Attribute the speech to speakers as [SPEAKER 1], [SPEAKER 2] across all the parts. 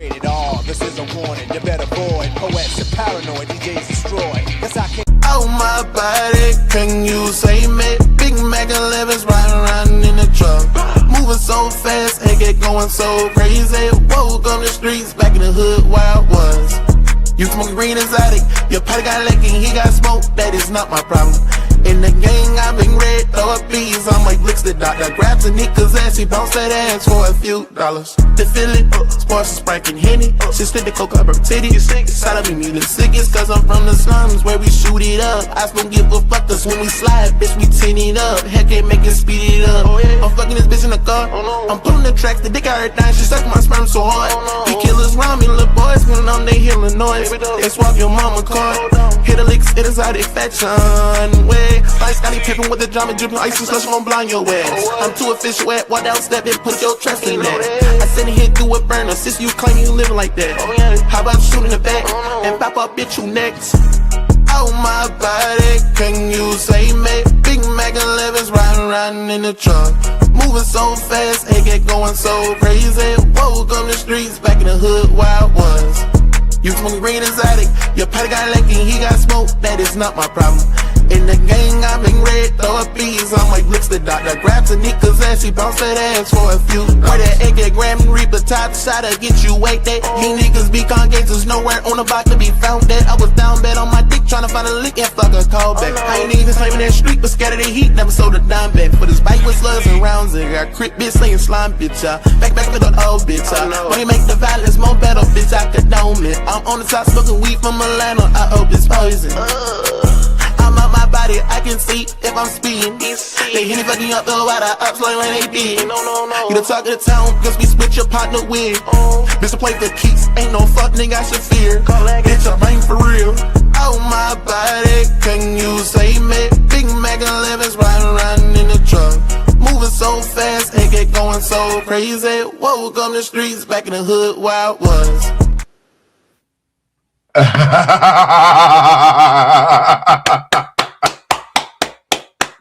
[SPEAKER 1] It all. This is a warning. You better avoid poets and paranoid. DJs destroy. Yes, I can.
[SPEAKER 2] Oh my body, can you say me? Big Mac 11s riding around in the truck. Moving so fast, and get going so crazy. Woke on the streets, back in the hood where I was. You smoking green exotic, your potty got licking, he got smoke, that is not my problem. In the gang, I've been red, throw up bees, I'm like Blix the doctor. Grabs a nigga's ass, he bounce that ass for a few dollars. The feeling, sports is sprinkling Henny. She stick the coke up her titty. Side of me the sickest, cause I'm from the slums where we shoot it up. I don't give a fuck, cause when we slide, bitch, we tin it up. Heck, ain't make it speed it up. I'm fucking this bitch in the car. I'm pulling the tracks, the dick out her thigh, she suck my sperm so hard. The killers round me, little boys, when they hearing noise. They swap your mama car. Hit a licks, it is out of fashion way. Like Scotty Pippen with the drama dripping, ice and slush gon' blind your ass. I'm too official at what else step in, put your trust in that. I send it here through a burner, since you claim you living like that. How about shooting the back and pop up, bitch, you next? Oh my body, can you say me? Big Mac 11s riding around in the truck. Moving so fast, and get going so crazy. Woke on the streets, back in the hood where I was. You smoking green exotic, your potty got licking, he got smoke, that is not my problem. In the gang, I've been red, throw up bees, I'm like Blix the doctor. Grabs a nigga's ass, he bounce that ass for a few. Where that AK gram and reap the top shot to get you wake that. He niggas be congregations, nowhere on the block to be found that. I was down bad on my dick, trying to find a lick and fuck a call back. I ain't even claiming that street, but scared of the heat, never sold a dime back. For this bike with slugs and rounds, and got crip bitch slaying slime bitch, back with the old bitch, Money make the violence more better, bitch, I condone it. I'm on the top smoking weed from Atlanta, I hope it's poison. I'm out my body, I can see if I'm speeding. They hit me fucking up the water, ups like when they did. You the talk of the town, cause we split your partner with. Bitch, to play for keeps, ain't no fuck nigga I should fear. Bitch, I'm ain't for real. Oh my body, can you say me? Big Mac 11s riding around in the truck. Moving so fast, and get going so crazy. Woke on the streets, back in the hood where I was.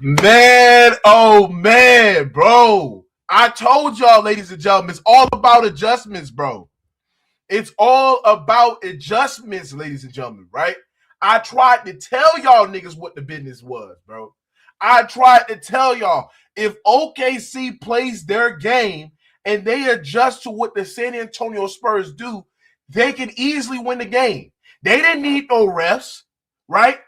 [SPEAKER 3] Man, oh man, bro. I told y'all, ladies and gentlemen, it's all about adjustments, bro. It's all about adjustments, ladies and gentlemen, right? I tried to tell y'all niggas what the business was, bro. I tried to tell y'all, if OKC plays their game and they adjust to what the San Antonio Spurs do, they can easily win the game. They didn't need no refs, right?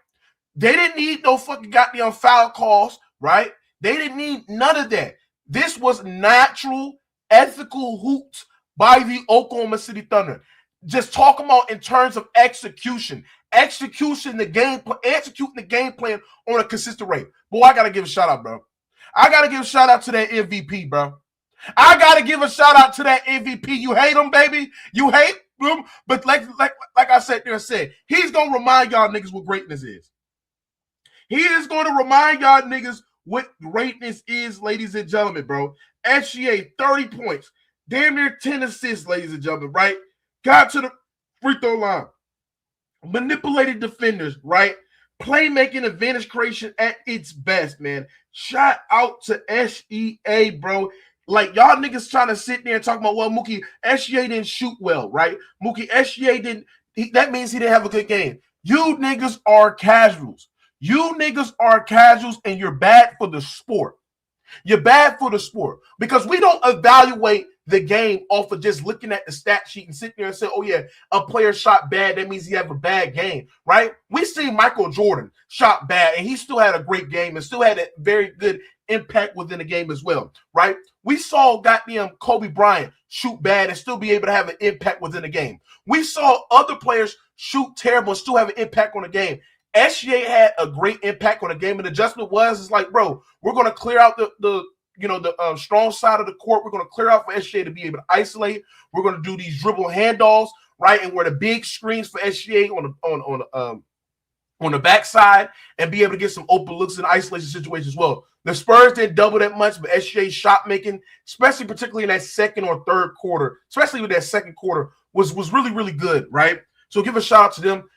[SPEAKER 3] They didn't need no fucking goddamn foul calls, right? They didn't need none of that. This was natural, ethical hoops by the Oklahoma City Thunder. Just talking about in terms of execution. Executing the game plan on a consistent rate. Boy, I gotta give a shout out, bro. I gotta give a shout out to that MVP, bro. I gotta give a shout out to that MVP. You hate him, baby. You hate him, but like I said there and said, he's gonna remind y'all niggas what greatness is. He is going to remind y'all niggas what greatness is, ladies and gentlemen, bro. SGA, 30 points. Damn near 10 assists, ladies and gentlemen, right? Got to the free throw line. Manipulated defenders, right? Playmaking, advantage creation at its best, man. Shout out to SEA, bro. Like, y'all niggas trying to sit there and talk about, well, Mookie, SGA didn't shoot well, right? Mookie, SGA didn't, that means he didn't have a good game. You niggas are casuals. You niggas are casuals and you're bad for the sport. You're bad for the sport because we don't evaluate the game off of just looking at the stat sheet and sitting there and say, oh yeah, a player shot bad, that means he have a bad game, right? We see Michael Jordan shot bad and he still had a great game and still had a very good impact within the game as well, right? We saw goddamn Kobe Bryant shoot bad and still be able to have an impact within the game. We saw other players shoot terrible and still have an impact on the game. SGA had a great impact on the game, and the adjustment was, it's like, bro, we're going to clear out the strong side of the court. We're going to clear out for SGA to be able to isolate. We're going to do these dribble handoffs, right, and we're the big screens for SGA on the backside and be able to get some open looks in isolation situations as well. The Spurs didn't double that much, but SGA's shot making, especially particularly in that second or third quarter, especially with that second quarter, was really, really good, right? So give a shout out to them.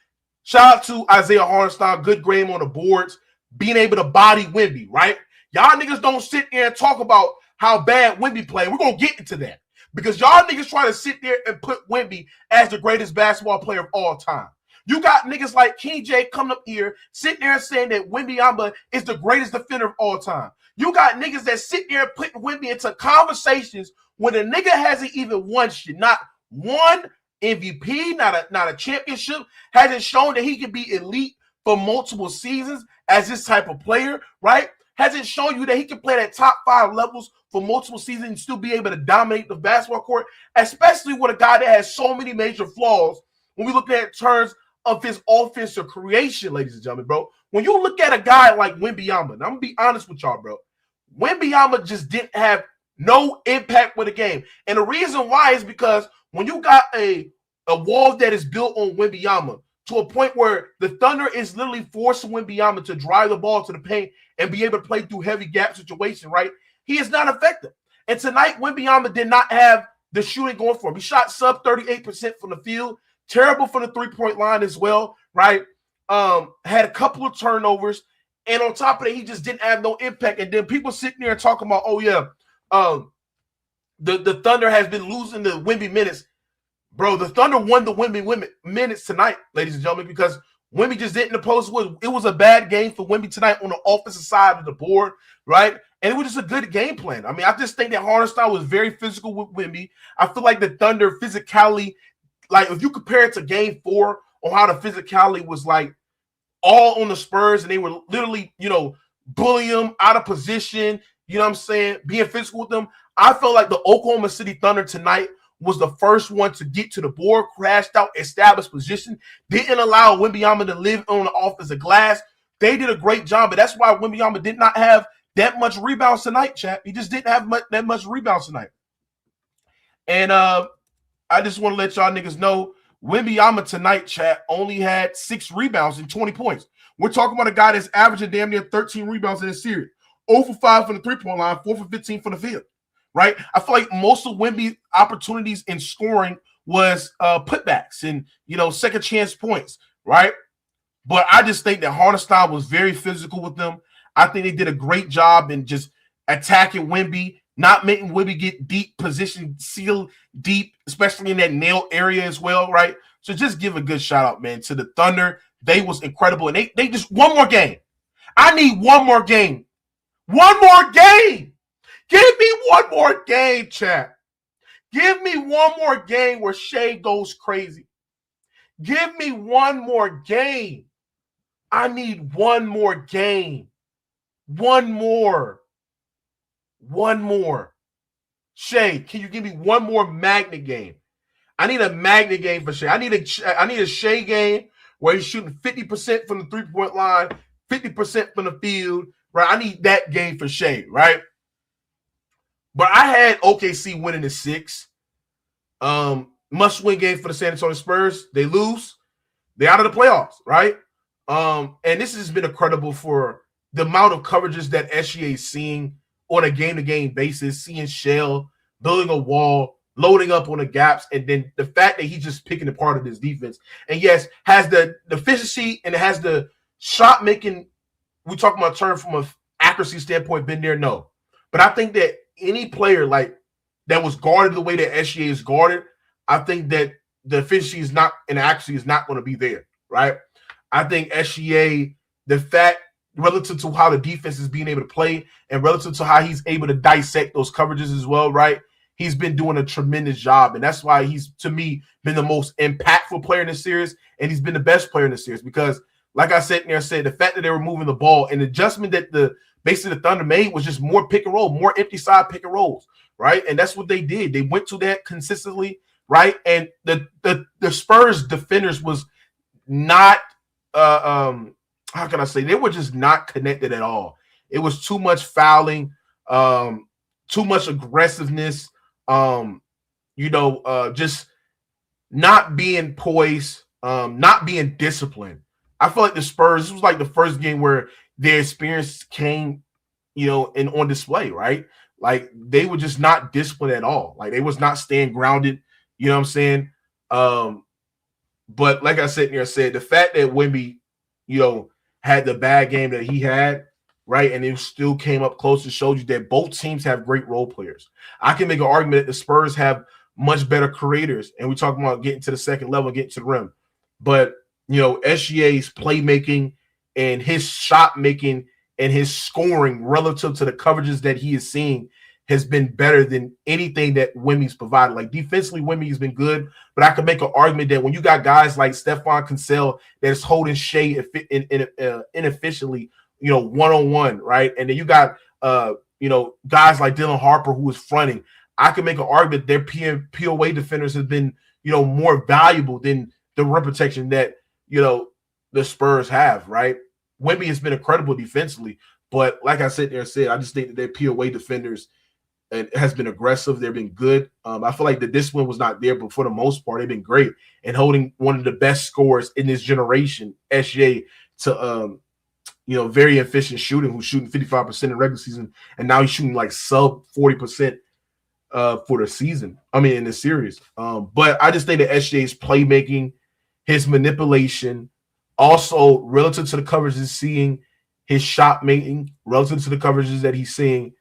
[SPEAKER 3] Shout out to Isaiah Hartenstein, good game on the boards, being able to body Wemby, right? Y'all niggas don't sit there and talk about how bad Wemby played. We're going to get into that. because y'all niggas try to sit there and put Wemby as the greatest basketball player of all time. You got niggas like King J coming up here, sitting there saying that Wembanyama is the greatest defender of all time. You got niggas that sit there putting Wemby into conversations when a nigga hasn't even won shit. Not one MVP, not a championship, hasn't shown that he can be elite for multiple seasons as this type of player, right? Hasn't shown you that he can play at top 5 levels for multiple seasons and still be able to dominate the basketball court, especially with a guy that has so many major flaws when we look at terms of his offensive creation, ladies and gentlemen, bro. When you look at a guy like Wembanyama, and I'm going to be honest with y'all, bro, Wembanyama just didn't have no impact with the game. And the reason why is because when you got a wall that is built on Wembanyama to a point where the Thunder is literally forcing Wembanyama to drive the ball to the paint and be able to play through heavy gap situation, right? He is not effective. And tonight, Wembanyama did not have the shooting going for him. He shot sub 38% from the field. Terrible from the three-point line as well, right? Had a couple of turnovers. And on top of that, he just didn't have no impact. And then people sitting there and talking about, oh, yeah, the Thunder has been losing the Wemby minutes. Bro, the Thunder won the Wemby minutes tonight, ladies and gentlemen, because Wemby just didn't oppose. It was a bad game for Wemby tonight on the offensive side of the board, right? And it was just a good game plan. I mean, I just think that Hartenstein was very physical with Wemby. I feel like the Thunder physicality, like if you compare it to game 4 on how the physicality was like all on the Spurs and they were literally, bullying them out of position, you know what I'm saying, being physical with them. I felt like the Oklahoma City Thunder tonight was the first one to get to the board, crashed out, established position, didn't allow Wembanyama to live on the offensive glass. They did a great job, but that's why Wembanyama did not have that much rebounds tonight, chap. He just didn't have that much rebounds tonight. And I just want to let y'all niggas know, Wembanyama tonight, chat, only had 6 rebounds and 20 points. We're talking about a guy that's averaging damn near 13 rebounds in this series. 0 for 5 from the three-point line, 4 for 15 from the field, right? I feel like most of Wemby's opportunities in scoring was putbacks and, second chance points, right? But I just think that Hartenstein was very physical with them. I think they did a great job in just attacking Wemby, not making Wemby get deep position, seal deep, especially in that nail area as well, right? So just give a good shout out, man, to the Thunder. They was incredible. And they just one more game. I need one more game. One more game. Give me one more game, chat. Give me one more game where Shai goes crazy. Give me one more game. I need one more game. One more. Shai, can you give me one more magnet game? I need a magnet game for Shai. I need a Shai game where he's shooting 50% from the three-point line, 50% from the field, right? I need that game for Shai, right? But I had OKC winning the 6. Must-win game for the San Antonio Spurs. They lose. They're out of the playoffs, right? And this has been incredible for the amount of coverages that SGA is seeing on a game-to-game basis, seeing Shell, building a wall, loading up on the gaps, and then the fact that he's just picking apart of this defense. And yes, has the efficiency and it has the shot making, we talk about term from an accuracy standpoint, been there? No. But I think that any player like that was guarded the way that SGA is guarded, I think that the efficiency is not and the accuracy is not going to be there, right? I think SGA, the fact relative to how the defense is being able to play and relative to how he's able to dissect those coverages as well, right? He's been doing a tremendous job, and that's why he's, to me, been the most impactful player in this series, and he's been the best player in the series because, like I said, the fact that they were moving the ball and the adjustment that basically the Thunder made was just more pick and roll, more empty side pick and rolls, right? And that's what they did. They went to that consistently, right? And the Spurs defenders was not how can I say, they were just not connected at all. It was too much fouling, too much aggressiveness, just not being poised, not being disciplined. I feel like the Spurs, this was like the first game where their experience came, and on display, right? Like they were just not disciplined at all. Like they was not staying grounded, you know what I'm saying? But like I said, the fact that Wemby, had the bad game that he had, right? And it still came up close and showed you that both teams have great role players. I can make an argument that the Spurs have much better creators, and we're talking about getting to the second level, getting to the rim. But, SGA's playmaking and his shot making and his scoring relative to the coverages that he is seeing has been better than anything that Wemby's provided. Like defensively, Wemby has been good, but I could make an argument that when you got guys like Stephon Cassell that's holding Shai inefficiently, one-on-one, right? And then you got guys like Dylan Harper who is fronting. I could make an argument their POA defenders have been, more valuable than the rim protection that, the Spurs have, right? Wemby has been incredible defensively, but like I said, I just think that their POA defenders has been aggressive. They've been good. I feel like the discipline was not there, but for the most part, they've been great and holding one of the best scorers in this generation, SGA, to very efficient shooting, who's shooting 55% in regular season, and now he's shooting like sub 40% for the season. In the series. But I just think that SGA's playmaking, his manipulation, also relative to the coverages he's seeing, his shot making relative to the coverages that he's seeing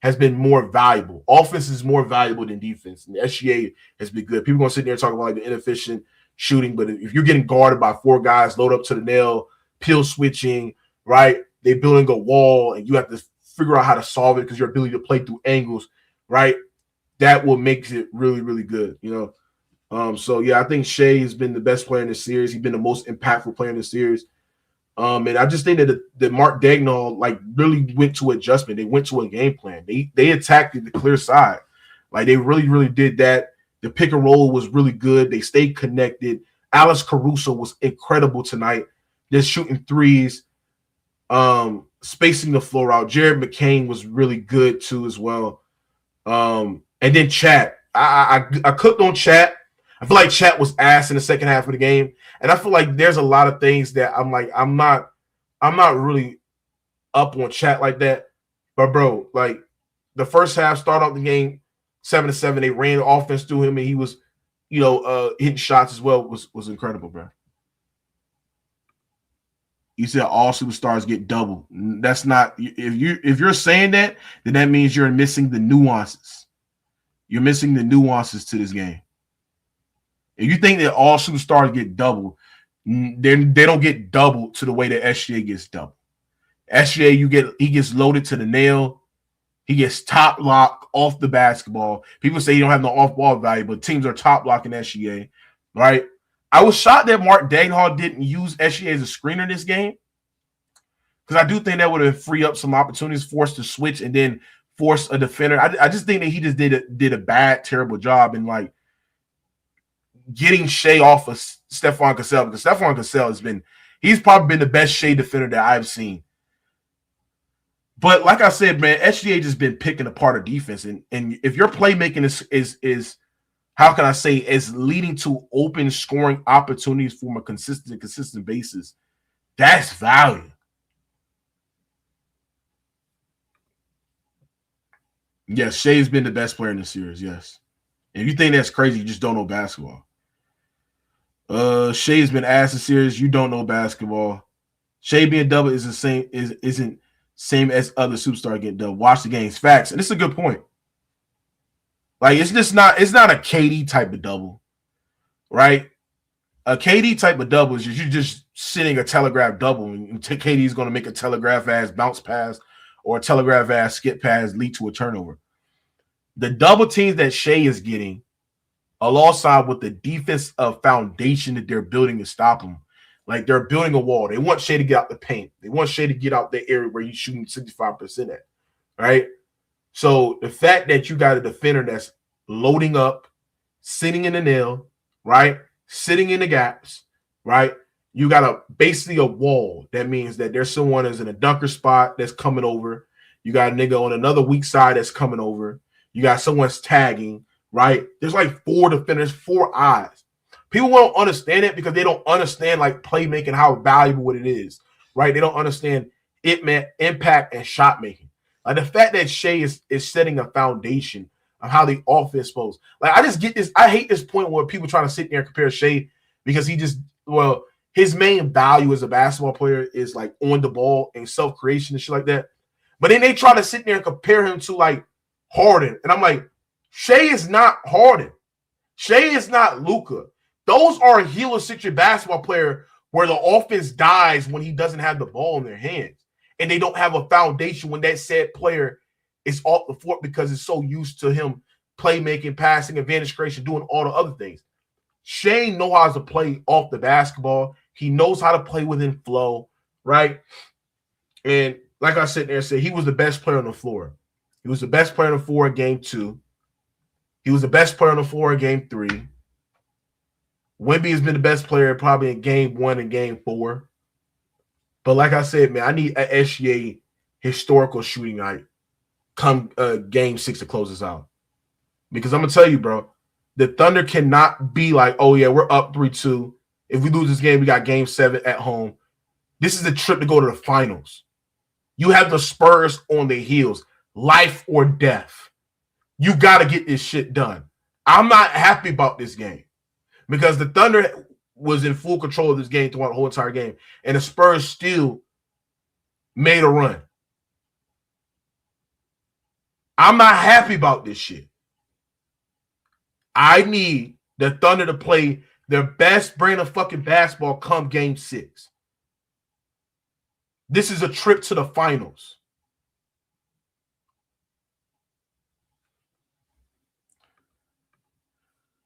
[SPEAKER 3] has been more valuable. Offense is more valuable than defense. And the SGA has been good. People are going to sit there and talk about like the inefficient shooting, but if you're getting guarded by four guys, load up to the nail, peel switching, right? They're building a wall, and you have to figure out how to solve it because your ability to play through angles, right? That will make it really, really good, So, yeah, I think Shai has been the best player in the series. He's been the most impactful player in the series. And I just think that Mark Daigneault really went to adjustment. They went to a game plan. They attacked the clear side. Like they really, really did that. The pick and roll was really good. They stayed connected. Alex Caruso was incredible tonight, just shooting threes, spacing the floor out. Jared McCain was really good too as well. And then Chat. I cooked on Chat. I feel like Chat was ass in the second half of the game. And I feel like there's a lot of things that I'm not really up on Chat like that. But bro, like the first half, start off the game 7-7. They ran the offense through him, and he was, hitting shots as well. Was incredible, bro. You said all superstars get double. That's not, if you're saying that, then that means you're missing the nuances. You're missing the nuances to this game. If you think that all superstars get double, then they don't get doubled to the way that SGA gets doubled. SGA, he gets loaded to the nail. He gets top lock off the basketball. People say he don't have no off-ball value, but teams are top locking SGA, right? I was shocked that Mark Daigneault didn't use SGA as a screener this game, because I do think that would have freed up some opportunities for us to switch and then force a defender. I just think that he just did a bad, terrible job in like getting Shai off of Stephon Cassell, because Stephon Cassell he's probably been the best Shai defender that I've seen. But like I said, man, SGA just been picking apart a defense, and if your playmaking is how can I say, is leading to open scoring opportunities from a consistent basis, that's value. Yes, Shai's been the best player in the series. Yes, if you think that's crazy, you just don't know basketball. Shai's been asked in series. You don't know basketball. Shai being double isn't same as other superstar getting double. Watch the games. Facts. And it's a good point. Like it's not a KD type of double, right? A KD type of double is you're just sitting a telegraph double, and KD is going to make a telegraph ass bounce pass or a telegraph ass skip pass lead to a turnover. The double teams that Shai is getting, alongside with the defense foundation that they're building to stop him, like they're building a wall. They want Shai to get out the paint. They want Shai to get out the area where he's shooting 65% at, right? So the fact that you got a defender that's loading up, sitting in the nail, right? Sitting in the gaps, right? You got basically a wall. That means that there's someone that's in a dunker spot that's coming over. You got a nigga on another weak side that's coming over. You got someone's tagging, right? There's like four defenders, four eyes. People won't understand it because they don't understand like playmaking, how valuable it is, right? They don't understand impact and shot making. Like the fact that Shai is setting a foundation of how the offense goes. Like I just get this. I hate this point where people trying to sit there and compare Shai because his main value as a basketball player is like on the ball and self-creation and shit like that. But then they try to sit there and compare him to like Harden. And I'm like, Shai is not Harden. Shai is not Luka. Those are heliocentric basketball player where the offense dies when he doesn't have the ball in their hands. And they don't have a foundation when that said player is off the floor because it's so used to him playmaking, passing, advantage creation, doing all the other things. Shai knows how to play off the basketball. He knows how to play within flow, right? And like I said there and said, he was the best player on the floor. He was the best player on the floor in game 2. He was the best player on the floor in game 3. Wemby has been the best player probably in game 1 and game 4. But like I said, man, I need an SGA historical shooting night come game 6 to close us out. Because I'm going to tell you, bro, the Thunder cannot be like, oh, yeah, we're up 3-2. If we lose this game, we got game 7 at home. This is a trip to go to the finals. You have the Spurs on their heels, life or death. You got to get this shit done. I'm not happy about this game because the Thunder was in full control of this game throughout the whole entire game, and the Spurs still made a run. I'm not happy about this shit. I need the Thunder to play their best brand of fucking basketball come game 6. This is a trip to the finals.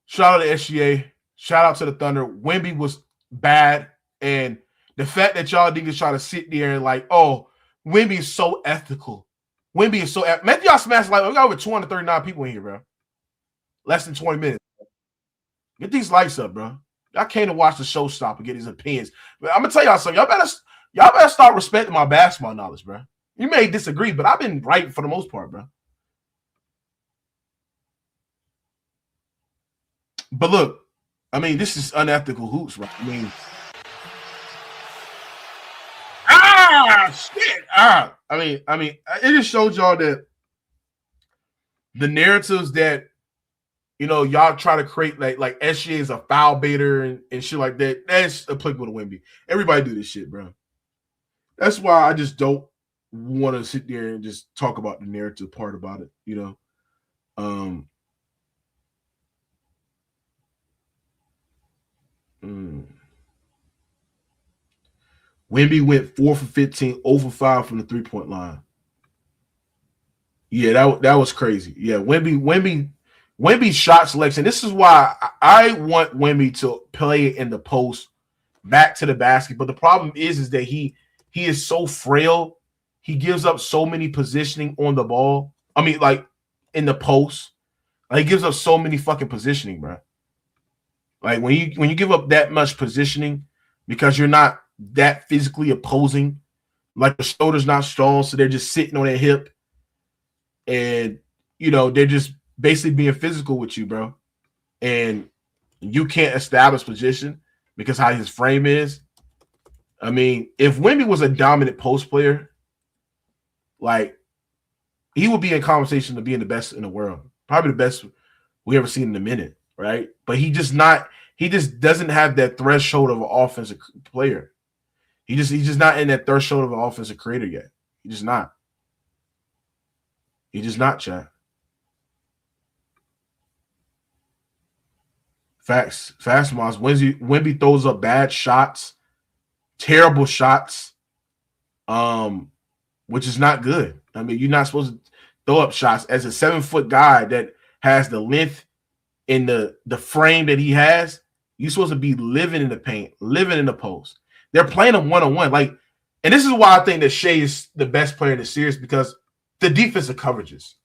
[SPEAKER 3] Shout out to SGA. Shout out to the Thunder. Wemby was bad. And the fact that y'all niggas try to sit there and like, oh, Wemby is so ethical. Wemby is so man, y'all smash like we got over 239 people in here, bro. Less than 20 minutes. Get these lights up, bro. Y'all came to watch the show stop and get his opinions. But I'm gonna tell y'all something. Y'all better start respecting my basketball knowledge, bro. You may disagree, but I've been right for the most part, bro. But look, I mean, this is unethical hoops, right? I mean, shit. I mean, it just showed y'all that the narratives that y'all try to create, like SGA is a foul baiter and shit like that. That's applicable to Wemby. Everybody do this shit, bro. That's why I just don't want to sit there and just talk about the narrative part about it, Wemby went 4 for 15, 0 for 5 from the 3-point line. Yeah, that was crazy. Yeah, Wemby shot selection. This is why I want Wemby to play in the post back to the basket. But the problem is that he is so frail. He gives up so many positioning on the ball. I mean, like in the post. Like, he gives up so many fucking positioning, bro. Like when you give up that much positioning because you're not that physically opposing, like the shoulder's not strong, so they're just sitting on their hip, and they're just basically being physical with you, bro. And you can't establish position because how his frame is. I mean, if Wemby was a dominant post player, like he would be in conversation to being the best in the world, probably the best we ever seen in a minute, right? But he just doesn't have that threshold of an offensive player. He's just not in that threshold of an offensive creator yet. He's just not. He's just not, chat. Facts, Moss. Wemby throws up bad shots, terrible shots, which is not good. I mean, you're not supposed to throw up shots as a 7-foot guy that has the length in the frame that he has. You're supposed to be living in the paint, living in the post. They're playing him one-on-one. And this is why I think that Shai is the best player in the series, because the defensive coverages.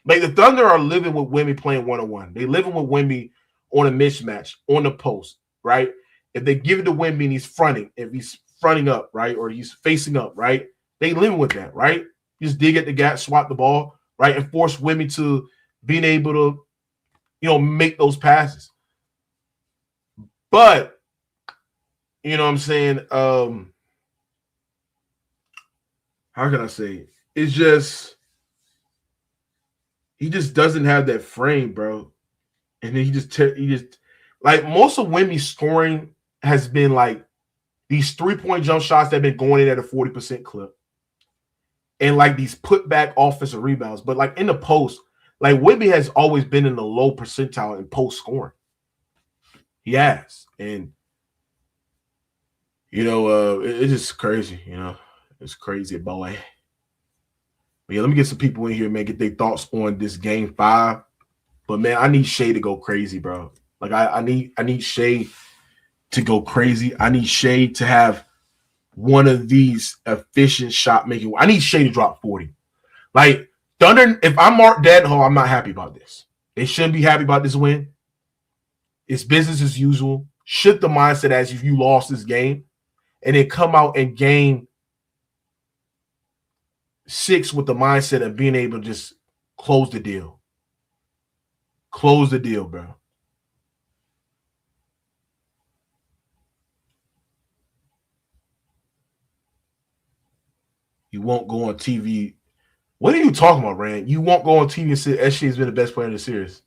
[SPEAKER 3] Like, the Thunder are living with Wemby playing one-on-one. They living with Wemby on a mismatch, on the post, right? If they give it to Wemby and he's fronting, if he's fronting up, right, or he's facing up, right, they live with that, right? Just dig at the gap, swap the ball, right, and force Wemby to being able to, make those passes. But, you know what I'm saying? How can I say it? It's just, he just doesn't have that frame, bro. And then he just like, most of Wemby's scoring has been like these 3-point jump shots that have been going in at a 40% clip. and like these putback offensive rebounds. But like in the post, like Wemby has always been in the low percentile in post scoring. He has, and it's just crazy. It's crazy, boy. But yeah, let me get some people in here, man. Get their thoughts on this game 5. But man, I need Shai to go crazy, bro. Like I need Shai to go crazy. I need Shai to have one of these efficient shot making. I need Shai to drop 40. Like Thunder, if I'm Mark Dadenhall, I'm not happy about this. They shouldn't be happy about this win. It's business as usual. Shift the mindset as if you lost this game, and then come out and game 6 with the mindset of being able to just close the deal. Close the deal, bro. You won't go on TV. What are you talking about, Rand? You won't go on TV and say SJ has been the best player in the series.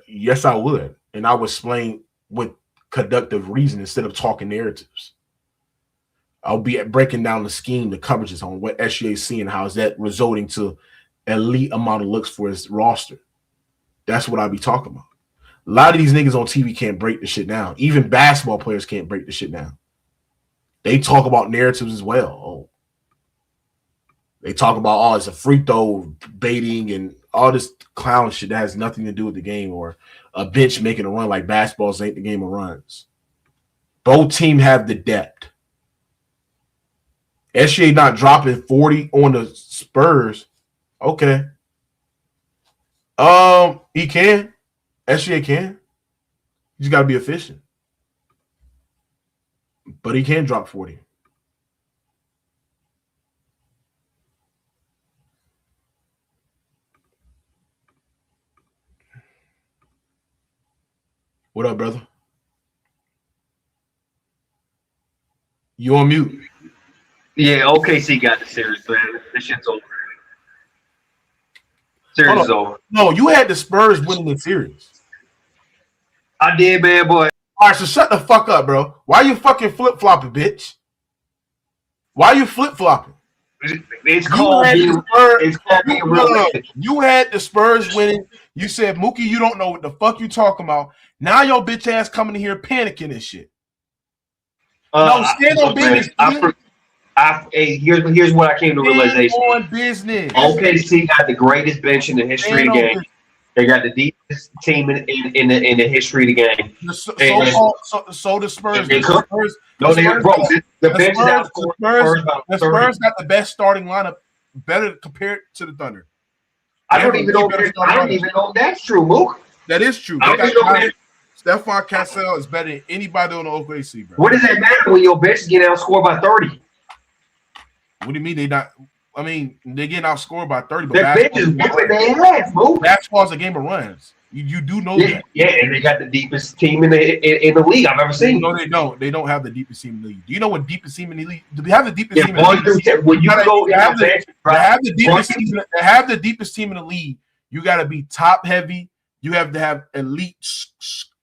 [SPEAKER 3] Yes, I would. And I would explain with conductive reason instead of talking narratives. I'll be breaking down the scheme, the coverages on what SGA is seeing, how is that resulting to elite amount of looks for his roster. That's what I'll be talking about. A lot of these niggas on TV can't break the shit down. Even basketball players can't break the shit down. They talk about narratives as well. Oh. They talk about, it's a free throw baiting and all this clown shit that has nothing to do with the game, or a bench making a run like basketballs ain't the game of runs. Both teams have the depth. SGA not dropping 40 on the Spurs. Okay. He can. SGA can. You just got to be efficient. But he can drop 40. What up, brother? You on mute.
[SPEAKER 4] Yeah, OKC got the series, man. This shit's over. Series is over.
[SPEAKER 3] No, you had the Spurs winning the series.
[SPEAKER 4] I did, man, boy.
[SPEAKER 3] All right, so shut the fuck up, bro. Why you fucking flip-flopping, bitch? Why you flip-flopping?
[SPEAKER 4] It's called being realistic.
[SPEAKER 3] You had the Spurs winning. You said, Mookie, you don't know what the fuck you talking about. Now your bitch ass coming in here panicking and shit. No, stand on business.
[SPEAKER 4] Here's what I came to realization.
[SPEAKER 3] Stand on business.
[SPEAKER 4] OKC got the greatest bench in the history of the game. They got the deepest team in the history of the game.
[SPEAKER 3] So the Spurs. The Spurs got the best starting lineup, better compared to the Thunder.
[SPEAKER 4] I don't even know if that's true, Mook.
[SPEAKER 3] That is true. Stephon Cassell is better than anybody on the OKC, bro.
[SPEAKER 4] What does that matter when your bench is getting outscored by 30?
[SPEAKER 3] What do you mean they not? I mean, they're getting outscored by 30, but
[SPEAKER 4] their bench is whipping their ass, Mook.
[SPEAKER 3] Basketball's a game of runs. You do know that.
[SPEAKER 4] Yeah, and they got the deepest team in the league I've ever seen.
[SPEAKER 3] No, they don't. They don't have the deepest team in the league. Do you know what deepest team in the league? Do they have the deepest team in the league?
[SPEAKER 4] When you go,
[SPEAKER 3] they have the deepest team in the league. You got to be top heavy. You have to have elite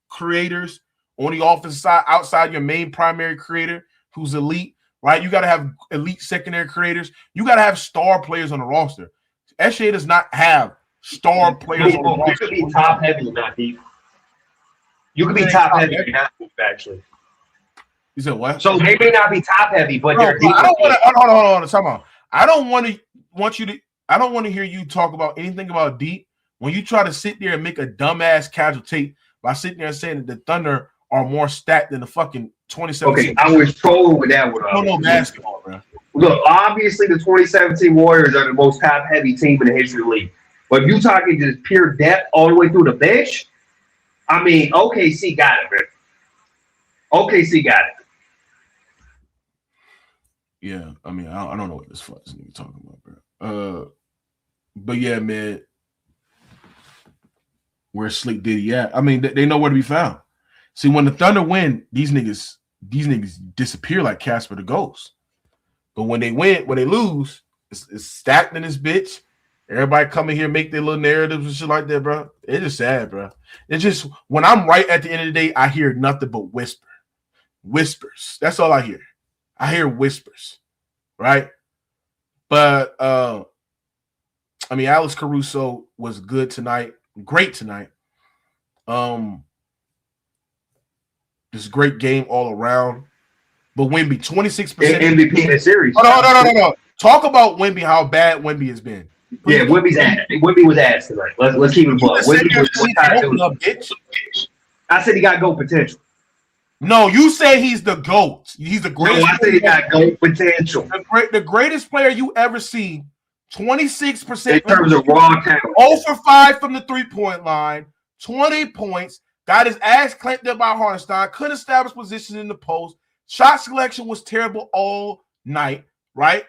[SPEAKER 3] creators on the offensive side outside your main primary creator who's elite, right? You got to have elite secondary creators. You got to have star players on the roster. SGA does not have star players on the roster.
[SPEAKER 4] You could be top heavy, not deep. You could be top heavy, not deep, actually.
[SPEAKER 3] You said what?
[SPEAKER 4] So they may not be top heavy, but they're deep.
[SPEAKER 3] I don't want to. Hold on. Time out. I don't want to hear you talk about anything about deep when you try to sit there and make a dumbass casual take by sitting there and saying that the Thunder are more stacked than the fucking 2017.
[SPEAKER 4] Okay, I was trolling with that one.
[SPEAKER 3] I don't know basketball, bro.
[SPEAKER 4] Look, obviously the 2017 Warriors are the most top-heavy team in the history of the league. But if you're talking just pure depth all the way through the bench, I mean, OKC got it, man. OKC got it.
[SPEAKER 3] Yeah, I mean, I don't know what this fuck is nigga talking about, bro. But yeah, man. Where's Slick Diddy at? I mean, they know where to be found. See, when the Thunder win, these niggas disappear like Casper the Ghost. But when they lose, it's stacked in this bitch. Everybody come in here, make their little narratives and shit like that, bro. It's just sad, bro. It's just when I'm right at the end of the day, I hear nothing but whispers. That's all I hear. I hear whispers, right? But I mean, Alex Caruso was good tonight, great tonight. This great game all around. But Wemby, 26%
[SPEAKER 4] MVP in the series.
[SPEAKER 3] Oh, no. Talk about Wemby, how bad Wemby has been.
[SPEAKER 4] Yeah, Wemby's ass. Wemby was ass tonight. Let's keep it above. I said he got GOAT potential.
[SPEAKER 3] No, you say he's the GOAT. He's the greatest.
[SPEAKER 4] No, I said he got GOAT potential.
[SPEAKER 3] The greatest player you ever seen. 26%
[SPEAKER 4] in terms of raw talent.
[SPEAKER 3] 0 for 5 from the 3-point line. 20 points. Got his ass clamped up by Hartenstein. Couldn't establish position in the post. Shot selection was terrible all night. Right?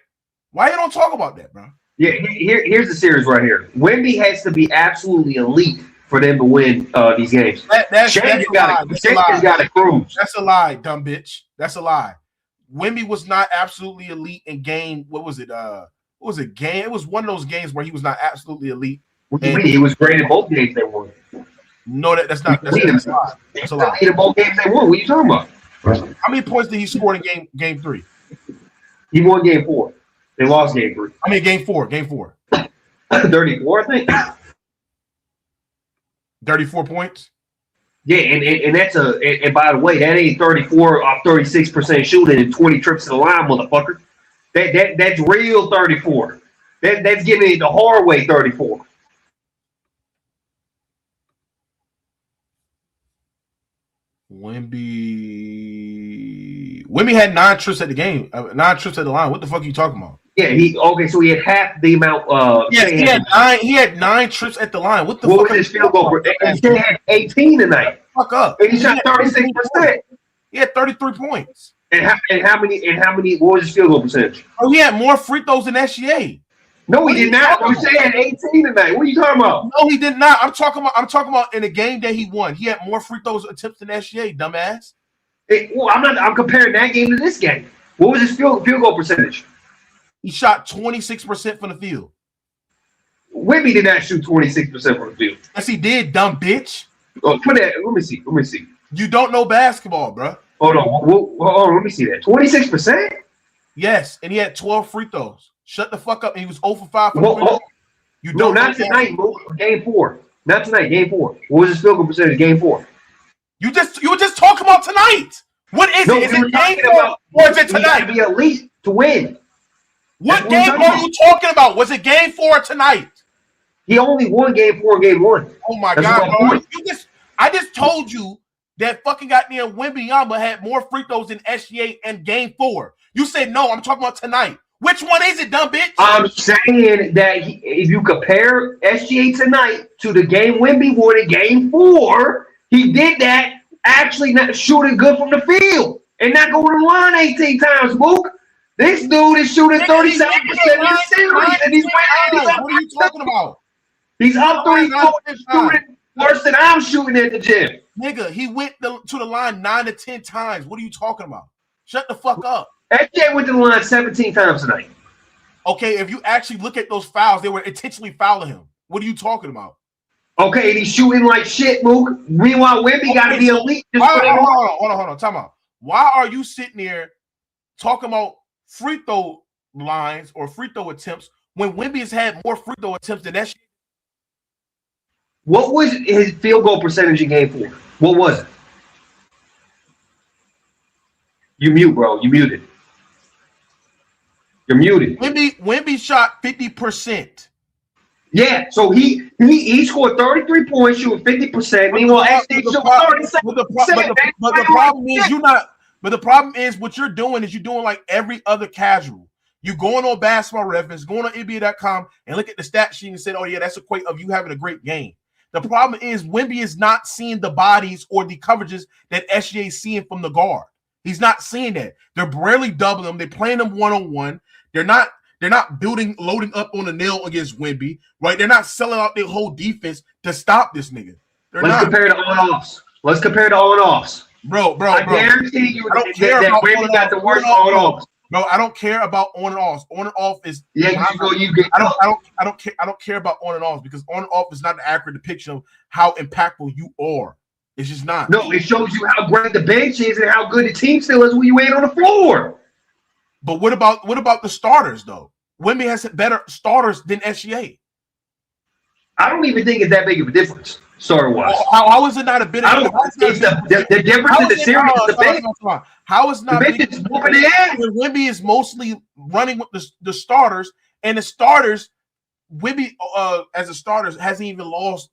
[SPEAKER 3] Why you don't talk about that, bro?
[SPEAKER 4] Yeah, here's the series right here. Wemby has to be absolutely elite for them to win these games.
[SPEAKER 3] That's
[SPEAKER 4] got to cruise.
[SPEAKER 3] That's a lie, dumb bitch. That's a lie. Wemby was not absolutely elite in game. What was it? Game? It was one of those games where he was not absolutely elite.
[SPEAKER 4] What do you mean? He was great in both games they won.
[SPEAKER 3] No, that's not. That's a lie. That's a lie.
[SPEAKER 4] In both games they won. What are you talking about?
[SPEAKER 3] How many points did he score in game 3?
[SPEAKER 4] He won game 4. They lost game 3.
[SPEAKER 3] I mean, game 4.
[SPEAKER 4] 34, I think.
[SPEAKER 3] 34 points.
[SPEAKER 4] Yeah, and that's and by the way, that ain't 34 off 36% shooting and 20 trips to the line, motherfucker. That's real 34. That's getting it the hard way 34.
[SPEAKER 3] Wemby had 9 trips at the game, 9 trips at the line. What the fuck are you talking about?
[SPEAKER 4] Yeah, so he had half the amount.
[SPEAKER 3] He had 9 trips at the line. What
[SPEAKER 4] was his field goal? He had 18 tonight.
[SPEAKER 3] Fuck up.
[SPEAKER 4] And he shot 36%.
[SPEAKER 3] He had 33 points.
[SPEAKER 4] And how many? What was his field goal percentage?
[SPEAKER 3] Oh, he had more free throws than SGA.
[SPEAKER 4] No, he did not. He had 18 tonight. What are you talking about?
[SPEAKER 3] No, he did not. I'm talking about in the game that he won. He had more free throws attempts than SGA, dumbass.
[SPEAKER 4] I'm comparing that game to this game. What was his field goal percentage?
[SPEAKER 3] He shot 26% from the field.
[SPEAKER 4] Wemby did not shoot 26% from the field.
[SPEAKER 3] Yes, he did, dumb bitch.
[SPEAKER 4] Oh, let me see.
[SPEAKER 3] You don't know basketball, bro.
[SPEAKER 4] Hold on. Let me see that. 26%?
[SPEAKER 3] Yes, and he had 12 free throws. Shut the fuck up. And he was 0 for 5 from
[SPEAKER 4] not tonight, bro. Game 4. Not tonight, game 4. What was his field goal percentage? Game 4.
[SPEAKER 3] You were just talking about tonight. What is it? Is it game 4 or is it tonight?
[SPEAKER 4] You got to be elite to win.
[SPEAKER 3] What game are you talking about? Was it game 4 tonight?
[SPEAKER 4] He only won game 4 and game 1.
[SPEAKER 3] Oh my God, bro. I just told you that fucking goddamn Wembanyama had more free throws than SGA in game 4. You said no, I'm talking about tonight. Which one is it, dumb bitch?
[SPEAKER 4] I'm saying that if you compare SGA tonight to the game Wemby won in game 4, he did that actually not shooting good from the field and not going to the line 18 times, Mook. This dude is shooting 37% in the series, and he's winning.
[SPEAKER 3] What are you talking about?
[SPEAKER 4] He's up 3 points, shooting worse than I'm shooting at the gym.
[SPEAKER 3] Nigga, he went to the line 9 to 10 times. What are you talking about? Shut the fuck up.
[SPEAKER 4] SJ went to the line 17 times tonight.
[SPEAKER 3] Okay, if you actually look at those fouls, they were intentionally fouling him. What are you talking about?
[SPEAKER 4] Okay, and he's shooting like shit, Mook. Meanwhile, Wemby got to be elite.
[SPEAKER 3] Hold on. Time out. Why are you sitting there talking about free throw lines or free throw attempts when Wemby has had more free throw attempts than that shit?
[SPEAKER 4] What was his field goal percentage in game 4? What was it? You mute, bro. You muted. You're muted.
[SPEAKER 3] Wemby shot 50%.
[SPEAKER 4] Yeah, so he scored 33 points, shooting 50%. Meanwhile, SJ shot 37%.
[SPEAKER 3] But the problem is But the problem is what you're doing is you're doing like every other casual. You going on Basketball Reference, going on NBA.com, and look at the stat sheet and say, oh, yeah, that's a equate of you having a great game. The problem is Wemby is not seeing the bodies or the coverages that SGA is seeing from the guard. He's not seeing that. They're barely doubling them. They're playing them one-on-one. They're not loading up on a nail against Wemby, right? They're not selling out their whole defense to stop this nigga.
[SPEAKER 4] Let's compare to on-offs.
[SPEAKER 3] Bro.
[SPEAKER 4] I guarantee you that Wemby got the worst on-offs.
[SPEAKER 3] Bro, I don't care about on and offs. On and off is I don't care about on and offs because on and off is not the accurate depiction of how impactful you are. It's just not.
[SPEAKER 4] No, it shows you how great the bench is and how good the team still is when you ain't on the floor.
[SPEAKER 3] But what about the starters though? Wemby has better starters than SGA.
[SPEAKER 4] I don't even think it's that big of a difference, starter-wise.
[SPEAKER 3] How is it not a bit?
[SPEAKER 4] It's the difference in the series is the bench.
[SPEAKER 3] How is not
[SPEAKER 4] the bench is whooping the ass?
[SPEAKER 3] Wemby is mostly running with the starters, and the starters, Wemby as a starter hasn't even lost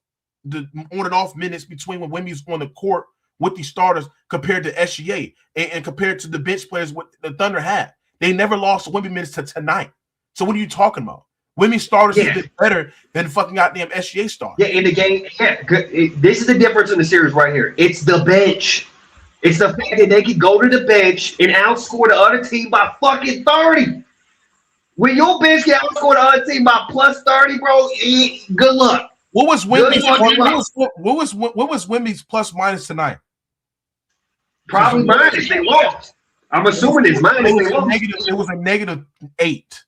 [SPEAKER 3] the on and off minutes between when Wemby's on the court with these starters compared to SGA and compared to the bench players what the Thunder had. They never lost Wemby minutes to tonight. So what are you talking about? Wemby starters has been better than fucking goddamn SGA stars.
[SPEAKER 4] Yeah, in the game. Yeah, this is the difference in the series right here. It's the bench. It's the fact that they can go to the bench and outscore the other team by fucking 30. When your bench can outscore the other team by plus 30, bro, good luck.
[SPEAKER 3] What was Wemby's plus minus tonight?
[SPEAKER 4] Probably minus. They lost. I'm assuming it's minus.
[SPEAKER 3] It was a -8.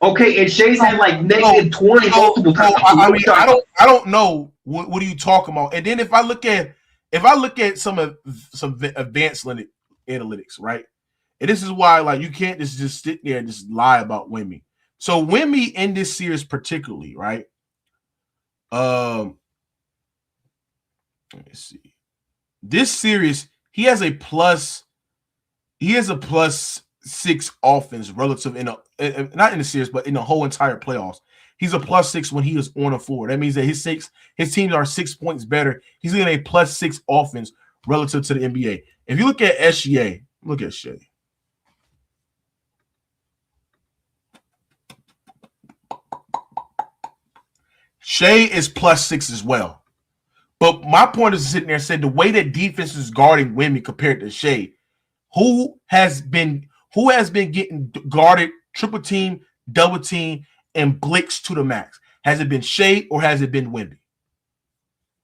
[SPEAKER 4] Okay, and Shai's had like -20 multiple times.
[SPEAKER 3] I don't know what are you talking about. And then if I look at some advanced analytics, right? And this is why like you can't just sit there and just lie about Wemby. So Wemby in this series particularly, right? Let me see. This series, he has a plus 6 offense relative not in the series, but in the whole entire playoffs. He's a plus 6 when he is on the floor. That means that his teams are 6 points better. He's getting a plus 6 offense relative to the NBA. If you look at SGA, look at Shai. Shai is plus 6 as well. But my point is sitting there saying the way that defense is guarding Wemby compared to Shai, who has been getting guarded, triple team, double team, and blitz to the max? Has it been Shai or has it been Wemby?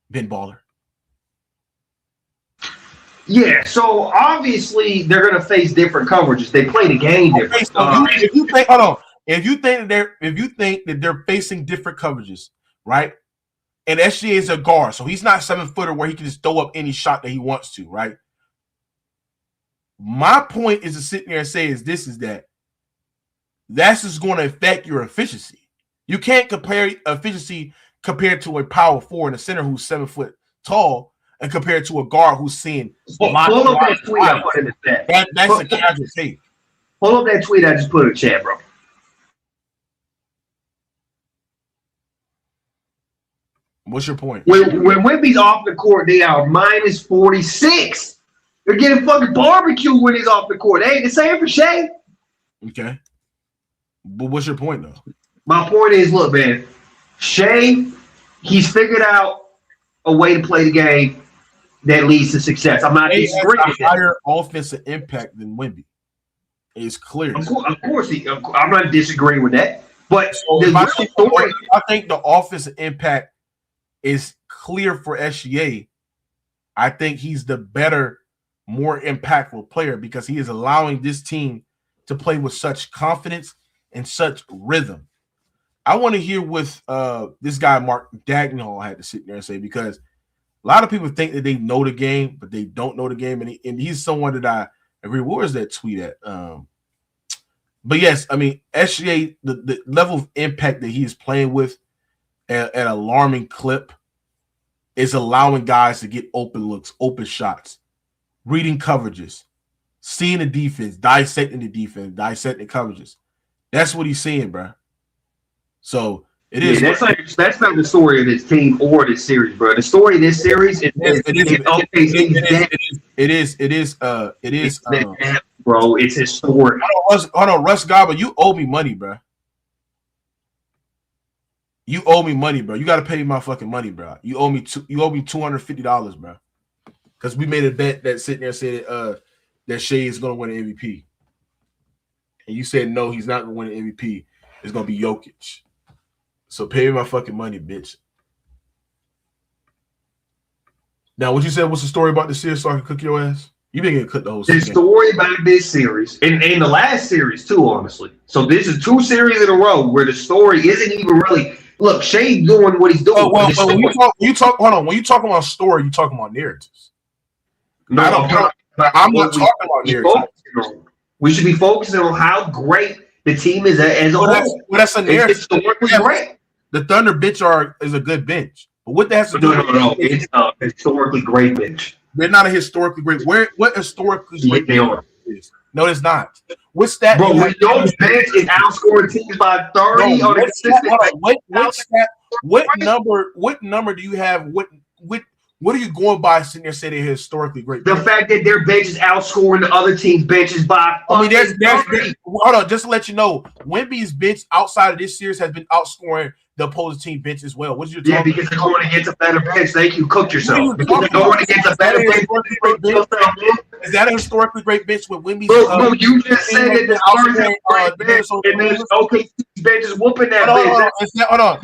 [SPEAKER 3] Ben Baller.
[SPEAKER 4] Yeah, so obviously they're going to face different coverages. They play the game different.
[SPEAKER 3] If you think that they're facing different coverages, right? And SGA is a guard, so he's not 7-footer where he can just throw up any shot that he wants to, right? My point is to sit there and say that's just going to affect your efficiency. You can't compare efficiency compared to a power forward and a center who's 7 foot tall and compared to a guard who's seeing
[SPEAKER 4] pull up that tweet I put in the chat.
[SPEAKER 3] That's a casual take.
[SPEAKER 4] Pull up that tweet I just put in the chat, bro.
[SPEAKER 3] What's your point?
[SPEAKER 4] When Wemby's off the court, they are minus 46. They're getting fucking barbecue when he's off the court. They ain't the same for Shai.
[SPEAKER 3] Okay. But what's your point, though?
[SPEAKER 4] My point is, look, man, Shai, he's figured out a way to play the game that leads to success. I'm not disagreeing with that.
[SPEAKER 3] Higher offensive impact than Wemby. It's clear.
[SPEAKER 4] Of course, I'm not disagreeing with that. But
[SPEAKER 3] so I think the offensive impact is clear for SGA. I think he's the better, more impactful player because he is allowing this team to play with such confidence and such rhythm. I want to hear what this guy Mark Dagnall had to sit there and say, because a lot of people think that they know the game, but they don't know the game, and he's someone that I agree. Where is that tweet at? But yes, I mean SGA, the level of impact that he is playing with at an alarming clip is allowing guys to get open looks, open shots, reading coverages, seeing the defense, dissecting the defense, dissecting coverages. That's what he's seeing, bro. So it is.
[SPEAKER 4] That's not the story of this team or this series, bro. The story of this series is bro. It's his story.
[SPEAKER 3] Hold on, Russ Gobber, you owe me money, bro. You owe me money, bro. You got to pay me my fucking money, bro. You owe me $250, bro. Because we made a bet that sitting there said that Shai is going to win an MVP. And you said, no, he's not going to win an MVP. It's going to be Jokic. So pay me my fucking money, bitch. Now, what you said, what's the story about the series so I can cook your ass? You been getting cooked the whole season.
[SPEAKER 4] The story about this series, and the last series too, honestly. So this is 2 series in a row where the story isn't even really. Look, Shai doing what he's doing.
[SPEAKER 3] When you talk about story, you talking about narratives.
[SPEAKER 4] No, I'm not talking about narratives. We should be focusing on how great the team as a whole.
[SPEAKER 3] That's a narrative.
[SPEAKER 4] It's historically great.
[SPEAKER 3] The Thunder bench is a good bench. But what that has to do?
[SPEAKER 4] No. It's a historically great bench.
[SPEAKER 3] They're not a historically great. What historically great
[SPEAKER 4] they are?
[SPEAKER 3] Is? No, it's not. What's that?
[SPEAKER 4] Bro, when your bench is outscoring teams by 30 on a consistent
[SPEAKER 3] what number do you have? What are you going by sitting there saying they're historically great?
[SPEAKER 4] The fact that their bench is outscoring the other team's benches by
[SPEAKER 3] there's hold on, just to let you know, Wemby's bench outside of this series has been outscoring the opposing team bench as well. What's your
[SPEAKER 4] talk? Yeah, because they're going against a better bench. Thank you. Cook yourself. Because they're going against a better bench.
[SPEAKER 3] Is that a historically great bench with Wemby's?
[SPEAKER 4] Bro, you just said that the Spurs have a great bench, and then OKC's bench is whooping that bench.
[SPEAKER 3] Hold on.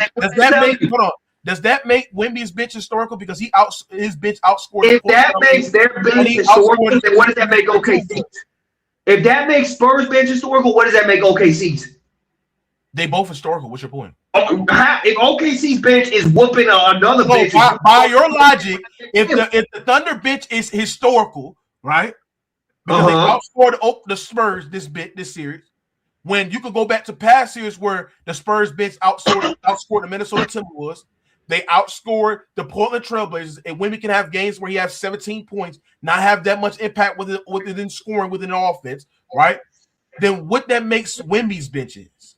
[SPEAKER 3] Does that make Wemby's bench historical because his bench outscored?
[SPEAKER 4] If that makes their bench historical, then what does that make OKC's? If that makes Spurs bench historical, what does that make OKC's?
[SPEAKER 3] They both historical. What's your point?
[SPEAKER 4] If OKC's bench is whooping another bench,
[SPEAKER 3] by your logic, if the Thunder bench is historical, right? Because they outscored the Spurs this series. When you could go back to past series where the Spurs bench outscored the Minnesota Timberwolves, they outscored the Portland Trailblazers, and Wemby can have games where he has 17 points, not have that much impact within scoring within the offense, right? Then what that makes Wemby's bench is.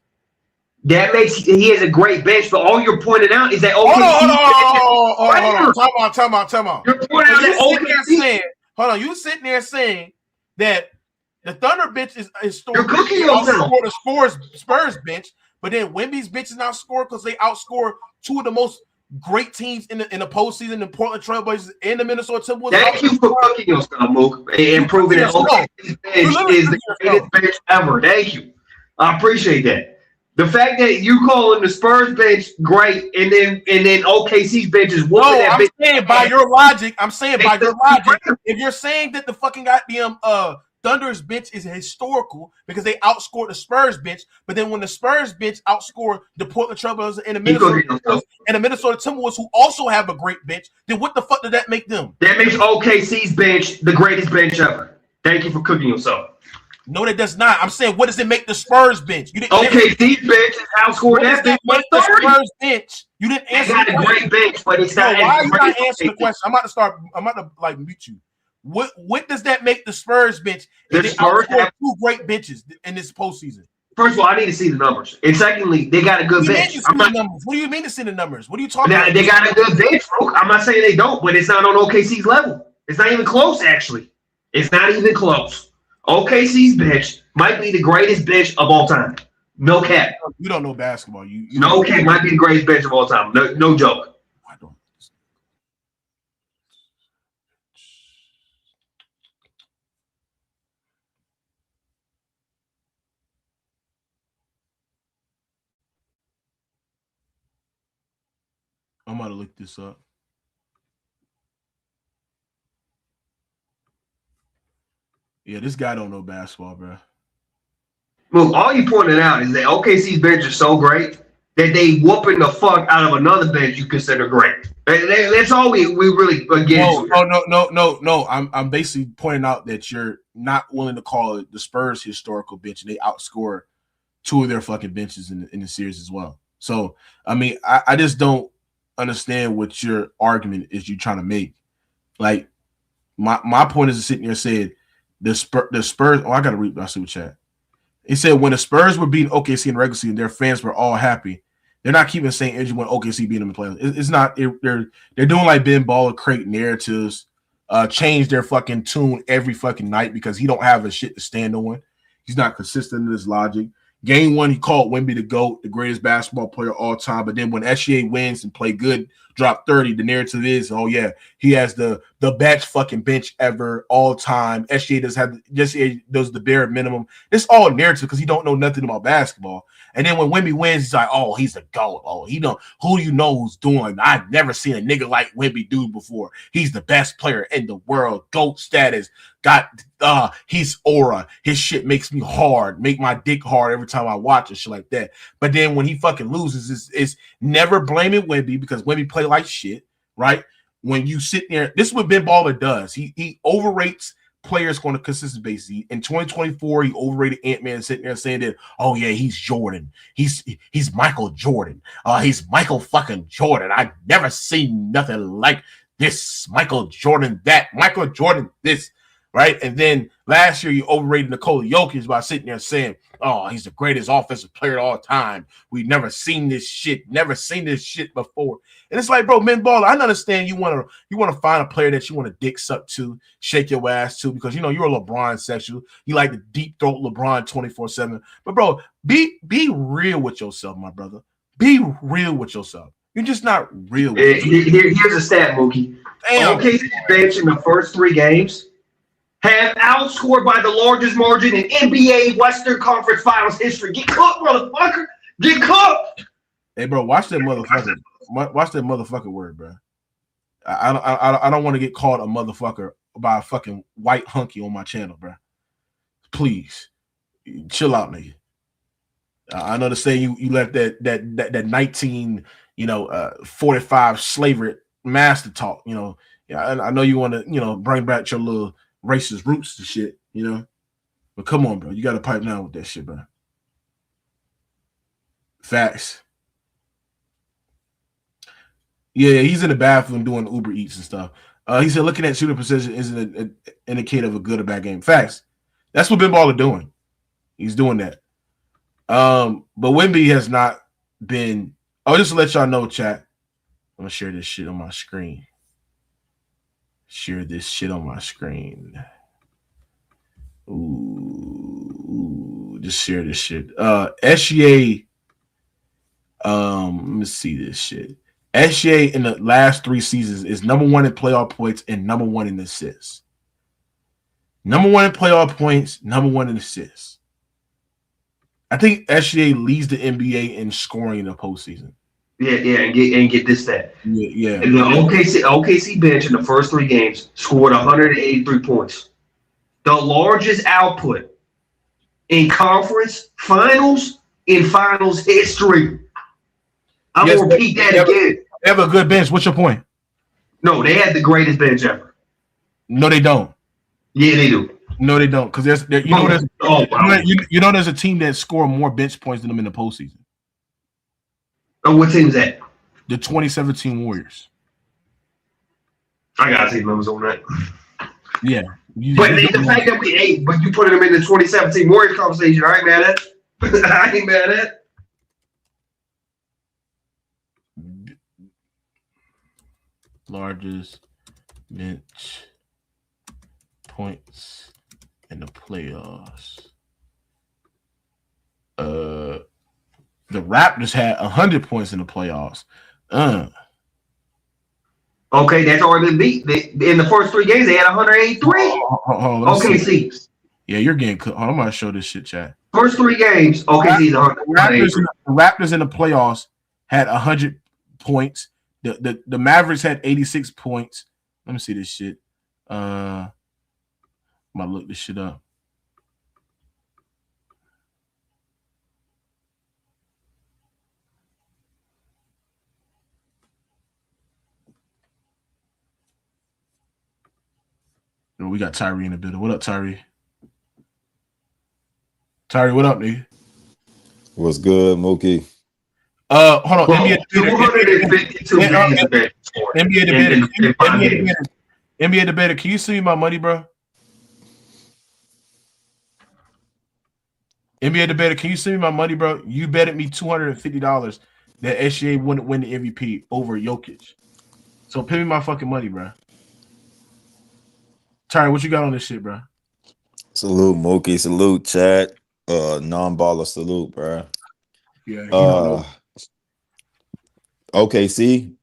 [SPEAKER 4] That makes he has a great bench, but all you're pointing out is that OKC.
[SPEAKER 3] Time out.
[SPEAKER 4] You're pointing out that OKC.
[SPEAKER 3] Hold on, you sitting there saying that the Thunder bench is
[SPEAKER 4] historically outscored
[SPEAKER 3] the Spurs bench, but then Wemby's bench is not scored because they outscore two of the most great teams in the postseason, the Portland Trailblazers and the Minnesota Timberwolves.
[SPEAKER 4] Thank you for cooking yourself, Mook, and proving that OKC's bench is the greatest bench ever. Thank you. I appreciate that. The fact that you calling the Spurs bench great and then OKC's bench is whooping that bench.
[SPEAKER 3] I'm saying by your logic, if you're saying that the fucking goddamn Thunder's bench is historical because they outscored the Spurs bench, but then when the Spurs bench outscored the Portland Trailblazers and the Minnesota Timberwolves, who also have a great bench, then what the fuck did that make them?
[SPEAKER 4] That makes OKC's bench the greatest bench ever. Thank you for cooking yourself.
[SPEAKER 3] No, that does not. I'm saying, what does it make the Spurs bench? You didn't.
[SPEAKER 4] OKC's bench is outscored that bench.
[SPEAKER 3] The Spurs bench. You didn't answer.
[SPEAKER 4] They got a great bench, but it's not.
[SPEAKER 3] Why are you not answering the question? I'm about to mute you. What does that make the Spurs bench?
[SPEAKER 4] The Spurs have
[SPEAKER 3] two great benches in this postseason.
[SPEAKER 4] First of all, I need to see the numbers, and secondly, they got a good bench.
[SPEAKER 3] What do you mean to see the numbers? What are you talking about?
[SPEAKER 4] They got a good bench, bro. I'm not saying they don't, but it's not on OKC's level. It's not even close, actually. It's not even close. OKC's bench might be the greatest bench of all time. No cap.
[SPEAKER 3] You don't know basketball.
[SPEAKER 4] No cap might be the greatest bench of all time. No joke.
[SPEAKER 3] I don't. I'm about to look this up. Yeah, this guy don't know basketball, bro.
[SPEAKER 4] Well, all you pointed out is that OKC's bench is so great that they whooping the fuck out of another bench you consider great. That's all we really against.
[SPEAKER 3] No. I'm basically pointing out that you're not willing to call it the Spurs historical bench, and they outscore two of their fucking benches in the series as well. So, I mean, I just don't understand what your argument is you trying to make. Like, my point is sitting there saying the Spurs. Oh, I gotta read. I see what chat. He said when the Spurs were beating OKC in the regular season, their fans were all happy. They're not keeping the same energy when OKC beat them in the playoffs. It's not. They're doing like Ben Baller create narratives, change their fucking tune every fucking night because he don't have a shit to stand on. He's not consistent in his logic. Game one, he called Wemby the GOAT, the greatest basketball player of all time. But then when Shai wins and play good, drop 30, the narrative is, oh yeah, he has the best fucking bench ever, all time. Shai does the bare minimum. It's all narrative because he don't know nothing about basketball. And then when Wemby wins, he's like, oh, he's the GOAT. Oh, who do you know who's doing? I've never seen a nigga like Wemby do before. He's the best player in the world. GOAT status. Got his aura. His shit makes me hard, make my dick hard every time I watch and shit like that. But then when he fucking loses, it's never blaming Wemby because Wemby play like shit, right? When you sit there, this is what Ben Baller does. He overrates players on a consistent basis. In 2024, he overrated Ant-Man, sitting there saying that, oh yeah, he's Jordan. He's Michael Jordan. He's Michael fucking Jordan. I've never seen nothing like this. Michael Jordan that. Michael Jordan this. Right? And then last year, you overrated Nikola Jokic by sitting there saying, oh, he's the greatest offensive player of all time. We've never seen this shit before. And it's like, bro, men baller, I understand you want to find a player that you want to dick suck to, shake your ass to, because you know you're a LeBron sexual. You like to deep throat LeBron 24/7. But bro, be real with yourself, my brother. Be real with yourself. You're just not real with yourself.
[SPEAKER 4] Here's a stat, Mookie. OKC's bench in the first 3 games have outscored by the largest margin in NBA Western Conference Finals history. Get cooked, motherfucker. Get cooked.
[SPEAKER 3] Hey, bro, watch that motherfucker. Watch that motherfucker word, bro. I don't want to get called a motherfucker by a fucking white hunky on my channel, bro. Please, chill out, nigga. I know to say you left that 1945 slavery master talk. Yeah, I know you want to bring back your little racist roots to shit, but come on, bro, you got to pipe down with that shit, bro. Facts. Yeah, he's in the bathroom doing Uber Eats and stuff. He said looking at shooting precision isn't an indicator of a good or bad game. Facts. That's what Ben Baller doing. He's doing that. But Wemby has not been. Oh, just to let y'all know, chat. I'm gonna share this shit on my screen. Share this shit on my screen. Ooh, just share this shit. SGA. Let me see this shit. SGA in the last 3 seasons is number 1 in playoff points and number 1 in assists. Number 1 in playoff points, number 1 in assists. I think SGA leads the NBA in scoring in the postseason.
[SPEAKER 4] Yeah, and get this stat.
[SPEAKER 3] Yeah.
[SPEAKER 4] And the OKC bench in the first 3 games scored 183 points. The largest output in conference finals in finals history. I'm going to repeat that again.
[SPEAKER 3] They have a good bench. What's your point?
[SPEAKER 4] No, they had the greatest bench ever.
[SPEAKER 3] No, they don't.
[SPEAKER 4] Yeah, they do.
[SPEAKER 3] No, they don't. Because there's a team that scored more bench points than them in the postseason.
[SPEAKER 4] Oh, what team is that?
[SPEAKER 3] The 2017 Warriors.
[SPEAKER 4] I gotta see numbers on that.
[SPEAKER 3] Yeah.
[SPEAKER 4] But the fact that but you put them in the 2017 Warriors conversation, I ain't mad at. I ain't mad at.
[SPEAKER 3] Largest bench points in the playoffs. The Raptors had 100 points in the playoffs.
[SPEAKER 4] Okay, that's already been beat. In the first 3 games, they had 183. Okay,
[SPEAKER 3] yeah, you're getting cooked. I'm gonna show this shit, chat.
[SPEAKER 4] First 3 games, OKC's 183.
[SPEAKER 3] The Raptors in the playoffs had 100 points. The Mavericks had 86 points. Let me see this shit. I'm gonna look this shit up. We got Tyree in the building. What up, Tyree? Tyree, what up, nigga?
[SPEAKER 5] What's good, Mookie?
[SPEAKER 3] Hold on.
[SPEAKER 4] NBA 252
[SPEAKER 3] NBA debater. Can you send me my money, bro? NBA debater, can you send me my money, bro? You betted me $250 that SGA wouldn't win the MVP over Jokic. So pay me my fucking money, bro. Tyron, what you got on this shit, bro?
[SPEAKER 5] Salute, Mookie. Salute, chat. Non-baller salute, bro.
[SPEAKER 3] Yeah.
[SPEAKER 5] OKC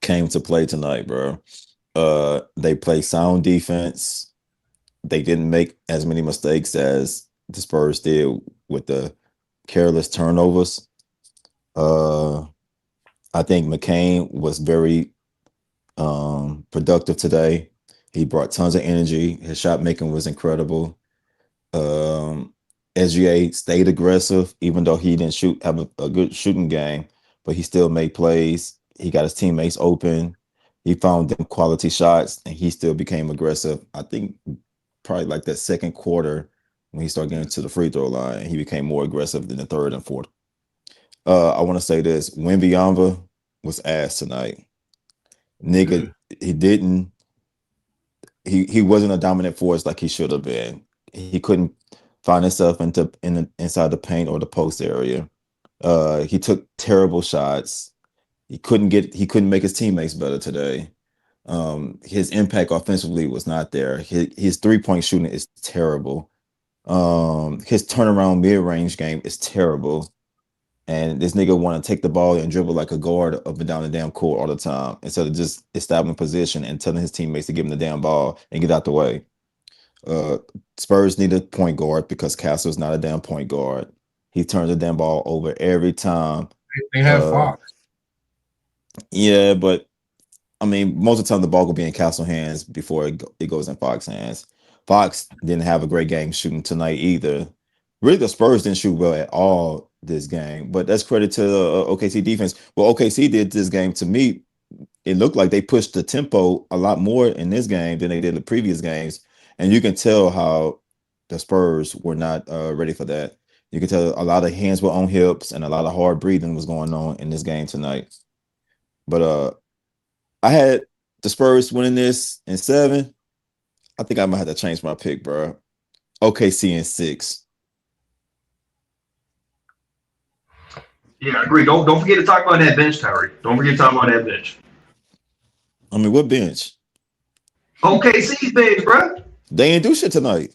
[SPEAKER 5] came to play tonight, bro. They play sound defense. They didn't make as many mistakes as the Spurs did with the careless turnovers. I think McCain was very productive today. He brought tons of energy. His shot making was incredible. SGA stayed aggressive, even though he didn't have a good shooting game, but he still made plays. He got his teammates open. He found them quality shots, and he still became aggressive. I think probably like that second quarter when he started getting to the free throw line. He became more aggressive than the third and fourth. I want to say this: Wembyama was ass tonight. Nigga, he wasn't a dominant force like he should have been. He couldn't find himself inside the paint or the post area. He took terrible shots. He couldn't make his teammates better today. His impact offensively was not there. His 3-point shooting is terrible. His turnaround mid-range game is terrible. And this nigga want to take the ball and dribble like a guard up and down the damn court all the time instead of just establishing position and telling his teammates to give him the damn ball and get out the way. Spurs need a point guard because Castle's not a damn point guard. He turns the damn ball over every time.
[SPEAKER 3] They have Fox.
[SPEAKER 5] Yeah, but I mean, most of the time the ball will be in Castle hands before it goes in Fox hands. Fox didn't have a great game shooting tonight either. Really, the Spurs didn't shoot well at all this game, but that's credit to the OKC defense. Well, OKC did this game. To me, it looked like they pushed the tempo a lot more in this game than they did the previous games, and you can tell how the Spurs were not ready for that. You can tell a lot of hands were on hips and a lot of hard breathing was going on in this game tonight. But I had the Spurs winning this in 7. I think I might have to change my pick, bro. OKC in 6.
[SPEAKER 4] Yeah, I agree. Don't forget to talk about that bench, Tyree. Don't forget to talk about that bench.
[SPEAKER 5] I mean, what bench?
[SPEAKER 4] OKC's bench, bro.
[SPEAKER 5] They ain't do shit tonight.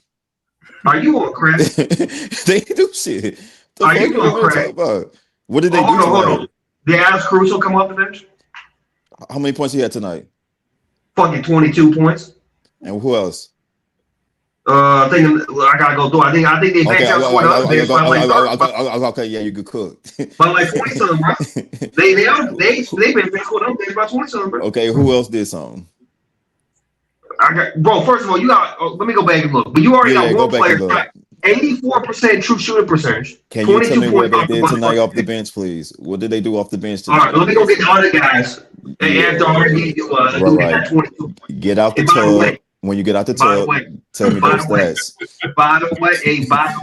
[SPEAKER 4] Are you on crack?
[SPEAKER 5] They ain't do shit.
[SPEAKER 4] Are you on crack?
[SPEAKER 5] What did they do
[SPEAKER 4] Hold
[SPEAKER 5] tonight?
[SPEAKER 4] on. Did Alex Caruso come off the bench?
[SPEAKER 5] How many points he had tonight?
[SPEAKER 4] Fucking 22 points.
[SPEAKER 5] And who else?
[SPEAKER 4] I think I gotta go through. I think they backed out for the other bench by like
[SPEAKER 5] okay, yeah, you could cook.
[SPEAKER 4] By like 20 something, bro. They've been back for the other bench by 20 something, bro.
[SPEAKER 5] Okay, who else did something?
[SPEAKER 4] Bro, first of all, you got. Let me go back and look. But you already got one player. 84% true shooting percentage.
[SPEAKER 5] Can you tell me what they did tonight off the bench, please? What did they do off the bench tonight?
[SPEAKER 4] All right, let me go get the other guys. After already
[SPEAKER 5] right. 22 points. Get out the tub. When you get out the tub, tell me those stats.
[SPEAKER 4] By the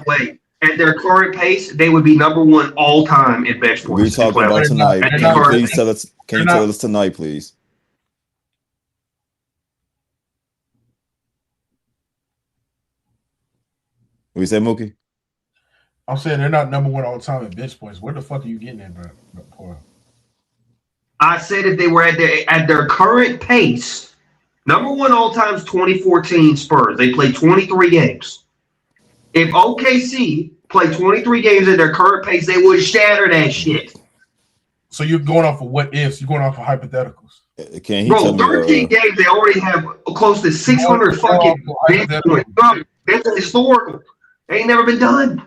[SPEAKER 4] way, at their current pace, they would be number 1 all time in bench points.
[SPEAKER 5] We're talking about tonight. Can you tell us tonight, please? What you say, Mookie?
[SPEAKER 3] I'm saying they're not number 1 all time in bench points. Where the fuck are you getting at, bro?
[SPEAKER 4] I said if they were at their current pace, number 1 all time is 2014 Spurs. They played 23 games. If OKC played 23 games at their current pace, they would shatter that shit.
[SPEAKER 3] So you're going off of what ifs? You're going off of hypotheticals.
[SPEAKER 5] Can he
[SPEAKER 4] Bro, 13 games, they already have close to 600 fucking bench points. That's historical. They ain't never been done.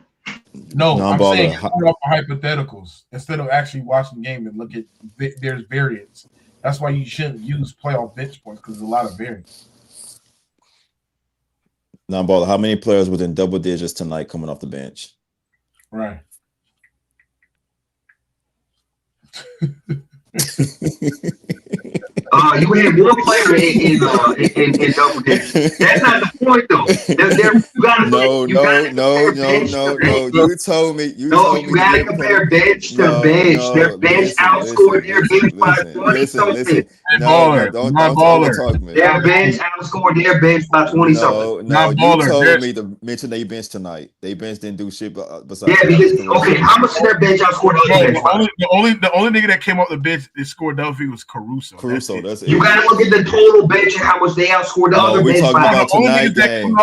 [SPEAKER 3] No, I'm saying you're going off of hypotheticals instead of actually watching the game and look at there's variance. That's why you shouldn't use playoff bench points because there's a lot of variance.
[SPEAKER 5] Now, Baller, how many players within double digits tonight coming off the bench?
[SPEAKER 3] Right.
[SPEAKER 4] You had one player in double digits. That's not the point, though.
[SPEAKER 5] No. You told me. You
[SPEAKER 4] gotta compare bench to bench. Their bench outscored their bench by 20 something.
[SPEAKER 5] Don't talk to me.
[SPEAKER 4] Their bench outscored their bench by 20 something.
[SPEAKER 5] No, you told me to mention they bench tonight. They bench didn't do shit besides.
[SPEAKER 4] Yeah, because how much did their bench outscore the other bench?
[SPEAKER 3] The only nigga that came off the bench that scored Duffy was Caruso.
[SPEAKER 5] That's it.
[SPEAKER 4] You gotta look at the total bench and how much they outscored the other bench.
[SPEAKER 5] We're talking about tonight game.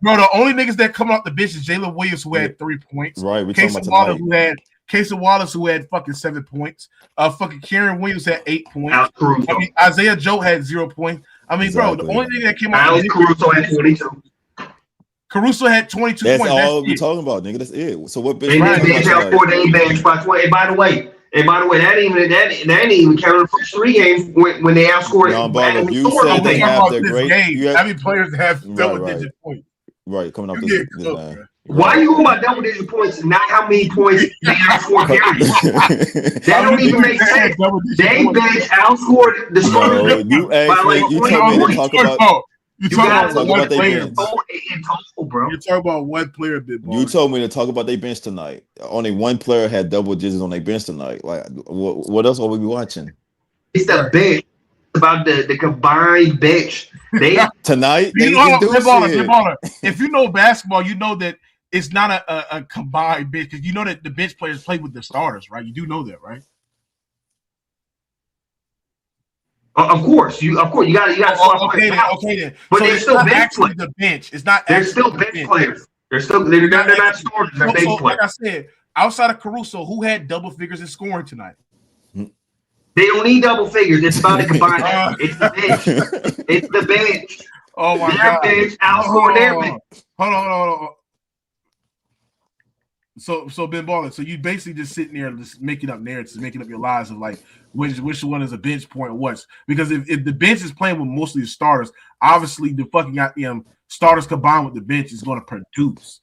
[SPEAKER 3] Bro, the only niggas that come off the bench is Jalen Williams, who had 3 points.
[SPEAKER 5] Right, we're talking about tonight.
[SPEAKER 3] Casey Wallace, who had fucking 7 points. Fucking Kieran Williams had 8 points.
[SPEAKER 4] I
[SPEAKER 3] mean, Isaiah Joe had 0 points. I mean, bro, the only nigga that came off the bench.
[SPEAKER 4] Caruso had 22.
[SPEAKER 3] Caruso had 22 points.
[SPEAKER 5] That's all we're talking about, nigga. That's it. So what bench?
[SPEAKER 4] Bench outscored their bench by 20. And by the way, that ain't even counting the first 3 games when they outscored.
[SPEAKER 5] You said they have their great.
[SPEAKER 3] How many players have double-digit points?
[SPEAKER 5] Right, coming off this
[SPEAKER 4] Why are you going about double-digit points and not how many points they outscored? That don't even make sense. They bench outscored the Spurs by like 20 points.
[SPEAKER 6] You
[SPEAKER 5] talking
[SPEAKER 6] about
[SPEAKER 5] about
[SPEAKER 6] one
[SPEAKER 5] they
[SPEAKER 6] player,
[SPEAKER 5] bench.
[SPEAKER 4] In total, bro.
[SPEAKER 6] You're talking about one player, big ball.
[SPEAKER 5] You told me to talk about their bench tonight. Only one player had double digits on their bench tonight. Like, what else are we watching
[SPEAKER 4] It's the bench. It's about the combined bench. They
[SPEAKER 5] tonight? They
[SPEAKER 6] You know,
[SPEAKER 5] didn't do
[SPEAKER 6] big
[SPEAKER 5] shit.
[SPEAKER 6] baller. If you know basketball, you know that it's not a combined bench because you know that the bench players play with the starters, right? You do know that, right?
[SPEAKER 4] of course you swap
[SPEAKER 6] Okay
[SPEAKER 4] players out.
[SPEAKER 6] then.
[SPEAKER 4] But
[SPEAKER 6] So
[SPEAKER 4] they're
[SPEAKER 6] it's
[SPEAKER 4] still
[SPEAKER 6] not
[SPEAKER 4] bench
[SPEAKER 6] actually
[SPEAKER 4] players.
[SPEAKER 6] the bench. It's not.
[SPEAKER 4] They're
[SPEAKER 6] actually
[SPEAKER 4] still
[SPEAKER 6] the
[SPEAKER 4] bench players. They're not starters. They're bench
[SPEAKER 6] So,
[SPEAKER 4] players.
[SPEAKER 6] like I said, outside of Caruso, who had double figures in scoring tonight?
[SPEAKER 4] They don't need double figures. It's about the combined effort. It's the bench. It's the bench.
[SPEAKER 6] Oh my
[SPEAKER 4] Their
[SPEAKER 6] god!
[SPEAKER 4] bench outscored their bench.
[SPEAKER 6] Hold on. So Ben Baller, so you basically just sitting there just making up narratives, making up your lies of like which one is a bench point what's because if the bench is playing with mostly the starters, obviously the fucking goddamn starters combined with the bench is going to produce.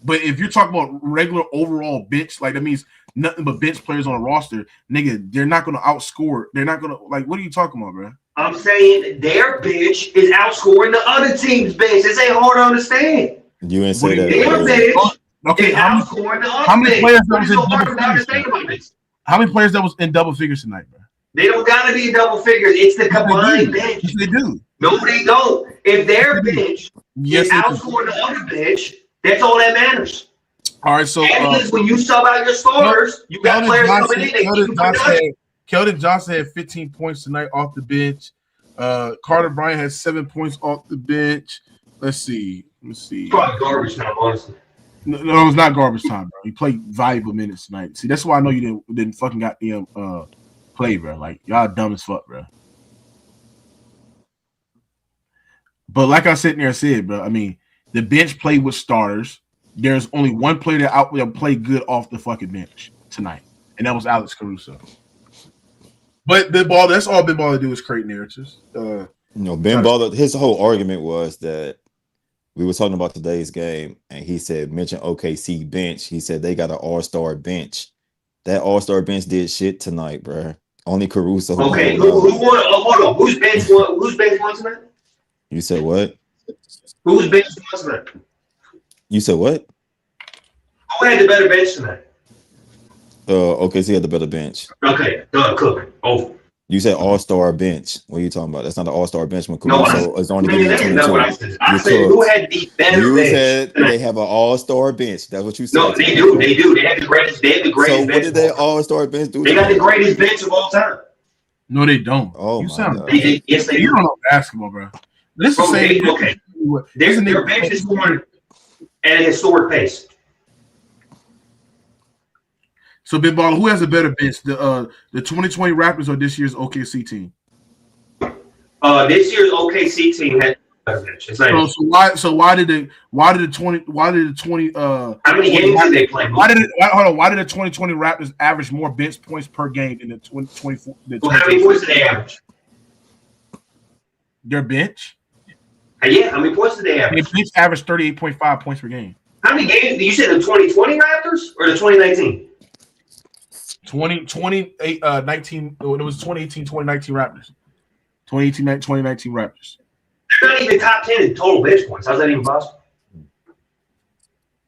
[SPEAKER 6] But if you're talking about regular overall bench, like that means nothing but bench players on a roster, nigga, they're not going to outscore. They're not going to like. What are you talking about, bro?
[SPEAKER 4] I'm saying their bench is outscoring the other team's bench. This ain't hard to understand.
[SPEAKER 5] You ain't say that.
[SPEAKER 4] Their bench
[SPEAKER 6] Okay,
[SPEAKER 4] is outscoring the other
[SPEAKER 6] how many
[SPEAKER 4] bench.
[SPEAKER 6] players that
[SPEAKER 4] What
[SPEAKER 6] was
[SPEAKER 4] is
[SPEAKER 6] in
[SPEAKER 4] so hard
[SPEAKER 6] double
[SPEAKER 4] to
[SPEAKER 6] figures?
[SPEAKER 4] understand about this?
[SPEAKER 6] How many players that was in double figures tonight, bro?
[SPEAKER 4] They don't gotta be double figures. It's the combined bench.
[SPEAKER 6] Yes, they do.
[SPEAKER 4] No, they don't. If their bench
[SPEAKER 6] Yes,
[SPEAKER 4] is
[SPEAKER 6] they do.
[SPEAKER 4] outscoring the other bench, that's all that matters.
[SPEAKER 6] All right, so
[SPEAKER 4] Because when you sub out your starters, you got players coming in.
[SPEAKER 6] Keldon Johnson had 15 points tonight off the bench. Carter Bryant had 7 points off the bench. Let's see.
[SPEAKER 4] Probably garbage time, honestly.
[SPEAKER 6] No, it was not garbage time, bro. He played valuable minutes tonight. See, that's why I know you didn't fucking goddamn play, bro. Like y'all dumb as fuck, bro. But like I sitting there and said, bro, I mean, the bench played with starters. There's only one player that played good off the fucking bench tonight, and that was Alex Caruso. But that's all Ben Baller do is create narratives.
[SPEAKER 5] Ben Baller, his whole argument was that we were talking about today's game, and he said, mention OKC bench. He said they got an all-star bench. That all-star bench did shit tonight, bro. Only Caruso.
[SPEAKER 4] Okay, who won? Hold on. Whose bench won tonight?
[SPEAKER 5] You said what?
[SPEAKER 4] Whose bench won tonight?
[SPEAKER 5] You said what?
[SPEAKER 4] Who had the better bench tonight?
[SPEAKER 5] OKC had the better bench.
[SPEAKER 4] Okay, done. Cooking. Over.
[SPEAKER 5] You said all-star bench. What are you talking about? That's not an all-star bench when Caruso is only getting 22.
[SPEAKER 4] That's what I said. I said who had the better
[SPEAKER 5] you
[SPEAKER 4] bench.
[SPEAKER 5] You said they have an all-star bench. That's what you said.
[SPEAKER 4] No, they do. They do. They have the greatest. They have the greatest.
[SPEAKER 5] So what did that all-star bench do?
[SPEAKER 4] They got the greatest bench of all time.
[SPEAKER 6] No, they don't.
[SPEAKER 5] Oh,
[SPEAKER 6] you
[SPEAKER 5] my
[SPEAKER 6] sound.
[SPEAKER 5] God.
[SPEAKER 4] Yes, they
[SPEAKER 6] You
[SPEAKER 4] do.
[SPEAKER 6] don't know basketball, bro. This is saying
[SPEAKER 4] okay. Their bench is going at a historic pace.
[SPEAKER 6] So, Ben Baller, who has a better bench, the 2020 Raptors or this year's OKC team?
[SPEAKER 4] This year's OKC team had a better bench.
[SPEAKER 6] So why did the 20
[SPEAKER 4] how many games did they play?
[SPEAKER 6] Why did the 2020 Raptors average more bench points per game than the 2024?
[SPEAKER 4] How many points did they average?
[SPEAKER 6] Their bench?
[SPEAKER 4] Yeah, how many points did they average?
[SPEAKER 6] Their bench averaged 38.5 points per game.
[SPEAKER 4] How many games? You said the 2020 Raptors or the 2019?
[SPEAKER 6] 19, it was 2018, 2019 Raptors. 2019 Raptors.
[SPEAKER 4] They're not even top 10 in total bench points. How's that even possible?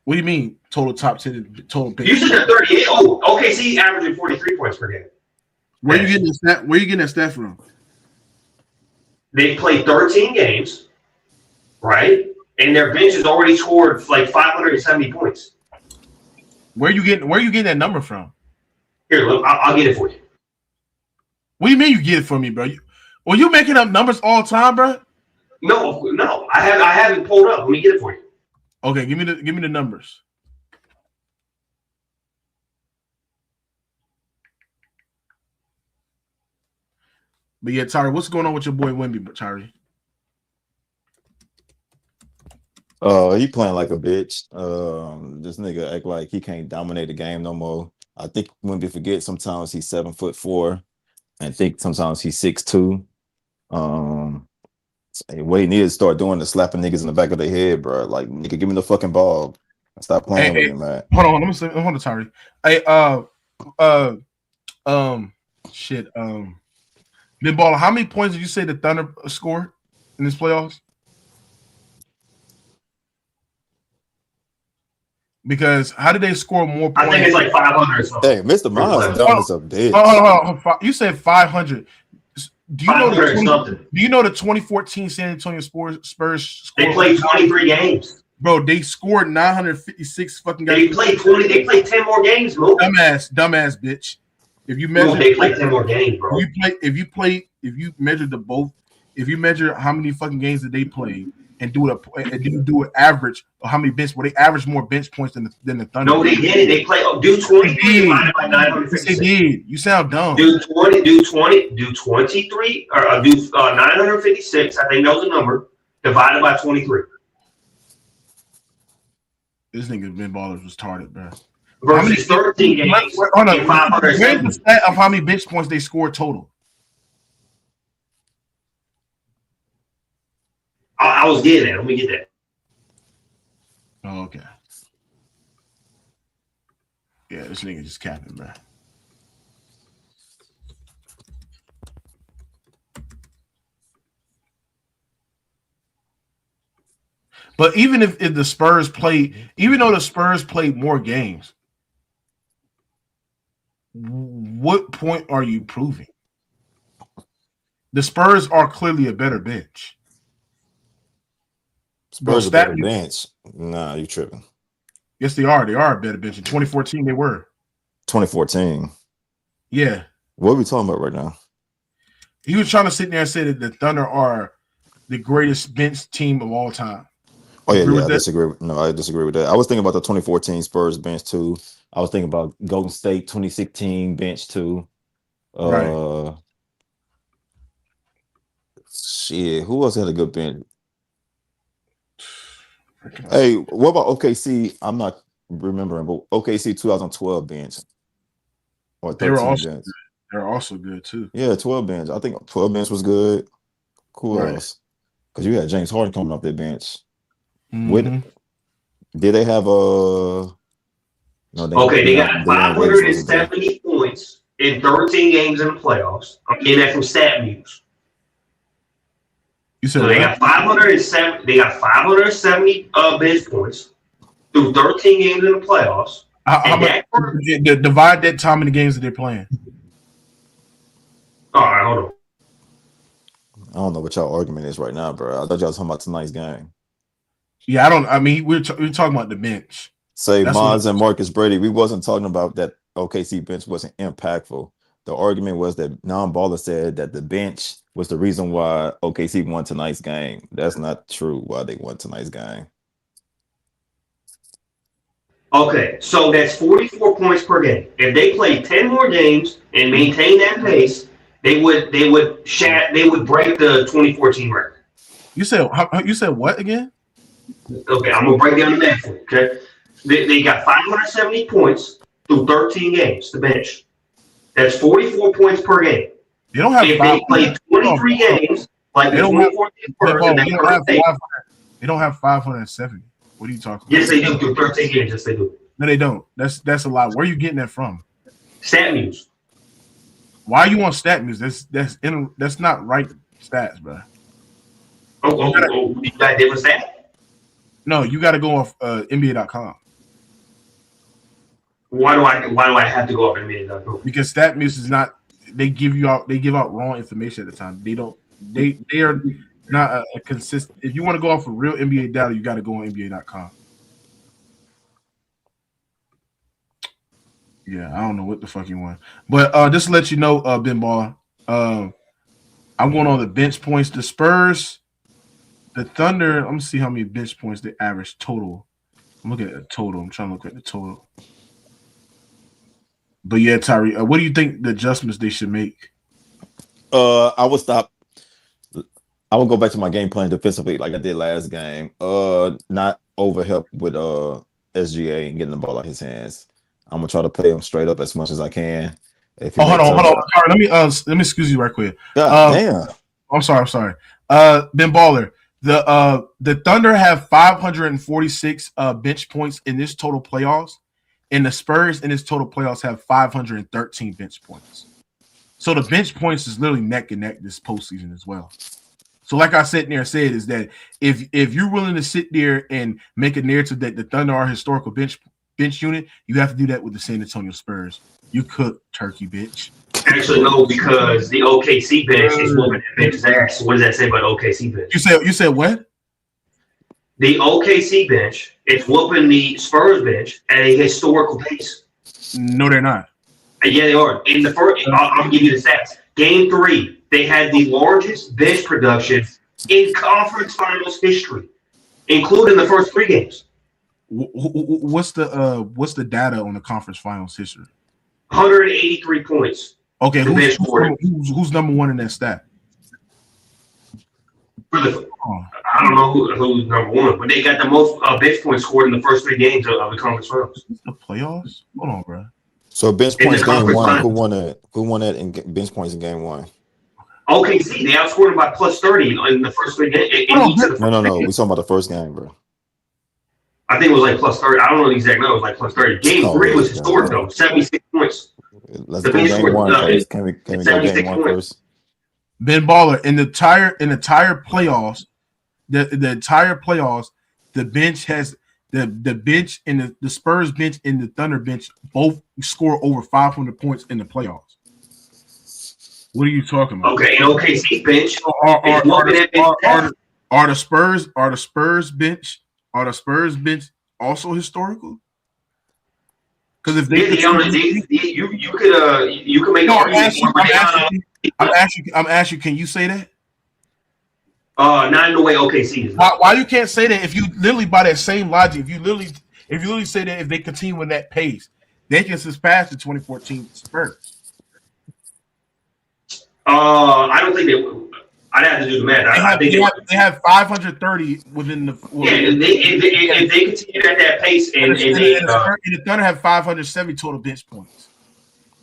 [SPEAKER 6] What do you mean total top 10 total bench?
[SPEAKER 4] You said they're 38. Oh, OKC averaging 43 points per game.
[SPEAKER 6] Where are you getting that stat from?
[SPEAKER 4] They played 13 games, right? And their bench has already scored like 570 points.
[SPEAKER 6] Where are you getting that number from?
[SPEAKER 4] Here, look, I'll get it for you.
[SPEAKER 6] What do you mean you get it from me, bro? You making up numbers all the time, bro?
[SPEAKER 4] No. I haven't pulled up. Let me get it for you.
[SPEAKER 6] Okay, give me the numbers. But yeah, Tyree, what's going on with your boy Wemby, Tyree?
[SPEAKER 5] He playing like a bitch. This nigga act like he can't dominate the game no more. I think Wemby forget sometimes he's 7'4", and think sometimes he's 6'2". What he needs to start doing is slapping niggas in the back of their head, bro. Like, nigga, give me the fucking ball. Stop playing with him, man.
[SPEAKER 6] Hold on, let me say, hold on, Tyree. Hey, Ben Baller, how many points did you say the Thunder scored in this playoffs? Because how did they score more points?
[SPEAKER 4] I think it's like 500 or something.
[SPEAKER 5] Hey, Mr. Miles dumb as a bitch.
[SPEAKER 6] Hold on. You said 500. Do you know
[SPEAKER 4] something?
[SPEAKER 6] Do you know the 2014 San Antonio Spurs scored?
[SPEAKER 4] They played 23 games.
[SPEAKER 6] Bro, they scored 956 fucking guys.
[SPEAKER 4] They played 20. They played 10 more games, bro.
[SPEAKER 6] Dumbass bitch. If you measure,
[SPEAKER 4] they played 10 more games, bro.
[SPEAKER 6] If you measure how many fucking games that they played and do an average of how many bench, they average more bench points than the Thunder.
[SPEAKER 4] No, they didn't. They played. Do 20 divided by 956.
[SPEAKER 6] They did. You sound dumb.
[SPEAKER 4] Do 23 or do 956. I think that was the number divided by 23.
[SPEAKER 6] This nigga Ben Ballers was retarded, bro.
[SPEAKER 4] Versus 13 games.
[SPEAKER 6] Hold on. Where's the stat of how many bench points they scored total?
[SPEAKER 4] I was getting that. Let me get that.
[SPEAKER 6] Oh, okay. Yeah, this nigga just capping, bro. But even if the Spurs played, even though the Spurs played more games, what point are you proving? The Spurs are clearly a better bench.
[SPEAKER 5] Spurs a better bench. Nah, you tripping.
[SPEAKER 6] Yes, they are. They are a better bench. In 2014, they were.
[SPEAKER 5] 2014.
[SPEAKER 6] Yeah.
[SPEAKER 5] What are we talking about right now?
[SPEAKER 6] He was trying to sit there and say that the Thunder are the greatest bench team of all time.
[SPEAKER 5] Oh, yeah, I disagree. No, I disagree with that. I was thinking about the 2014 Spurs bench, too. I was thinking about Golden State 2016 bench, too.
[SPEAKER 6] Right.
[SPEAKER 5] Shit, who else had a good bench? Hey, what about OKC? I'm not remembering, but OKC 2012 bench. Or 13 bench.
[SPEAKER 6] They're also good, too.
[SPEAKER 5] Yeah, 12 bench. I think 12 bench was good. Cool else. Because you had James Harden coming off their bench.
[SPEAKER 6] Mm-hmm.
[SPEAKER 5] Did they have a? No,
[SPEAKER 4] they got 570 points in 13 games in the playoffs. I'm getting that from StatMuse.
[SPEAKER 6] You said
[SPEAKER 4] so they got 570. They got 570 bench points through 13 games in the playoffs.
[SPEAKER 6] Divide that time in the games that they're playing.
[SPEAKER 4] All right, hold on.
[SPEAKER 5] I don't know what y'all argument is right now, bro. I thought y'all was talking about tonight's game.
[SPEAKER 6] Yeah, we're talking about the bench.
[SPEAKER 5] Say Mons and Marcus Brady. We wasn't talking about that OKC bench wasn't impactful. The argument was that non-baller said that the bench was the reason why OKC won tonight's game. That's not true why they won tonight's game.
[SPEAKER 4] Okay, so that's 44 points per game. If they played 10 more games and maintain that pace, they would break the 2014 record.
[SPEAKER 6] You said what again?
[SPEAKER 4] Okay, I'm gonna break down the math for you. Okay, they got 570 points through 13 games. The bench. That's 44 points per game.
[SPEAKER 6] They don't have.
[SPEAKER 4] If they played 23 games, like the 2014 Spurs,
[SPEAKER 6] they don't have 570. What are you talking about?
[SPEAKER 4] Yes, they do through 13 games. Yes, they do.
[SPEAKER 6] No, they don't. That's a lot. Where are you getting that from?
[SPEAKER 4] StatMuse.
[SPEAKER 6] Why are you on StatMuse? That's not right stats, bro.
[SPEAKER 4] You got different stats?
[SPEAKER 6] No, you got to go off NBA.com.
[SPEAKER 4] Why do I have to go off NBA.com?
[SPEAKER 6] Because StatMuse is not. They give out wrong information at the time. They don't. They are not a consistent. If you want to go off of real NBA data, you got to go on NBA.com. Yeah, I don't know what the fuck you want, but just to let you know, Ben Ball, I'm going on the bench points. The Spurs, the Thunder. I'm gonna see how many bench points they average total. I'm looking at the total. I'm trying to look at the total. But yeah, Tyree, what do you think the adjustments they should make?
[SPEAKER 5] I would stop. I would go back to my game plan defensively, like I did last game. Not overhelp with SGA and getting the ball out of his hands. I'm gonna try to play him straight up as much as I can.
[SPEAKER 6] Hold on. All right, let me excuse you right quick.
[SPEAKER 5] Damn.
[SPEAKER 6] I'm sorry. Ben Baller, the Thunder have 546 bench points in this total playoffs, and the Spurs in this total playoffs have 513 bench points. So the bench points is literally neck and neck this postseason as well. So like I said is that if you're willing to sit there and make a narrative that the Thunder are historical bench bench unit, you have to do that with the San Antonio Spurs. You cook turkey, bitch.
[SPEAKER 4] Actually, no, because the OKC bench is whooping that bench's ass. What does that say about the OKC bench?
[SPEAKER 6] You said what?
[SPEAKER 4] The OKC bench is whooping the Spurs bench at a historical pace.
[SPEAKER 6] No, they're not.
[SPEAKER 4] Yeah, they are. In the first, I'll give you the stats. Game 3, they had the largest bench production in conference finals history, including the first 3 games.
[SPEAKER 6] What's the data on the conference finals history?
[SPEAKER 4] 183 points.
[SPEAKER 6] Okay, who's number one in that stat?
[SPEAKER 4] I don't know who's number one, but they got the most bench points scored in the first 3 games of the conference finals.
[SPEAKER 6] The playoffs? Hold on, bro.
[SPEAKER 5] So bench points game 1. Who won that? Who won that in bench points in game 1?
[SPEAKER 4] OKC, they outscored them by plus 30 in the first 3 games.
[SPEAKER 5] No. We talking about the first game, bro.
[SPEAKER 4] I think it was like plus 30. I don't know the exact number. It was like plus 30. Game 3 was historic though. 76 points.
[SPEAKER 5] Let's go game 1 first. Can we go game 1 first?
[SPEAKER 6] Ben Baller, in the entire playoffs, the entire playoffs, the bench has the bench and the Spurs bench and the Thunder bench both score over 500 points in the playoffs. What are you talking about?
[SPEAKER 4] Okay, and OKC bench
[SPEAKER 6] are the Spurs bench also historical? Because if they you could make I'm asking, can you say that?
[SPEAKER 4] Not in the way OKC is.
[SPEAKER 6] Why you can't say that if you literally by that same logic, if you literally say that if they continue with that pace, they can surpass the 2014 Spurs.
[SPEAKER 4] I don't think they would. I'd have to do the math.
[SPEAKER 6] They have 530 within the.
[SPEAKER 4] If they continue at that pace, and
[SPEAKER 6] the Thunder have 570 total bench points.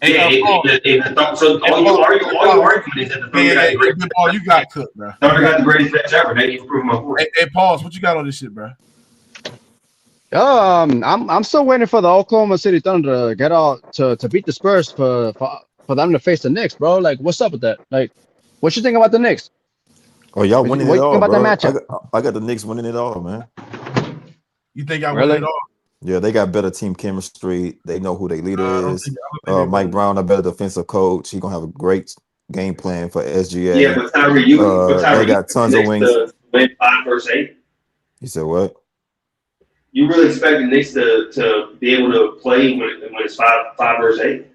[SPEAKER 4] So all you arguing is that the Thunder got the greatest.
[SPEAKER 6] You got cooked, bro.
[SPEAKER 4] Thunder got the greatest bench ever. They need to prove my point.
[SPEAKER 6] Hey, pause. What you got on this shit, bro?
[SPEAKER 7] I'm still waiting for the Oklahoma City Thunder to get out to beat the Spurs for them to face the Knicks, bro. Like, what's up with that? Like, what you think about the Knicks?
[SPEAKER 5] Oh, y'all winning it all,
[SPEAKER 7] about
[SPEAKER 5] bro.
[SPEAKER 7] That matchup?
[SPEAKER 5] I got the Knicks winning it all, man.
[SPEAKER 6] You think y'all winning it all?
[SPEAKER 5] Yeah, they got better team chemistry. They know who their leader is. Mike Brown, a better defensive coach. He's gonna have a great game plan for SGA.
[SPEAKER 4] Yeah, but Tyree,
[SPEAKER 5] they got tons of wings.
[SPEAKER 4] To win 5 versus 8.
[SPEAKER 5] You said what?
[SPEAKER 4] You really expect the Knicks to be able to play when it's 5 versus 8?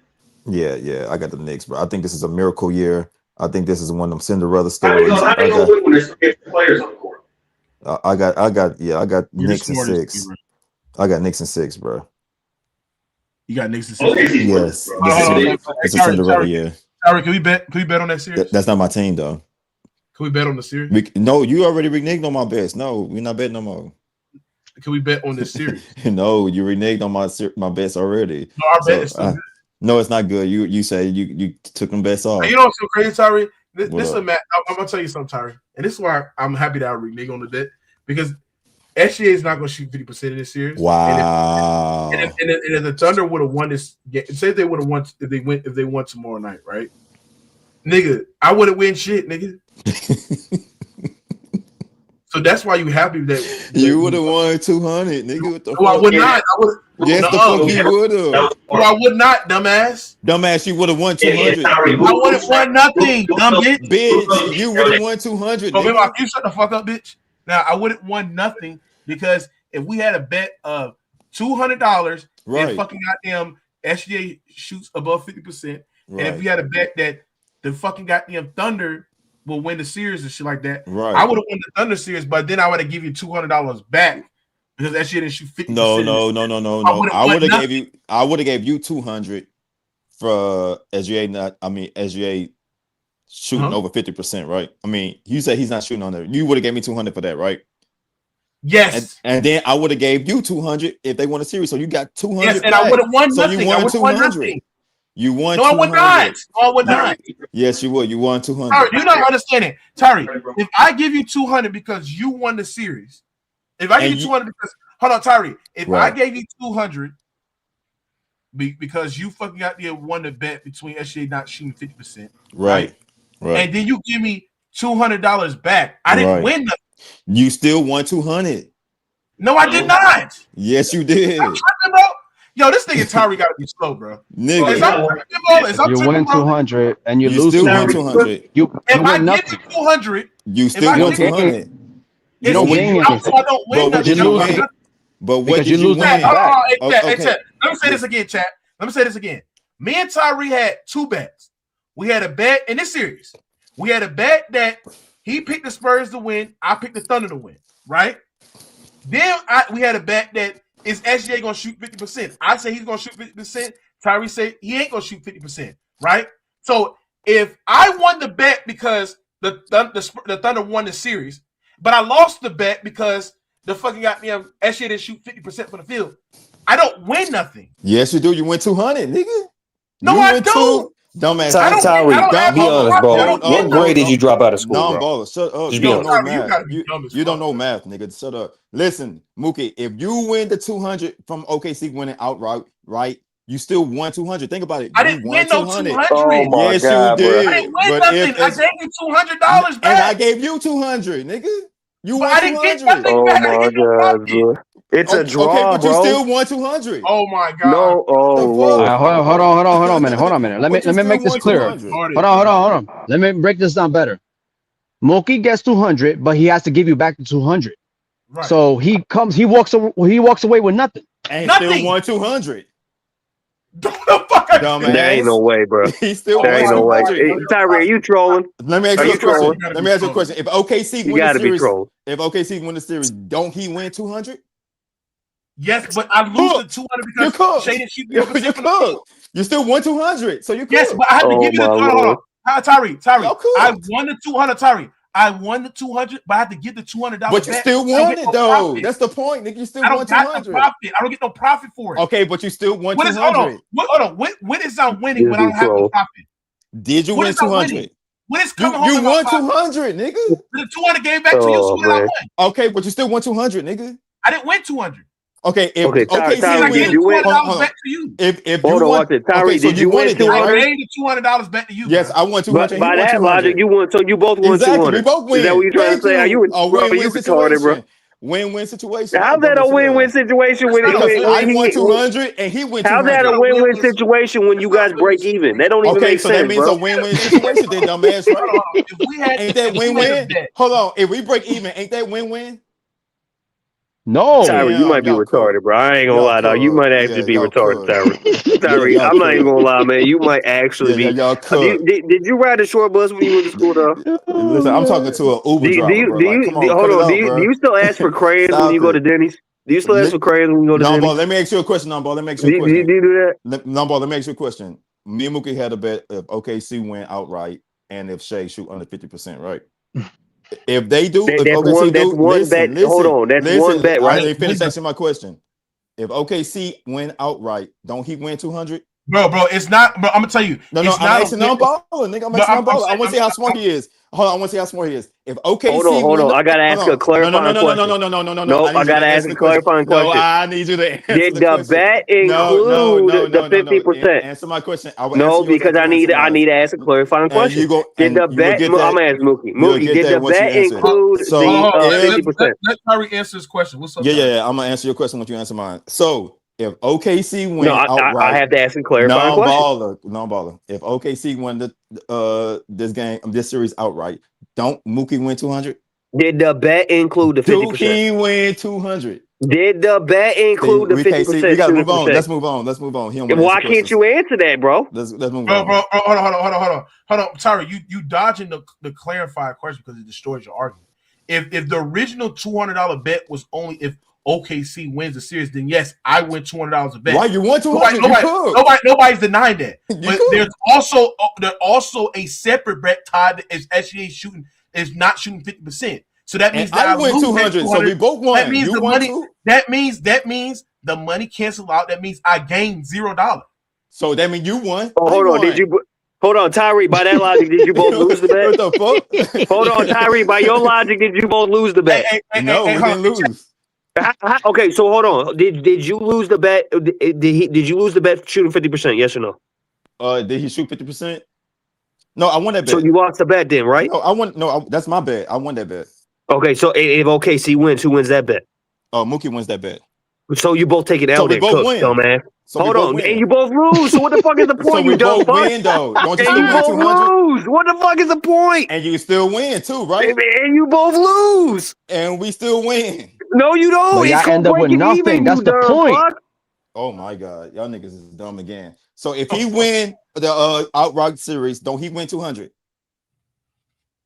[SPEAKER 5] Yeah, I got the Knicks, bro. I think this is a miracle year. I think this is one of them Cinderella stories.
[SPEAKER 4] How they gonna win when there's 3 players on the court?
[SPEAKER 5] I got Knicks and 6. I got Knicks and 6, bro.
[SPEAKER 6] You got Knicks and 6.
[SPEAKER 4] Okay,
[SPEAKER 5] yes, it's a Cinderella year.
[SPEAKER 6] Sorry, can we bet on that series?
[SPEAKER 5] That's not my team, though.
[SPEAKER 6] Can we bet on the series?
[SPEAKER 5] No, you already reneged on my bets. No, we're not betting no more.
[SPEAKER 6] Can we bet on this series?
[SPEAKER 5] No, you reneged on my bets already.
[SPEAKER 6] No, our bet is still good.
[SPEAKER 5] No, it's not good. You say you took them bets off.
[SPEAKER 6] You know what's so crazy, Tyree? This is a match. I'm gonna tell you something, Tyree, and this is why I'm happy that I renege on the bet because SGA is not gonna shoot 50% in this series.
[SPEAKER 5] Wow.
[SPEAKER 6] And if the Thunder would have won this game, say if they would have won if they won tomorrow night, right? Nigga, I wouldn't win shit, nigga. So that's why you happy that
[SPEAKER 5] you would have won 200, nigga. What the fuck?
[SPEAKER 6] I would not. I would.
[SPEAKER 5] Yes, the fuck you would have.
[SPEAKER 6] No, I would not, dumbass.
[SPEAKER 5] Dumbass, you would have won 200.
[SPEAKER 6] I would have won nothing, dumb bitch.
[SPEAKER 5] Bitch, you would have won 200.
[SPEAKER 6] Oh, man, you shut the fuck up, bitch. Now I wouldn't won nothing because if we had a bet of $200 and fucking goddamn SGA shoots above 50%, and if we had a bet that the fucking goddamn Thunder will win the series and shit like that, I would have won the Thunder series, but then I would have give you $200 back because that shit didn't shoot 50%.
[SPEAKER 5] No. I would have gave you 200 for SGA shooting over 50%, right? I mean, you said he's not shooting on there. You would have gave me 200 for that, right?
[SPEAKER 6] Yes.
[SPEAKER 5] And then I would have gave you 200 if they won a series. So you got 200.
[SPEAKER 6] Yes, and I would have won nothing.
[SPEAKER 5] So you won 200. You won.
[SPEAKER 6] No, I would not. No, I would not.
[SPEAKER 5] Yes, you would. You won 200.
[SPEAKER 6] Tyree, you're not understanding. Tyree, if I give you 200 because you won the series, if I give you 200 because hold on, Tyree, if I gave you 200 because you fucking got the won the bet between SGA not shooting 50%, right? And then you give me $200 back, I didn't win nothing. You
[SPEAKER 5] still won 200.
[SPEAKER 6] No, I did not.
[SPEAKER 5] Yes, you did.
[SPEAKER 6] I'm tripping, bro. Yo, this nigga Tyree gotta be slow, bro.
[SPEAKER 5] Nigga,
[SPEAKER 7] You win 200 and you
[SPEAKER 5] you
[SPEAKER 7] lose
[SPEAKER 5] still won
[SPEAKER 7] 200.
[SPEAKER 5] 200.
[SPEAKER 7] You
[SPEAKER 6] If I
[SPEAKER 7] win
[SPEAKER 6] give
[SPEAKER 7] nothing.
[SPEAKER 6] you 200,
[SPEAKER 5] You
[SPEAKER 6] if
[SPEAKER 5] still
[SPEAKER 6] I
[SPEAKER 5] won
[SPEAKER 6] give you-
[SPEAKER 5] 200.
[SPEAKER 7] You
[SPEAKER 5] don't win
[SPEAKER 7] anything.
[SPEAKER 6] so I don't win
[SPEAKER 5] But what
[SPEAKER 6] nothing.
[SPEAKER 5] did you
[SPEAKER 7] lose
[SPEAKER 5] win?
[SPEAKER 7] because-
[SPEAKER 5] But what
[SPEAKER 7] because
[SPEAKER 5] did
[SPEAKER 7] you
[SPEAKER 5] you
[SPEAKER 7] lose
[SPEAKER 5] win?
[SPEAKER 7] nothing back.
[SPEAKER 6] Hey, chat. Let me say this again, chat. Let me say this again. Me and Tyree had two bets. We had a bet in this series. We had a bet that he picked the Spurs to win. I picked the Thunder to win. Right? Then we had a bet that is SGA gonna shoot 50%. I say he's gonna shoot 50%. Tyree say he ain't gonna shoot 50%. Right? So if I won the bet because the Thunder won the series, but I lost the bet because the fucking goddamn SGA didn't shoot 50% from the field, I don't win nothing.
[SPEAKER 5] Yes, you do. You win 200, nigga.
[SPEAKER 6] No,
[SPEAKER 5] you
[SPEAKER 6] I
[SPEAKER 5] win
[SPEAKER 6] don't.
[SPEAKER 5] Dumbass.
[SPEAKER 8] Tyree,
[SPEAKER 6] I don't have
[SPEAKER 8] be
[SPEAKER 6] no
[SPEAKER 8] honest,
[SPEAKER 6] profit. I
[SPEAKER 8] bro.
[SPEAKER 6] don't get
[SPEAKER 8] What
[SPEAKER 6] no-
[SPEAKER 8] grade did you drop out of school, bro?
[SPEAKER 5] Non-baller. Shut up.
[SPEAKER 8] Just
[SPEAKER 5] You
[SPEAKER 8] be
[SPEAKER 5] don't know
[SPEAKER 8] honest.
[SPEAKER 6] Tyree, you
[SPEAKER 5] math.
[SPEAKER 6] gotta be dumb as
[SPEAKER 5] You don't
[SPEAKER 6] fuck.
[SPEAKER 5] know math, nigga. Shut up. Listen, Mookie, if you win the 200 from OKC winning outright, right? You still won 200. Think about it.
[SPEAKER 6] I
[SPEAKER 5] You
[SPEAKER 6] didn't
[SPEAKER 5] won
[SPEAKER 6] win no 200.
[SPEAKER 8] Oh my
[SPEAKER 5] Yes,
[SPEAKER 8] God,
[SPEAKER 5] you
[SPEAKER 8] bro.
[SPEAKER 5] did.
[SPEAKER 6] I didn't win
[SPEAKER 5] But
[SPEAKER 6] nothing.
[SPEAKER 5] if
[SPEAKER 6] I
[SPEAKER 5] it's,
[SPEAKER 6] gave you $200
[SPEAKER 5] and I
[SPEAKER 6] back.
[SPEAKER 5] gave you 200, nigga. You
[SPEAKER 6] But
[SPEAKER 5] won
[SPEAKER 6] I didn't get
[SPEAKER 5] 200.
[SPEAKER 6] nothing
[SPEAKER 8] Oh
[SPEAKER 6] back. I
[SPEAKER 8] my
[SPEAKER 6] didn't get no
[SPEAKER 8] God,
[SPEAKER 6] profit.
[SPEAKER 8] bro. It's a draw,
[SPEAKER 5] okay, but
[SPEAKER 8] bro.
[SPEAKER 5] you still won 200.
[SPEAKER 6] Oh my God.
[SPEAKER 8] No, oh,
[SPEAKER 5] The
[SPEAKER 8] whoa.
[SPEAKER 5] fuck?
[SPEAKER 7] Hold on a minute. Hold on a minute. Let
[SPEAKER 5] But you
[SPEAKER 7] me
[SPEAKER 5] still
[SPEAKER 7] make this
[SPEAKER 5] won
[SPEAKER 7] clearer.
[SPEAKER 5] 200.
[SPEAKER 7] Hold on. Let me break this down better. Mookie gets 200, but he has to give you back the 200.
[SPEAKER 6] Right.
[SPEAKER 7] So he walks away with nothing.
[SPEAKER 5] And
[SPEAKER 6] Nothing.
[SPEAKER 5] still won 200.
[SPEAKER 6] the fuck I
[SPEAKER 5] Dumbass.
[SPEAKER 8] There ain't no way, bro.
[SPEAKER 5] He still
[SPEAKER 8] There
[SPEAKER 5] won
[SPEAKER 8] ain't no way.
[SPEAKER 5] 200.
[SPEAKER 8] Hey, Tyree, are you trolling?
[SPEAKER 5] Let me ask
[SPEAKER 8] Are
[SPEAKER 5] you
[SPEAKER 8] you
[SPEAKER 5] a question.
[SPEAKER 8] trolling?
[SPEAKER 5] Let me ask you a question. If OKC
[SPEAKER 8] You
[SPEAKER 5] win the
[SPEAKER 8] gotta be
[SPEAKER 5] series,
[SPEAKER 8] trolling.
[SPEAKER 5] if OKC win the series, don't he win 200?
[SPEAKER 6] Yes, but I lose the 200
[SPEAKER 5] You
[SPEAKER 6] because
[SPEAKER 5] cooked.
[SPEAKER 6] Shai didn't shoot
[SPEAKER 5] You
[SPEAKER 6] 50% from the field.
[SPEAKER 5] cooked. You still won 200. So you
[SPEAKER 6] Yes,
[SPEAKER 5] cooked.
[SPEAKER 6] but I had to
[SPEAKER 8] Oh
[SPEAKER 6] give you the
[SPEAKER 8] my
[SPEAKER 6] hold
[SPEAKER 8] Lord.
[SPEAKER 6] on. Tyree.
[SPEAKER 5] Y'all cooked.
[SPEAKER 6] I won the 200, Tyree. I won the 200, but I had to give the $200 back.
[SPEAKER 5] But you still
[SPEAKER 6] I don't
[SPEAKER 5] won
[SPEAKER 6] get
[SPEAKER 5] it
[SPEAKER 6] no
[SPEAKER 5] though.
[SPEAKER 6] profit.
[SPEAKER 5] That's the point, nigga. You still
[SPEAKER 6] I
[SPEAKER 5] won
[SPEAKER 6] don't got the
[SPEAKER 5] 200.
[SPEAKER 6] profit. I don't get no profit for it.
[SPEAKER 5] Okay, but you still won
[SPEAKER 6] What is
[SPEAKER 5] 200.
[SPEAKER 6] hold on? What is I winning
[SPEAKER 8] You
[SPEAKER 6] when I don't
[SPEAKER 8] be
[SPEAKER 6] have no
[SPEAKER 8] troll.
[SPEAKER 6] profit?
[SPEAKER 5] Did you
[SPEAKER 6] What
[SPEAKER 5] win
[SPEAKER 6] is I winning?
[SPEAKER 5] 200?
[SPEAKER 6] What is coming home
[SPEAKER 5] You
[SPEAKER 6] in my
[SPEAKER 5] won
[SPEAKER 6] pocket?
[SPEAKER 5] 200, nigga.
[SPEAKER 6] The 200 gave back to you.
[SPEAKER 8] Oh,
[SPEAKER 6] So what did I
[SPEAKER 8] man.
[SPEAKER 6] win?
[SPEAKER 5] Okay, but you still won 200, nigga.
[SPEAKER 6] I didn't win 200.
[SPEAKER 5] Okay, if
[SPEAKER 8] Okay,
[SPEAKER 5] OKC
[SPEAKER 8] Tyree,
[SPEAKER 6] I
[SPEAKER 5] win,
[SPEAKER 6] gave
[SPEAKER 8] did you
[SPEAKER 6] the
[SPEAKER 8] win?
[SPEAKER 6] $200
[SPEAKER 5] hold on.
[SPEAKER 6] back to you.
[SPEAKER 5] If
[SPEAKER 8] Hold
[SPEAKER 5] you
[SPEAKER 8] on,
[SPEAKER 5] won,
[SPEAKER 8] watch it. Tyree,
[SPEAKER 5] okay, so
[SPEAKER 8] did
[SPEAKER 5] you
[SPEAKER 8] you
[SPEAKER 5] won
[SPEAKER 8] win
[SPEAKER 5] it then,
[SPEAKER 6] I
[SPEAKER 8] 200?
[SPEAKER 5] right?
[SPEAKER 6] gave the $200 back to you.
[SPEAKER 5] Yes,
[SPEAKER 6] bro.
[SPEAKER 5] I won 200.
[SPEAKER 8] But
[SPEAKER 5] He
[SPEAKER 8] by
[SPEAKER 5] won
[SPEAKER 8] that
[SPEAKER 5] 200.
[SPEAKER 8] logic, you won. So you both won
[SPEAKER 5] Exactly.
[SPEAKER 8] 200.
[SPEAKER 5] We both win.
[SPEAKER 8] Is that what you're trying
[SPEAKER 5] Thank
[SPEAKER 8] to say? Are you
[SPEAKER 5] a
[SPEAKER 8] bro,
[SPEAKER 5] win-win
[SPEAKER 8] you retarded, bro?
[SPEAKER 5] situation. Win-win situation.
[SPEAKER 8] How's that a win-win situation when
[SPEAKER 5] Because I
[SPEAKER 8] he
[SPEAKER 5] won 200 and he went
[SPEAKER 8] how's
[SPEAKER 5] 200.
[SPEAKER 8] that a
[SPEAKER 6] not a
[SPEAKER 8] win-win
[SPEAKER 6] win-win
[SPEAKER 8] situation when you guys break even? That don't even
[SPEAKER 5] Okay,
[SPEAKER 8] make
[SPEAKER 5] so
[SPEAKER 8] sense,
[SPEAKER 5] that means
[SPEAKER 8] bro.
[SPEAKER 5] a win-win situation then, dumbass, right?
[SPEAKER 6] Hold on. If we had,
[SPEAKER 5] Ain't that
[SPEAKER 6] if we had a
[SPEAKER 5] win-win?
[SPEAKER 6] bet,
[SPEAKER 5] Hold on. If we break even, ain't that win-win?
[SPEAKER 7] No.
[SPEAKER 8] Tyree, you might be
[SPEAKER 5] Y'all
[SPEAKER 8] retarded,
[SPEAKER 5] cook.
[SPEAKER 8] bro. I ain't gonna
[SPEAKER 5] Y'all
[SPEAKER 8] lie, dog. You
[SPEAKER 5] cook.
[SPEAKER 8] might actually
[SPEAKER 5] Yeah,
[SPEAKER 8] be
[SPEAKER 5] y'all
[SPEAKER 8] retarded,
[SPEAKER 5] cook.
[SPEAKER 8] Tyree. Tyree,
[SPEAKER 5] y'all
[SPEAKER 8] I'm not
[SPEAKER 5] cook.
[SPEAKER 8] even gonna lie, man. You might actually
[SPEAKER 5] Yeah,
[SPEAKER 8] be.
[SPEAKER 5] y'all cook.
[SPEAKER 8] Did you ride the short bus when you went to school, though?
[SPEAKER 5] Listen, I'm talking to an Uber driver, bro. Like, come on,
[SPEAKER 8] hold
[SPEAKER 5] cut it
[SPEAKER 8] on?
[SPEAKER 5] out, bro.
[SPEAKER 8] Do you still ask for crayons when
[SPEAKER 5] Stop
[SPEAKER 8] you go
[SPEAKER 5] it.
[SPEAKER 8] to Denny's? Do you still ask for crayons when you go to
[SPEAKER 5] No, ball,
[SPEAKER 8] Denny's?
[SPEAKER 5] let me ask you a question. No, ball, let me ask
[SPEAKER 8] Do
[SPEAKER 5] you a
[SPEAKER 8] you
[SPEAKER 5] question.
[SPEAKER 8] do that?
[SPEAKER 5] No, ball, let me ask you a question. Me and Mookie had a bet if OKC win outright and if Shai shoot under 50%, right? If they do, if
[SPEAKER 8] That's
[SPEAKER 5] OKC
[SPEAKER 8] one
[SPEAKER 5] listen,
[SPEAKER 8] bet. Hold on, that's one bet,
[SPEAKER 5] I
[SPEAKER 8] right?
[SPEAKER 5] didn't finish answering my question. If OKC win outright, don't he win 200?
[SPEAKER 6] bro, it's not. Bro, I'm gonna tell you.
[SPEAKER 5] No,
[SPEAKER 6] it's
[SPEAKER 5] I'm
[SPEAKER 6] not
[SPEAKER 5] asking non-baller, nigga. I'm
[SPEAKER 6] No,
[SPEAKER 5] asking
[SPEAKER 6] I'm
[SPEAKER 5] non-baller. I
[SPEAKER 6] saying-
[SPEAKER 5] want to see how smart he is. Hold on, I want to see how smart he is. If OKC
[SPEAKER 8] Hold
[SPEAKER 5] win,
[SPEAKER 8] on. I gotta ask a clarifying question.
[SPEAKER 5] No,
[SPEAKER 8] I gotta ask a clarifying
[SPEAKER 5] No,
[SPEAKER 8] question.
[SPEAKER 5] I need you to answer
[SPEAKER 8] Did
[SPEAKER 5] the
[SPEAKER 8] the
[SPEAKER 5] question.
[SPEAKER 8] bet include the 50%?
[SPEAKER 5] Answer my question. I will
[SPEAKER 8] No,
[SPEAKER 5] answer yours
[SPEAKER 8] because
[SPEAKER 5] after you answer
[SPEAKER 8] I need to ask a clarifying
[SPEAKER 5] And
[SPEAKER 8] question.
[SPEAKER 5] you go,
[SPEAKER 8] Did
[SPEAKER 5] and
[SPEAKER 8] the
[SPEAKER 5] you will
[SPEAKER 8] bet?
[SPEAKER 5] get
[SPEAKER 8] I'm
[SPEAKER 5] that.
[SPEAKER 8] gonna ask Mookie.
[SPEAKER 5] You'll
[SPEAKER 8] Mookie,
[SPEAKER 5] get
[SPEAKER 8] did
[SPEAKER 5] that
[SPEAKER 8] the
[SPEAKER 5] once you
[SPEAKER 8] bet
[SPEAKER 5] answer.
[SPEAKER 8] include
[SPEAKER 5] So,
[SPEAKER 8] the
[SPEAKER 5] if-
[SPEAKER 8] 50%?
[SPEAKER 6] Let Tyree answer his question. What's up?
[SPEAKER 5] Yeah. I'm gonna answer your question once you answer mine. So, if OKC win
[SPEAKER 8] No,
[SPEAKER 5] outright,
[SPEAKER 8] I have to ask a clarifying question.
[SPEAKER 5] non-baller. If OKC win this series outright, don't Mookie win 200?
[SPEAKER 8] Did the bet include the 50%?
[SPEAKER 5] Do he win 200?
[SPEAKER 8] Did the bet include the 50%?
[SPEAKER 5] We gotta move on. Let's move on. He don't wanna
[SPEAKER 8] Why
[SPEAKER 5] answer
[SPEAKER 8] can't you answer that, bro?
[SPEAKER 5] Let's move
[SPEAKER 6] Bro,
[SPEAKER 5] on.
[SPEAKER 6] hold on. Tyree, you dodging the clarified question because it destroys your argument. If the original $200 bet was only if OKC wins the series, then yes, I win $200 a bet.
[SPEAKER 5] Why you won 200?
[SPEAKER 6] Nobody's denying that.
[SPEAKER 5] You
[SPEAKER 6] But
[SPEAKER 5] could.
[SPEAKER 6] there's also a separate bet tied that is SGA is not shooting 50%. So that means
[SPEAKER 5] And
[SPEAKER 6] that
[SPEAKER 5] I win
[SPEAKER 6] lose that
[SPEAKER 5] 200, so we both won.
[SPEAKER 6] That means
[SPEAKER 5] You
[SPEAKER 6] the
[SPEAKER 5] won
[SPEAKER 6] money.
[SPEAKER 5] too?
[SPEAKER 6] That means the money cancel out. That means I gained $0.
[SPEAKER 5] So that means you won.
[SPEAKER 8] Oh, hold on. Hold on, Tyree. By that logic, did you both lose the bet?
[SPEAKER 5] What the fuck?
[SPEAKER 8] Hold on, Tyree. By your logic, did you both lose the bet?
[SPEAKER 5] No, we didn't lose.
[SPEAKER 8] Okay, so hold on. Did you lose the bet? Did you lose the bet shooting 50%? Yes or no?
[SPEAKER 5] Did he shoot 50%? No, I won that bet.
[SPEAKER 8] So you lost the bet then, right?
[SPEAKER 5] No, I won. No, that's my bet. I won that bet.
[SPEAKER 8] Okay, so if OKC wins, who wins that bet?
[SPEAKER 5] Mookie wins that bet.
[SPEAKER 8] So you both take it out
[SPEAKER 5] So we
[SPEAKER 8] there,
[SPEAKER 5] both
[SPEAKER 8] Cook,
[SPEAKER 5] win.
[SPEAKER 8] dumbass.
[SPEAKER 5] So we
[SPEAKER 8] Hold
[SPEAKER 5] both
[SPEAKER 8] on,
[SPEAKER 5] win.
[SPEAKER 8] and you both lose. So what the fuck is the point?
[SPEAKER 5] So we
[SPEAKER 8] you dumb
[SPEAKER 5] both
[SPEAKER 8] fuck.
[SPEAKER 5] win though. Don't you
[SPEAKER 8] And
[SPEAKER 5] still
[SPEAKER 8] you
[SPEAKER 5] win
[SPEAKER 8] both
[SPEAKER 5] 200?
[SPEAKER 8] lose. What the fuck is the point?
[SPEAKER 5] And you still win too, right?
[SPEAKER 8] And you both lose.
[SPEAKER 5] And we still win.
[SPEAKER 8] No, you don't.
[SPEAKER 7] But
[SPEAKER 8] It's
[SPEAKER 7] y'all
[SPEAKER 8] gonna
[SPEAKER 7] end up
[SPEAKER 8] break
[SPEAKER 7] with
[SPEAKER 8] it
[SPEAKER 7] nothing.
[SPEAKER 8] even.
[SPEAKER 7] That's
[SPEAKER 8] You
[SPEAKER 7] the
[SPEAKER 8] dumb
[SPEAKER 7] point.
[SPEAKER 8] fuck.
[SPEAKER 5] Oh my God, y'all niggas is dumb again. So if he win the outright series, don't he win 200?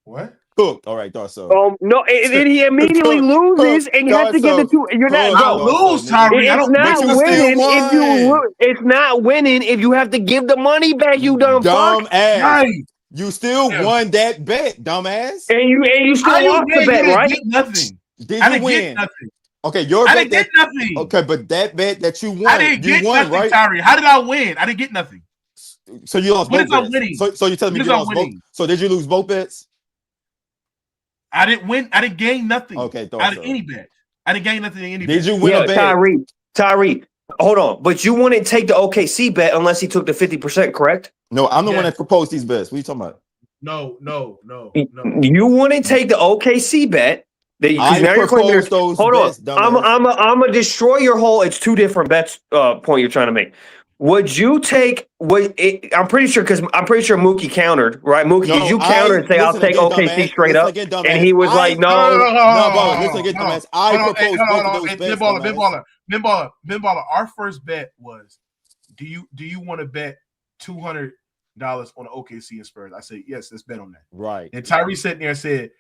[SPEAKER 3] What?
[SPEAKER 5] Cooked. All right, thought so.
[SPEAKER 8] No, and then he immediately loses, and you have to get the two. You're not,
[SPEAKER 3] I
[SPEAKER 8] bro.
[SPEAKER 3] lose, Tyree. I
[SPEAKER 8] It's
[SPEAKER 3] don't
[SPEAKER 8] not
[SPEAKER 3] think you
[SPEAKER 8] winning
[SPEAKER 3] still
[SPEAKER 8] if you. It's not winning if you have to give the money back. You dumb fuck.
[SPEAKER 5] ass.
[SPEAKER 3] Right.
[SPEAKER 5] You still won that bet, dumbass.
[SPEAKER 8] And you still
[SPEAKER 3] How you
[SPEAKER 8] lost
[SPEAKER 3] win?
[SPEAKER 8] the bet,
[SPEAKER 3] You didn't
[SPEAKER 8] right?
[SPEAKER 3] get nothing.
[SPEAKER 5] Did
[SPEAKER 3] I
[SPEAKER 5] you
[SPEAKER 3] didn't
[SPEAKER 5] win?
[SPEAKER 3] get nothing.
[SPEAKER 5] Okay, your
[SPEAKER 3] I
[SPEAKER 5] bet
[SPEAKER 3] didn't get nothing.
[SPEAKER 5] Okay, but that bet that you won,
[SPEAKER 3] I didn't
[SPEAKER 5] you
[SPEAKER 3] get
[SPEAKER 5] won,
[SPEAKER 3] nothing,
[SPEAKER 5] right?
[SPEAKER 3] Tyree. How did I win? I didn't get nothing.
[SPEAKER 5] So you lost
[SPEAKER 3] What
[SPEAKER 5] both
[SPEAKER 3] is I
[SPEAKER 5] bets.
[SPEAKER 3] winning?
[SPEAKER 5] So you telling me
[SPEAKER 3] What
[SPEAKER 5] you
[SPEAKER 3] is I
[SPEAKER 5] lost both?
[SPEAKER 3] winning?
[SPEAKER 5] So did you lose both bets?
[SPEAKER 3] I didn't win. I didn't gain nothing.
[SPEAKER 5] Okay, thought
[SPEAKER 3] out of
[SPEAKER 5] so.
[SPEAKER 3] any bet. I didn't gain nothing in any
[SPEAKER 5] Did
[SPEAKER 3] bet.
[SPEAKER 5] you win a bet?
[SPEAKER 8] Tyree, hold on. But you wouldn't take the OKC bet unless he took the 50%, correct?
[SPEAKER 5] No, I'm the one
[SPEAKER 3] Yeah.
[SPEAKER 5] that proposed these bets. What are you talking about?
[SPEAKER 3] No.
[SPEAKER 8] You wouldn't take the OKC bet.
[SPEAKER 5] I
[SPEAKER 8] Now you're claiming
[SPEAKER 5] proposed those
[SPEAKER 8] hold
[SPEAKER 5] bets,
[SPEAKER 8] on.
[SPEAKER 5] dumbass.
[SPEAKER 8] I'm a destroy your whole. It's two different bets. Point you're trying to make. Would you take? I'm pretty sure because I'm pretty sure Mookie countered, right? Mookie,
[SPEAKER 5] No,
[SPEAKER 8] did you counter and say I'll
[SPEAKER 5] listen
[SPEAKER 8] take
[SPEAKER 5] again,
[SPEAKER 8] OKC
[SPEAKER 5] dumbass.
[SPEAKER 8] straight
[SPEAKER 5] Listen
[SPEAKER 8] up?
[SPEAKER 5] again, dumbass.
[SPEAKER 8] And he was like, no.
[SPEAKER 5] No, bro, listen again, dumbass. I proposed both of those bets, dumbass.
[SPEAKER 3] Minballer, our first bet was, do you want to bet $200 on the OKC and Spurs? I said, yes, let's bet on that.
[SPEAKER 5] Right.
[SPEAKER 3] And Tyree sat there and said,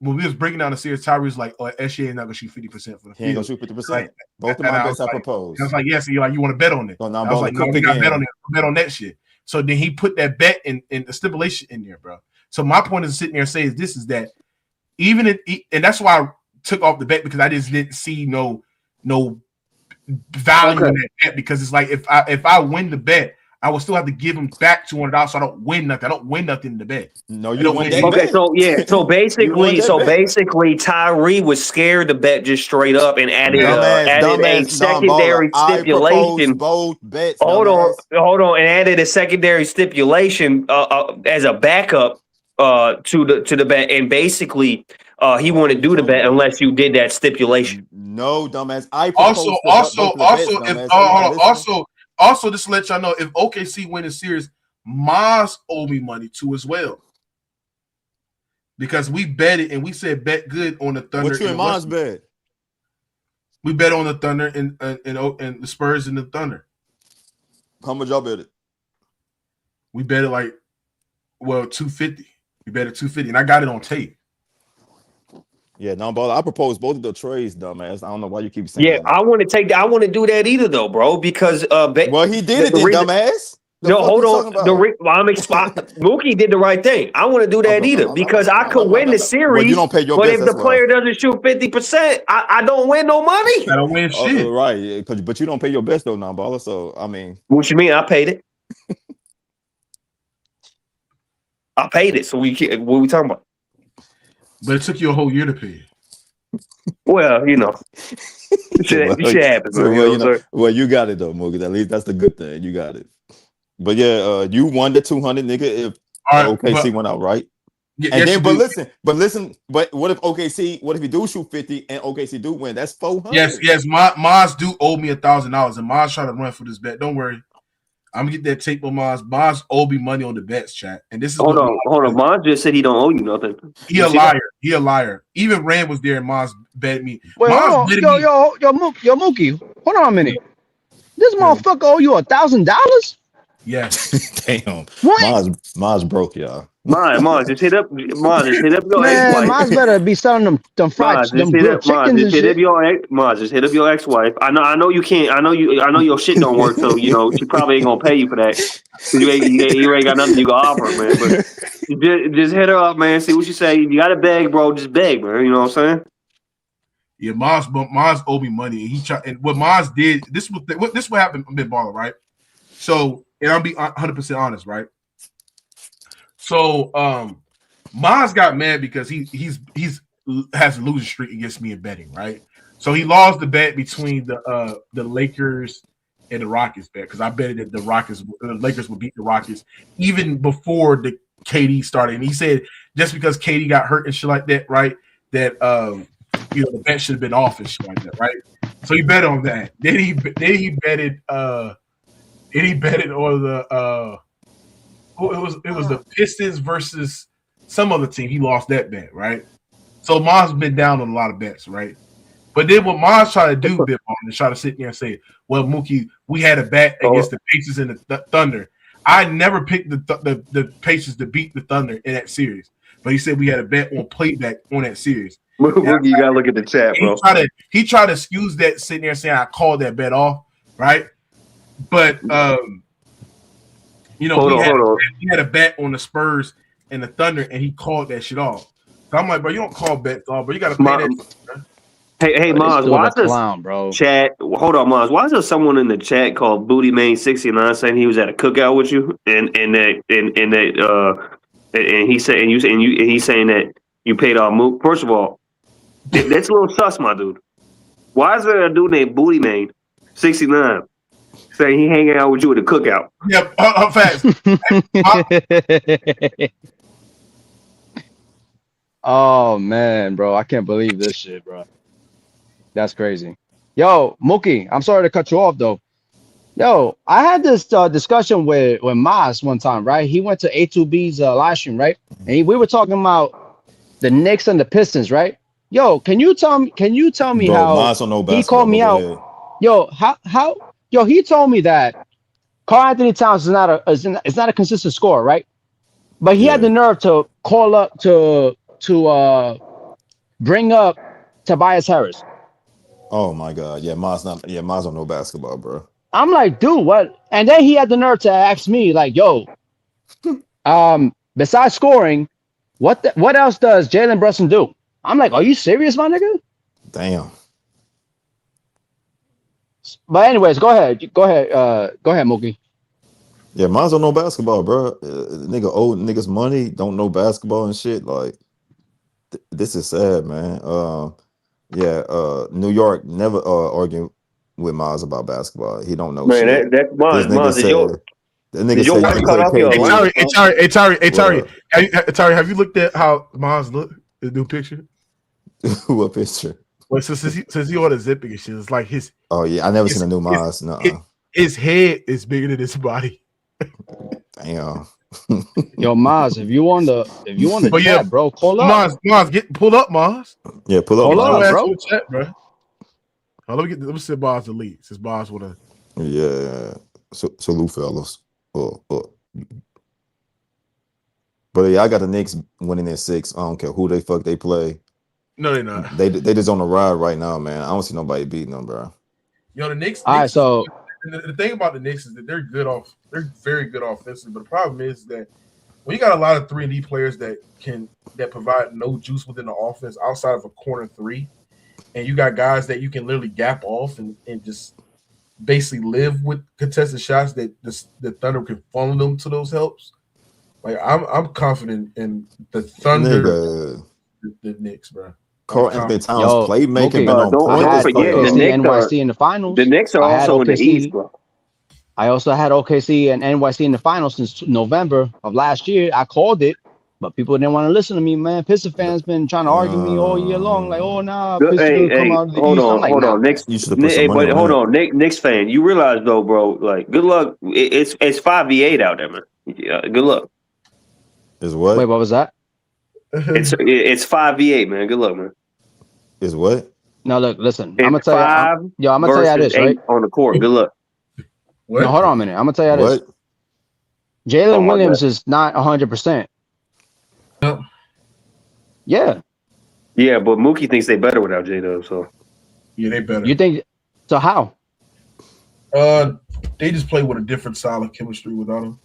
[SPEAKER 3] when we was breaking down the series, Tyree was like, oh, SGA is not going to shoot 50% for the
[SPEAKER 5] He ain't gonna
[SPEAKER 3] field.
[SPEAKER 5] shoot 50%.
[SPEAKER 3] Like,
[SPEAKER 5] Both of
[SPEAKER 3] and
[SPEAKER 5] my
[SPEAKER 3] I
[SPEAKER 5] bets
[SPEAKER 3] was
[SPEAKER 5] I
[SPEAKER 3] like-
[SPEAKER 5] proposed.
[SPEAKER 3] I was like, yes, you want to bet on it.
[SPEAKER 5] So now
[SPEAKER 3] I was like, no, we got to bet on it. Bet on that shit. So then he put that bet in the stipulation in there, bro. So my point is sitting there saying is that even and that's why I took off the bet because I just didn't see no value in that bet because it's like if I win the bet, I will still have to give him back $200 so I don't win nothing. I don't win nothing in the bet.
[SPEAKER 5] No, you don't win that
[SPEAKER 8] Okay,
[SPEAKER 5] bet.
[SPEAKER 8] so basically Tyree was scared to bet just straight up and added a secondary stipulation.
[SPEAKER 5] Both bets.
[SPEAKER 8] Hold on, and added a secondary stipulation as a backup to the bet, and basically he wouldn't do the bet unless you did that stipulation.
[SPEAKER 5] No, dumbass. I
[SPEAKER 3] Also, just to let y'all know, if OKC win the series, Maz owe me money too as well. Because we betted and we said bet good on the Thunder.
[SPEAKER 5] What you and Maz bet?
[SPEAKER 3] We bet on the Thunder and the Spurs and the Thunder.
[SPEAKER 5] How much y'all bet it?
[SPEAKER 3] We bet it like, well, 250. We bet it 250, and I got it on tape.
[SPEAKER 5] Yeah, no, bro. I proposed both of the trades, dumbass. I don't know why you keep saying that.
[SPEAKER 8] I want to do that either though, bro, because
[SPEAKER 5] well, he did it, dumbass.
[SPEAKER 8] Hold on. Mookie did the right thing. I want to do that either because I could win the series.
[SPEAKER 5] Well, you don't pay your
[SPEAKER 8] but
[SPEAKER 5] bets,
[SPEAKER 8] if the player doesn't shoot 50%, I don't win no money.
[SPEAKER 3] I don't win shit.
[SPEAKER 5] Right, but you don't pay your bets though, now, baller. So I mean,
[SPEAKER 8] what you mean? I paid it. I paid it. So what are we talking about?
[SPEAKER 3] But it took you a whole year to pay it.
[SPEAKER 8] Well, shit happens.
[SPEAKER 5] Well, you got it though, Mookie. At least that's the good thing. You got it. But yeah, you won the 200, nigga. If OKC went out, right?
[SPEAKER 3] Yeah,
[SPEAKER 5] and then, but what if you do shoot 50 and OKC do win? That's 400.
[SPEAKER 3] Yes. Maz do owe me $1,000, and Maz trying to run for this bet. Don't worry. I'm gonna get that tape on Maz. Maz owe me money on the bets, chat. And this is
[SPEAKER 8] hold on. Maz just said he don't owe you nothing.
[SPEAKER 3] He a liar. Even Rand was there and Maz bet me.
[SPEAKER 7] Wait, hold on. Yo, Mookie, hold on a minute. This motherfucker owe you $1,000?
[SPEAKER 3] Yes.
[SPEAKER 5] Damn.
[SPEAKER 7] What?
[SPEAKER 5] Maz broke, y'all.
[SPEAKER 8] Maz, just hit up your
[SPEAKER 7] man, Maz better be selling them fried chickens and shit.
[SPEAKER 8] Maz, just hit up your ex-wife. I know you can't. I know your shit don't work, so she probably ain't gonna pay you for that. You ain't got nothing you can offer, man. But just hit her up, man. See what she say. You gotta beg, bro. Just beg, man. You know what I'm saying?
[SPEAKER 3] Yeah, Maz owed me money, and he tried. And what Maz did, this what happened a bit baller, right? So, and I'll be 100% honest, right? So, Maz got mad because he has a losing streak against me in betting, right? So he lost the bet between the Lakers and the Rockets bet because I betted that the Lakers would beat the Rockets even before the KD started, and he said just because KD got hurt and shit like that, right? That the bet should have been off and shit like that, right?
[SPEAKER 6] So he bet on that. Then he betted on the it was the Pistons versus some other team. He lost that bet, right? So Maz been down on a lot of bets, right? But then what Maz tried to do, Bip, on is try to sit there and say, "Well, Mookie, we had a bet against the Pacers and the Thunder. I never picked the Pacers to beat the Thunder in that series, but he said we had a bet on playback on that series.
[SPEAKER 8] Mookie, you gotta look at the chat, bro.
[SPEAKER 6] He tried to excuse that, sitting there saying I called that bet off, right? But we had a bet on the Spurs and the Thunder, and he called that shit off. So I'm like, bro, you don't call bets off, but you got to pay that.
[SPEAKER 8] Hey, Maz, why is this
[SPEAKER 7] clown, bro?
[SPEAKER 8] Chat? Hold on, Maz. Why is there someone in the chat called Booty Main 69 saying he was at a cookout with you, and he's saying that you paid off Mook? First of all, that's a little sus, my dude. Why is there a dude named Booty Main 69 saying he hanging out with you at a cookout?
[SPEAKER 6] Yep, fast.
[SPEAKER 7] Oh man, bro, I can't believe this shit, bro. That's crazy. Yo, Mookie, I'm sorry to cut you off though. Yo, I had this discussion with Maz one time, right? He went to A2B's live stream, right? And we were talking about the Knicks and the Pistons, right? Yo, can you tell me
[SPEAKER 5] Bro,
[SPEAKER 7] how
[SPEAKER 5] Maz don't know
[SPEAKER 7] he called me out?
[SPEAKER 5] ahead.
[SPEAKER 7] Yo, yo, he told me that Karl Anthony Towns is not a consistent scorer, right? But he had the nerve to call up to bring up Tobias Harris.
[SPEAKER 5] Oh my God. Yeah, Maz don't know basketball, bro.
[SPEAKER 7] I'm like, dude, what? And then he had the nerve to ask me, like, yo, besides scoring, what else does Jalen Brunson do? I'm like, are you serious, my nigga?
[SPEAKER 5] Damn.
[SPEAKER 7] But anyways, go ahead, Mookie.
[SPEAKER 5] Yeah, Maz don't know basketball, bro. Nigga owe niggas money, don't know basketball and shit. Like, this is sad, man. New York never argue with Maz about basketball. He don't know
[SPEAKER 8] Man,
[SPEAKER 5] shit.
[SPEAKER 8] that's Maz.
[SPEAKER 5] That nigga said you
[SPEAKER 8] cut off your line.
[SPEAKER 6] Tari, have you looked at how Maz look? The new picture.
[SPEAKER 5] What picture?
[SPEAKER 6] Well, since he ordered zipping and shit, it's like his.
[SPEAKER 5] Oh yeah, I never seen a new Maz. No,
[SPEAKER 6] his head is bigger than his body.
[SPEAKER 5] Damn.
[SPEAKER 7] Yo, Maz, if you want the chat, bro, call up.
[SPEAKER 6] Maz, pull up, Maz.
[SPEAKER 5] Yeah, pull up,
[SPEAKER 7] Pull up, bro.
[SPEAKER 6] Chat, bro. Oh, let me see Maz delete. Since Maz wanna.
[SPEAKER 5] Yeah. Salute, fellas. But yeah, I got the Knicks winning at 6. I don't care who they play.
[SPEAKER 6] No, they're not.
[SPEAKER 5] They just on the ride right now, man. I don't see nobody beating them, bro.
[SPEAKER 6] Yo, the Knicks.
[SPEAKER 7] All right, so
[SPEAKER 6] the thing about the Knicks is that they're very good offensively. But the problem is that when you got a lot of 3-and-D players that provide no juice within the offense outside of a corner three, and you got guys that you can literally gap off and just basically live with contested shots that the Thunder can funnel them to those helps. Like I'm confident in the Thunder, the Knicks, bro.
[SPEAKER 5] Karl Anthony Towns playmaking been on
[SPEAKER 8] don't forget
[SPEAKER 7] OKC,
[SPEAKER 8] the Knicks
[SPEAKER 7] NYC in the finals.
[SPEAKER 8] The Knicks are also in the East, bro.
[SPEAKER 7] I also had OKC and NYC in the finals since November of last year. I called it, but people didn't want to listen to me, man. Pistons fans been trying to argue me all year long, like, oh nah, Pistons come out of the East.
[SPEAKER 8] Hold on, Knicks. Hold on, Knicks fan. You realize though, bro, like, good luck. It's 5v8 out there, man. Yeah, good luck.
[SPEAKER 5] Is what?
[SPEAKER 7] Wait, what was that?
[SPEAKER 8] It's 5v8, man. Good luck, man.
[SPEAKER 5] Is what?
[SPEAKER 7] No, look, listen. I'm gonna tell you. I'm gonna tell you this, right?
[SPEAKER 8] On the court. Good luck.
[SPEAKER 6] What?
[SPEAKER 7] No, hold on a minute. I'm gonna tell you this. Jalen Williams is not 100%.
[SPEAKER 6] No.
[SPEAKER 7] Yeah.
[SPEAKER 8] Yeah, but Mookie thinks they better without J-Dub, so.
[SPEAKER 6] Yeah, they better.
[SPEAKER 7] You think so? How?
[SPEAKER 6] They just play with a different style of chemistry without him.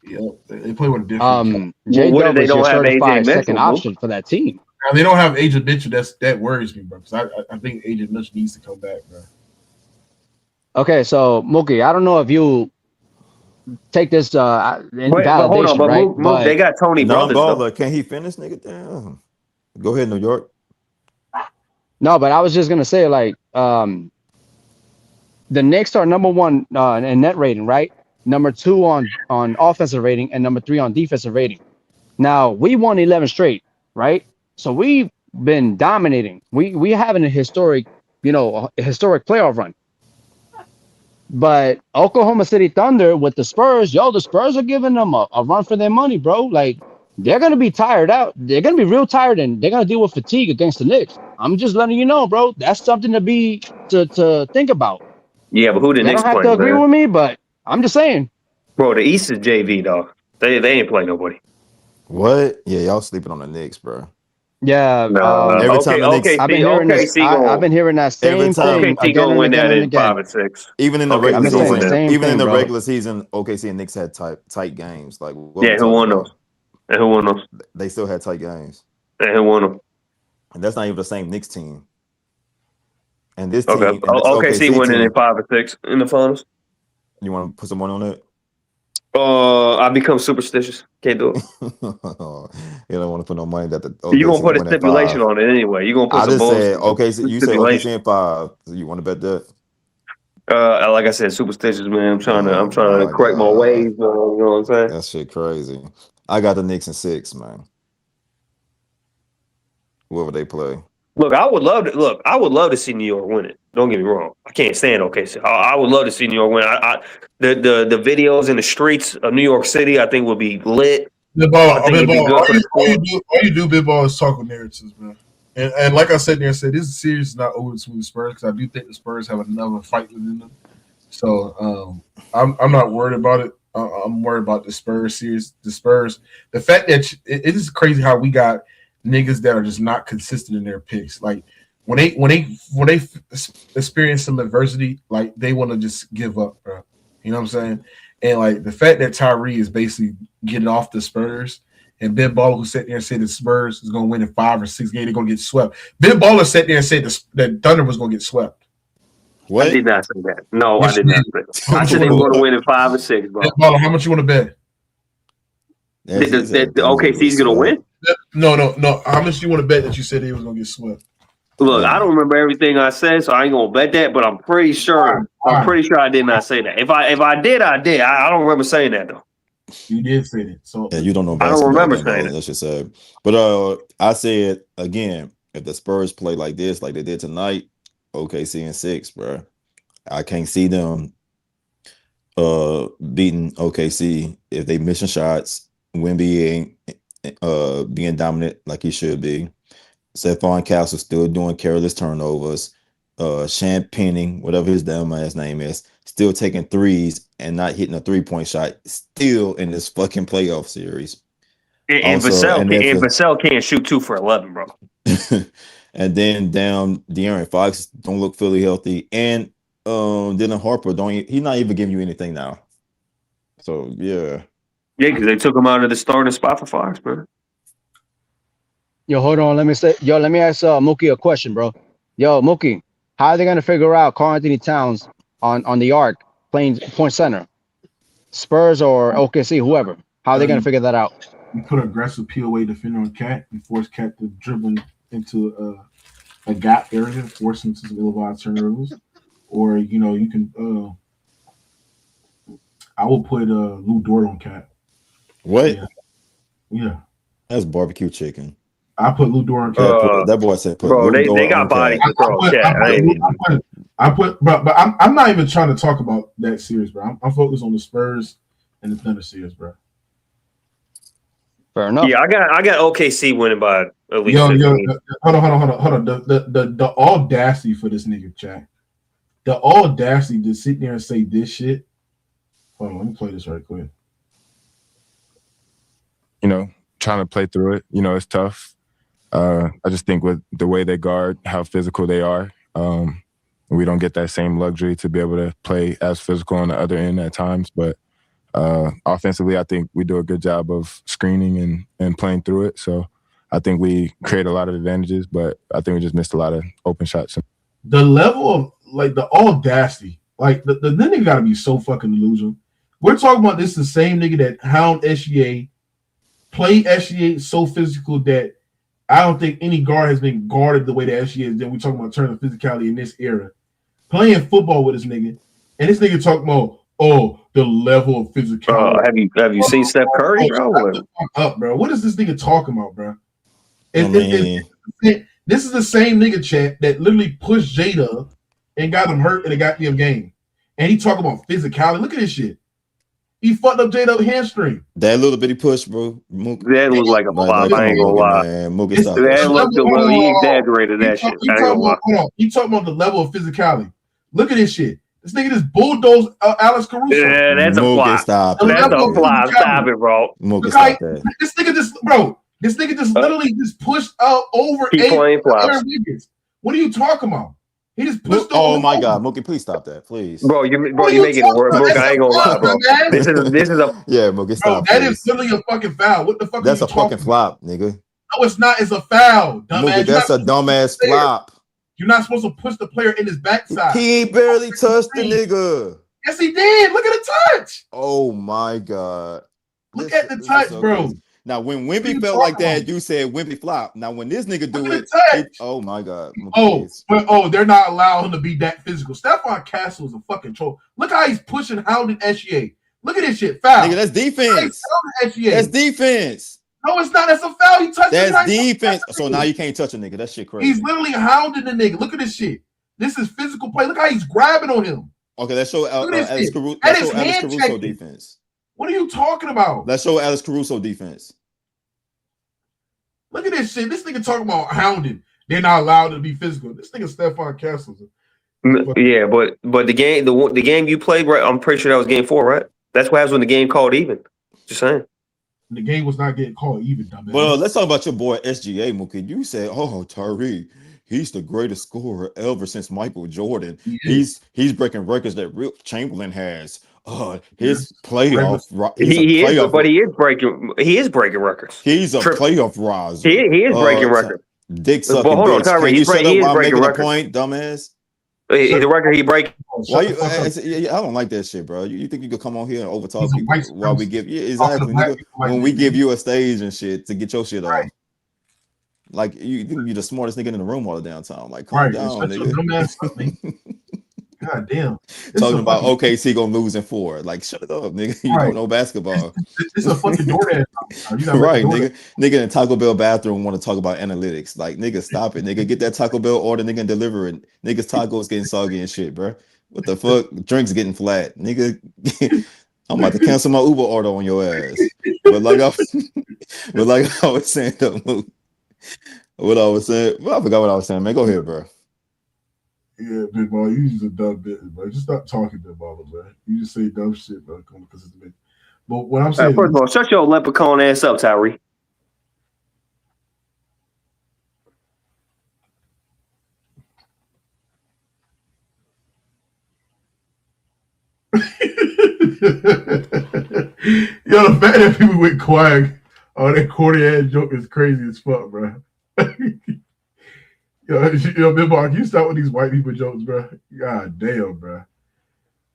[SPEAKER 6] Yeah, they play with a different.
[SPEAKER 7] J-Dub is your certified second option for that team.
[SPEAKER 6] Now, they don't have Agent Mitchell. That worries me, bro. Because I think Agent Mitchell needs to come back, bro.
[SPEAKER 7] Okay, so Mookie, I don't know if you take this in validation, right?
[SPEAKER 8] But they got Tony Brothers.
[SPEAKER 5] Can he finish, nigga? Damn. Go ahead, New York.
[SPEAKER 7] No, but I was just gonna say, like, the Knicks are number 1 in net rating, right? Number 2 on offensive rating, and number 3 on defensive rating. Now we won 11 straight, right? So we been dominating. We having a historic, a historic playoff run. But Oklahoma City Thunder with the Spurs, the Spurs are giving them a run for their money, bro. Like, they're gonna be tired out. They're gonna be real tired, and they're gonna deal with fatigue against the Knicks. I'm just letting you know, bro. That's something to think about.
[SPEAKER 8] Yeah, but who the
[SPEAKER 7] They
[SPEAKER 8] Knicks
[SPEAKER 7] don't have to
[SPEAKER 8] playing,
[SPEAKER 7] agree
[SPEAKER 8] man?
[SPEAKER 7] with me, but I'm just saying.
[SPEAKER 8] Bro, the East is JV, dog. They ain't playing nobody.
[SPEAKER 5] What? Yeah, y'all sleeping on the Knicks, bro.
[SPEAKER 7] Yeah.
[SPEAKER 5] Every time the Knicks,
[SPEAKER 7] I've been hearing this. I've been hearing that
[SPEAKER 5] every
[SPEAKER 7] same
[SPEAKER 5] time
[SPEAKER 7] thing
[SPEAKER 8] OKC
[SPEAKER 7] again
[SPEAKER 8] gonna
[SPEAKER 7] and
[SPEAKER 8] win
[SPEAKER 7] again
[SPEAKER 8] that
[SPEAKER 7] and
[SPEAKER 8] in 5
[SPEAKER 7] again.
[SPEAKER 8] and 6.
[SPEAKER 5] even in the
[SPEAKER 8] Okay,
[SPEAKER 5] regular
[SPEAKER 7] I've been saying the
[SPEAKER 5] season,
[SPEAKER 7] same
[SPEAKER 5] even in
[SPEAKER 7] thing,
[SPEAKER 5] the
[SPEAKER 7] bro.
[SPEAKER 5] regular season, OKC and Knicks had tight games. Like, what
[SPEAKER 8] Yeah,
[SPEAKER 5] we
[SPEAKER 8] who
[SPEAKER 5] talking
[SPEAKER 8] won
[SPEAKER 5] about?
[SPEAKER 8] those? And who won those?
[SPEAKER 5] They still had tight games,
[SPEAKER 8] And who won them?
[SPEAKER 5] and that's not even the same Knicks team. And this
[SPEAKER 8] Okay.
[SPEAKER 5] team, and this
[SPEAKER 8] OKC
[SPEAKER 5] OKC
[SPEAKER 8] winning
[SPEAKER 5] team,
[SPEAKER 8] in 5 and 6 in the finals.
[SPEAKER 5] you want to put some money on it?
[SPEAKER 8] I become superstitious. Can't do it.
[SPEAKER 5] You don't want to put no money that the
[SPEAKER 8] You gonna
[SPEAKER 5] OKC
[SPEAKER 8] put a
[SPEAKER 5] win at
[SPEAKER 8] stipulation
[SPEAKER 5] 5.
[SPEAKER 8] on it anyway. You gonna put
[SPEAKER 5] I
[SPEAKER 8] some
[SPEAKER 5] just said
[SPEAKER 8] bullshit.
[SPEAKER 5] OKC. You said OKC in 5. So you want to bet that?
[SPEAKER 8] Like I said, superstitious, man. I'm trying
[SPEAKER 5] Oh
[SPEAKER 8] to
[SPEAKER 5] my
[SPEAKER 8] correct my
[SPEAKER 5] god,
[SPEAKER 8] ways. You know what I'm saying?
[SPEAKER 5] that shit crazy. I got the Knicks in 6, man. Whoever they play.
[SPEAKER 8] Look, I would love to see New York win it. Don't get me wrong. I can't stand OKC. I would love to see New York win. The videos in the streets of New York City, I think, would be lit. I think it'd be good for the sport.
[SPEAKER 6] All you do, Big Ball, is talk with narratives, man. And like I said there, this series is not over between the Spurs because I do think the Spurs have another fight within them. So I'm not worried about it. I'm worried about the Spurs series. The Spurs, the fact that it is crazy how we got niggas that are just not consistent in their picks. Like when they experience some adversity, like they want to just give up, bro. You know what I'm saying? And like the fact that Tyree is basically getting off the Spurs, and Ben Baller who sat there and said the Spurs is going to win in 5 or 6 games, they're going to get swept. Ben Baller sat there and said that Thunder was going to get swept.
[SPEAKER 8] What? I did not say that. No,
[SPEAKER 6] yes,
[SPEAKER 8] I did not say that. I said they were going to win in 5 or 6, bro.
[SPEAKER 6] Ben Baller, how much you want to bet?
[SPEAKER 8] That OKC's going to win?
[SPEAKER 6] No. How much do you want to bet that you said they was going to get swept?
[SPEAKER 8] Look, I don't remember everything I said, so I ain't gonna bet that. But I'm pretty sure. I'm pretty sure I did not say that. If I did, I did. I don't remember saying that though.
[SPEAKER 6] You did say that. So
[SPEAKER 5] yeah, you don't know.
[SPEAKER 8] I don't remember saying
[SPEAKER 5] that. Just say. But I said again, if the Spurs play like this, like they did tonight, OKC in 6, bro. I can't see them beating OKC if they missing shots. Wemby ain't being dominant like he should be. Stephon Castle still doing careless turnovers. Champagning, whatever his damn ass name is, still taking threes and not hitting a 3-point shot. Still in this fucking playoff series.
[SPEAKER 8] And Vassell can't shoot 2 for 11, bro.
[SPEAKER 5] And then down De'Aaron Fox don't look fully healthy, and Dylan Harper he's not even giving you anything now. So yeah,
[SPEAKER 8] because they took him out of the starting spot for Fox, man.
[SPEAKER 7] Yo, hold on. Let me ask Mookie a question, bro. Yo, Mookie, how are they gonna figure out Karl Anthony Towns on the arc playing point center? Spurs or OKC, whoever. How are they gonna figure that out?
[SPEAKER 6] You put an aggressive POA defender on Cat and force Cat to dribble into a gap area, force him to some ill-advised turnovers. Or you can I will put Lou Dort on Cat.
[SPEAKER 5] What?
[SPEAKER 6] Yeah.
[SPEAKER 5] That's barbecue chicken.
[SPEAKER 6] I put Lou Dort on Cat.
[SPEAKER 5] That boy said,
[SPEAKER 8] "Bro, they got bodies to throw Cat."
[SPEAKER 6] But I'm not even trying to talk about that series, bro. I'm focused on the Spurs and the Thunder series, bro.
[SPEAKER 7] Fair enough.
[SPEAKER 8] Yeah, I got OKC winning by at least.
[SPEAKER 6] Hold on. The audacity for this nigga, Jack. The audacity to sit there and say this shit. Hold on, let me play this right quick.
[SPEAKER 9] Trying to play through it. It's tough. I just think with the way they guard, how physical they are, we don't get that same luxury to be able to play as physical on the other end at times. But offensively, I think we do a good job of screening and playing through it. So I think we create a lot of advantages, but I think we just missed a lot of open shots.
[SPEAKER 6] The level of, like, the audacity, like, the nigga got to be so fucking delusional. We're talking about this the same nigga that hound SGA, play SGA so physical that I don't think any guard has been guarded the way that SGA is. Then we talking about turning physicality in this era. Playing football with this nigga, and this nigga talking about, the level of physicality.
[SPEAKER 8] Have you seen Steph Curry, bro?
[SPEAKER 6] Up, bro. What is this nigga talking about, bro? This is the same nigga chat that literally pushed Jada and got him hurt in the goddamn game. And he talking about physicality. Look at this shit. He fucked up Jada hamstring.
[SPEAKER 5] That little bitty push, bro.
[SPEAKER 8] That looked like a flop. I ain't gonna lie.
[SPEAKER 5] Mookie, stop
[SPEAKER 8] That looked a little. He exaggerated that shit. I ain't gonna lie.
[SPEAKER 6] Hold on. You talking about the level of physicality. Look at this shit. This nigga just bulldozed Alex Caruso.
[SPEAKER 8] Yeah, that's a flop.
[SPEAKER 5] Stop.
[SPEAKER 8] That's a flop. Stop it, bro.
[SPEAKER 5] Mookie, stop that.
[SPEAKER 6] This nigga just literally just pushed out over
[SPEAKER 8] Keep playing flops.
[SPEAKER 6] What are you talking about? He just pushed.
[SPEAKER 5] Oh my God, Mookie, please stop that, please.
[SPEAKER 8] Bro, you making it work. Look, I ain't gonna lie, bro. This is a
[SPEAKER 5] yeah, Mookie, stop.
[SPEAKER 6] That is literally a fucking foul. What the fuck?
[SPEAKER 5] That's a fucking flop, nigga.
[SPEAKER 6] No, it's not. It's a foul, dumbass.
[SPEAKER 5] Mookie, that's a dumbass flop.
[SPEAKER 6] You're not supposed to push the player in his backside.
[SPEAKER 5] He barely touched the nigga.
[SPEAKER 6] Yes, he did. Look at the touch.
[SPEAKER 5] Oh my God.
[SPEAKER 6] Look at the touch, bro.
[SPEAKER 5] Crazy. Now, when Wemby felt like that, you said Wemby flop. Now, when this nigga do it, oh my God.
[SPEAKER 6] They're not allowing him to be that physical. Stephon Castle is a fucking troll. Look how he's pushing Hounded SGA. Look at this shit. Foul.
[SPEAKER 5] Nigga, that's defense. That's defense.
[SPEAKER 6] No, it's not. That's a foul. He touched
[SPEAKER 5] That's defense. So now you can't touch a nigga. That shit crazy.
[SPEAKER 6] He's literally hounding the nigga. Look at this shit. This is physical play. Look how he's grabbing on him.
[SPEAKER 5] Okay, let's show Alex Caruso defense.
[SPEAKER 6] What are you talking about?
[SPEAKER 5] Let's show Alex Caruso defense.
[SPEAKER 6] Look at this shit. This nigga talking about hounding. They're not allowed to be physical. This nigga Stephon Castles.
[SPEAKER 8] Yeah, but the game you played, right? I'm pretty sure that was game 4, right? That's what happens when the game called even. Just saying.
[SPEAKER 6] The game was not getting called even, dumbass.
[SPEAKER 5] Well, let's talk about your boy SGA, Mookie. You said, "Oh, Tyree, he's the greatest scorer ever since Michael Jordan. He's breaking records that Wilt Chamberlain has. His playoff,
[SPEAKER 8] he is breaking records.
[SPEAKER 5] He's a playoff riser.
[SPEAKER 8] He is breaking records.
[SPEAKER 5] Dick sucking. Hold on, Tyree. He is breaking records. Point, dumbass.
[SPEAKER 8] The record he break.
[SPEAKER 5] Why you, I don't like that shit, bro. You think you could come on here and overtalk people while we give you exactly when we give you a stage and shit to get your shit off? Like you think you're the smartest nigga in the room all the damn time. Like calm down, nigga.
[SPEAKER 6] God damn.
[SPEAKER 5] Talking about OKC gonna lose in 4. Like shut it up, nigga. You don't know basketball.
[SPEAKER 6] It's a fucking DoorDash.
[SPEAKER 5] Right, nigga. Nigga in Taco Bell bathroom want to talk about analytics. Like nigga, stop it, nigga. Get that Taco Bell order, nigga, and deliver it. Niggas tacos getting soggy and shit, bro. What the fuck? Drinks getting flat, nigga. I'm about to cancel my Uber order on your ass. But like I was saying, what I was saying. Well, I forgot what I was saying, man. Go ahead, bro.
[SPEAKER 6] Yeah, big boy, you just a dumb bitch, bro. Just stop talking to mama, man. You just say dumb shit, bro. Because it's big. But what I'm saying,
[SPEAKER 8] first of all, shut your leprechaun ass up, Tyree.
[SPEAKER 6] Yo, the fact that people went quiet on that corny ass joke is crazy as fuck, bro. Yo, Big Boy, can you stop with these white people jokes, bro? God damn, bro.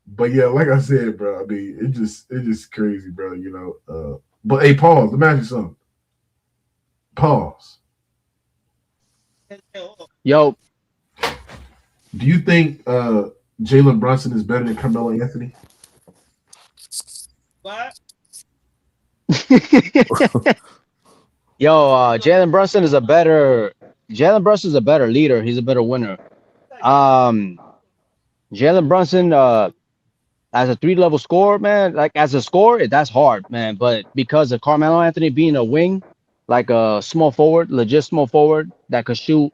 [SPEAKER 6] But yeah, like I said, bro, I mean, it's just crazy, bro. You know. But hey, pause. Let me ask you something. Pause.
[SPEAKER 7] Yo.
[SPEAKER 6] Do you think Jalen Brunson is better than Carmelo Anthony?
[SPEAKER 7] What? Yo, Jalen Brunson is a better leader. He's a better winner. Jalen Brunson, as a 3-level scorer, man, like as a scorer, that's hard, man. But because of Carmelo Anthony being a wing, like a small forward, legit small forward that could shoot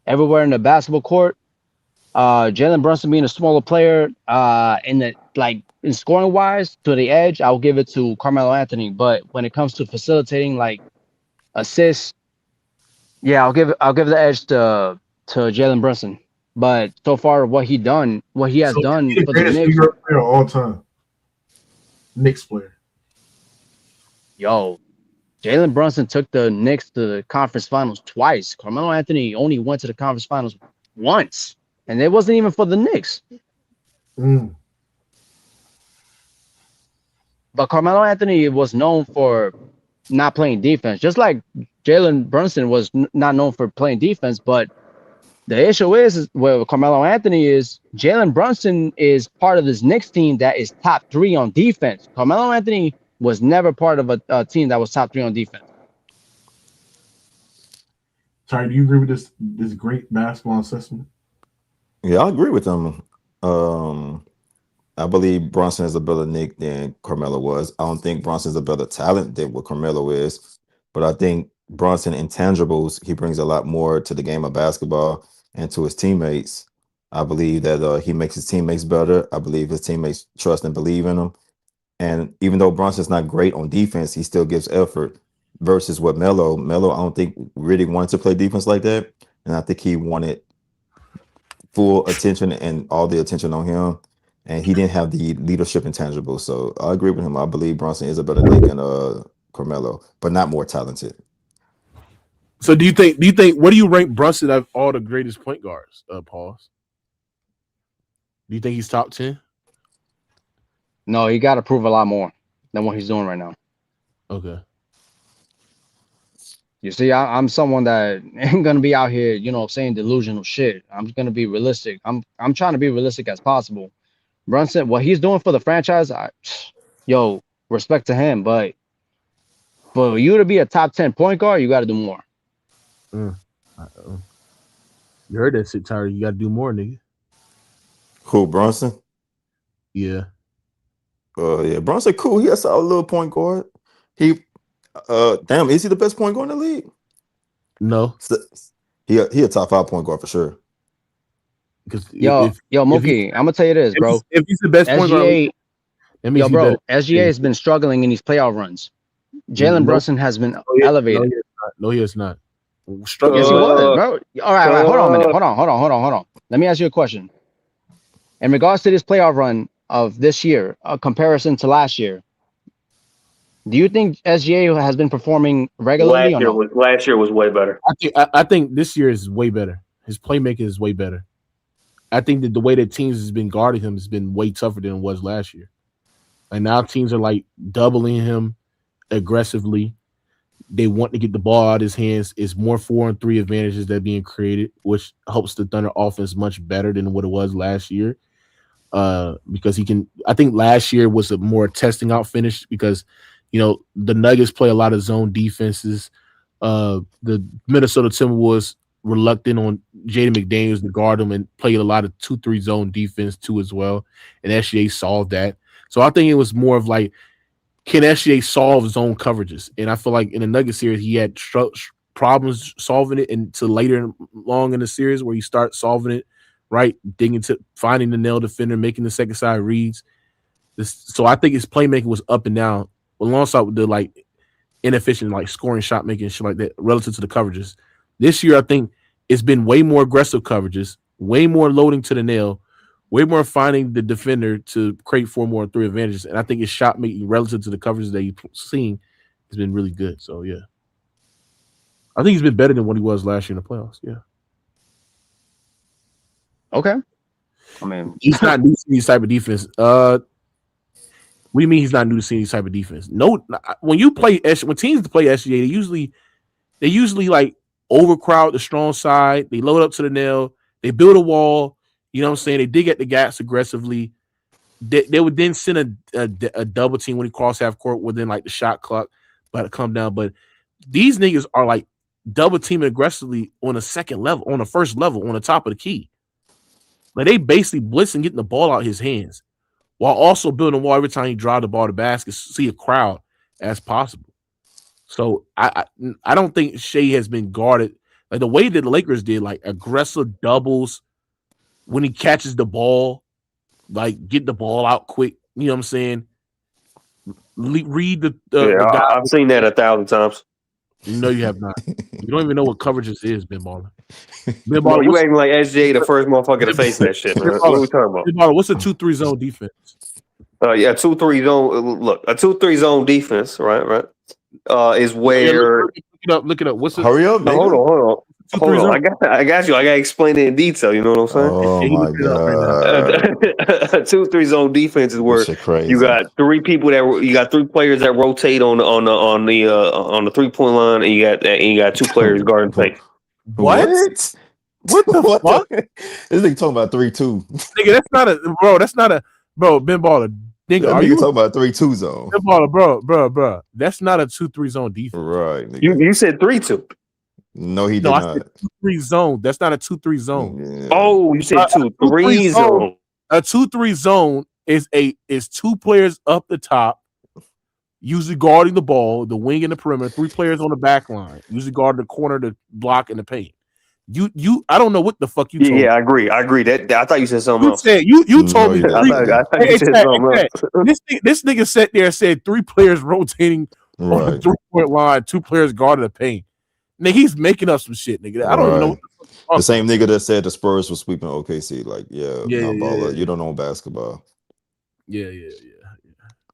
[SPEAKER 7] everywhere in the basketball court, Jalen Brunson being a smaller player, in scoring wise to the edge, I'll give it to Carmelo Anthony. But when it comes to facilitating like assists, yeah, I'll give the edge to Jalen Brunson. But so far, what he has done for the Knicks.
[SPEAKER 6] Player all time. Knicks player.
[SPEAKER 7] Yo, Jalen Brunson took the Knicks to the conference finals twice. Carmelo Anthony only went to the conference finals once, and it wasn't even for the Knicks. But Carmelo Anthony was known for not playing defense, just like Jalen Brunson was not known for playing defense. But the issue is where Carmelo Anthony is, Jalen Brunson is part of this Knicks team that is top 3 on defense. Carmelo Anthony was never part of a team that was top 3 on defense.
[SPEAKER 6] Sorry, do you agree with this great basketball assessment?
[SPEAKER 5] Yeah, I agree with them. I believe Bronson is a better Nick than Carmelo was. I don't think Bronson's a better talent than what Carmelo is, but I think Bronson intangibles, he brings a lot more to the game of basketball and to his teammates. I believe that he makes his teammates better. I believe his teammates trust and believe in him. And even though Bronson's not great on defense, he still gives effort. Versus what Melo, I don't think really wanted to play defense like that, and I think he wanted full attention and all the attention on him, and he didn't have the leadership intangible. So I agree with him. I believe Bronson is a better Nick than Carmelo, but not more talented.
[SPEAKER 6] So do you think what do you rank Brunson of all the greatest point guards, Pauls? Do you think he's top 10?
[SPEAKER 7] No, he got to prove a lot more than what he's doing right now.
[SPEAKER 6] Okay.
[SPEAKER 7] You see, I'm someone that ain't gonna be out here, saying delusional shit. I'm gonna be realistic. I'm trying to be realistic as possible. Brunson, what he's doing for the franchise, respect to him. But for you to be a top 10 point guard, you got to do more.
[SPEAKER 6] You heard that shit, Tyler. You got to do more, nigga.
[SPEAKER 5] Who, Bronson?
[SPEAKER 6] Yeah.
[SPEAKER 5] Yeah, Bronson cool. He has a little point guard. He damn, is he the best point guard in the league?
[SPEAKER 6] No.
[SPEAKER 5] He a top 5 point guard for sure.
[SPEAKER 7] Mookie, I'm gonna tell you this, bro.
[SPEAKER 6] If he's the best point guard,
[SPEAKER 7] SGA has been struggling in these playoff runs. Jalen Brunson has been elevated.
[SPEAKER 6] No, he is not.
[SPEAKER 7] Yes, he was, bro. All right, hold on a minute. Hold on. Let me ask you a question. In regards to this playoff run of this year, a comparison to last year, do you think SGA has been performing regularly?
[SPEAKER 8] Last year was way better.
[SPEAKER 6] I think this year is way better. His playmaking is way better. I think that the way that teams has been guarding him has been way tougher than it was last year. And now teams are like doubling him aggressively. They want to get the ball out of his hands. It's more 4-on-3 advantages that are being created, which helps the Thunder offense much better than what it was last year. Because he can. I think last year was a more testing out finish because the Nuggets play a lot of zone defenses. The Minnesota Timberwolves reluctant on Jaden McDaniels to guard him and played a lot of 2-3 zone defense too as well. And SGA solved that. So I think it was more of like, can SGA solve zone coverages? And I feel like in the Nuggets series, he had problems solving it until later along in the series where you start solving it, right? Digging to finding the nail defender, making the second side reads. So I think his playmaking was up and down alongside with the like inefficient, like scoring, shot making, and shit like that relative to the coverages. This year, I think it's been way more aggressive coverages, way more loading to the nail, way more finding the defender to create 4-more-3 advantages. And I think his shot making relative to the coverages that you've seen has been really good. So, yeah. I think he's been better than what he was last year in the playoffs. Yeah.
[SPEAKER 7] Okay. I mean,
[SPEAKER 6] he's not new to these type of defense. What do you mean he's not new to seeing these type of defense? No, when teams play SGA, they usually like overcrowd the strong side. They load up to the nail. They build a wall. You know what I'm saying? They dig at the gaps aggressively. They would then send a double team when he cross half court within like the shot clock, but it come down. But these niggas are like double teaming aggressively on the second level, on the first level, on the top of the key. Like they basically blitzing, getting the ball out his hands, while also building a wall every time he drive the ball to the basket, see a crowd as possible. So I don't think Shai has been guarded like the way that the Lakers did, like aggressive doubles when he catches the ball, like get the ball out quick. You know what I'm saying? Read the guy.
[SPEAKER 8] I've seen that 1,000 times.
[SPEAKER 6] No, you have not. You don't even know what coverages is, Ben Baller.
[SPEAKER 8] Bro, you acting like SJ the first motherfucker to face that shit, man. What are we talking about?
[SPEAKER 6] Ben Baller, what's a 2-3 zone defense?
[SPEAKER 8] 2-3 zone. Look, a 2-3 zone defense, right? Is where
[SPEAKER 6] look it up. What's it?
[SPEAKER 5] Hurry up, man.
[SPEAKER 8] Hold on. I got you. I got to explain it in detail. You know what I'm saying?
[SPEAKER 5] Oh my god!
[SPEAKER 8] 2-3 zone defense is where you got 3 people you got 3 players that rotate on the 3-point line, and you got 2 players guarding paint.
[SPEAKER 6] What? What the fuck?
[SPEAKER 5] This nigga talking about 3-2.
[SPEAKER 6] Nigga, that's not a Ben Baller. Nigga, are you
[SPEAKER 5] talking about 3-2 zone?
[SPEAKER 6] Ben Baller, bro. That's not a 2-3 zone defense.
[SPEAKER 5] Right.
[SPEAKER 8] You said 3-2.
[SPEAKER 5] No, he did
[SPEAKER 6] No, I
[SPEAKER 5] not.
[SPEAKER 6] said 2-3 zone. That's not a 2-3 zone.
[SPEAKER 5] Yeah.
[SPEAKER 8] Oh, you said 2-3 zone.
[SPEAKER 6] A 2-3 zone is two players up the top, usually guarding the ball, the wing and the perimeter, 3 players on the back line, usually guarding the corner, the block, and the paint. I don't know what the fuck you told me.
[SPEAKER 8] Yeah, I agree. That I thought you said something else.
[SPEAKER 6] You told me
[SPEAKER 5] you
[SPEAKER 8] I thought you said something else.
[SPEAKER 6] This nigga sat there and said 3 players rotating on the
[SPEAKER 5] Right.
[SPEAKER 6] 3-point line, 2 players guarding the paint. Nigga, he's making up some shit, nigga. I don't even know what the fuck.
[SPEAKER 5] The same nigga that said the Spurs were sweeping OKC. Like,
[SPEAKER 6] Yeah,
[SPEAKER 5] baller.
[SPEAKER 6] yeah.
[SPEAKER 5] You don't know basketball.
[SPEAKER 6] Yeah.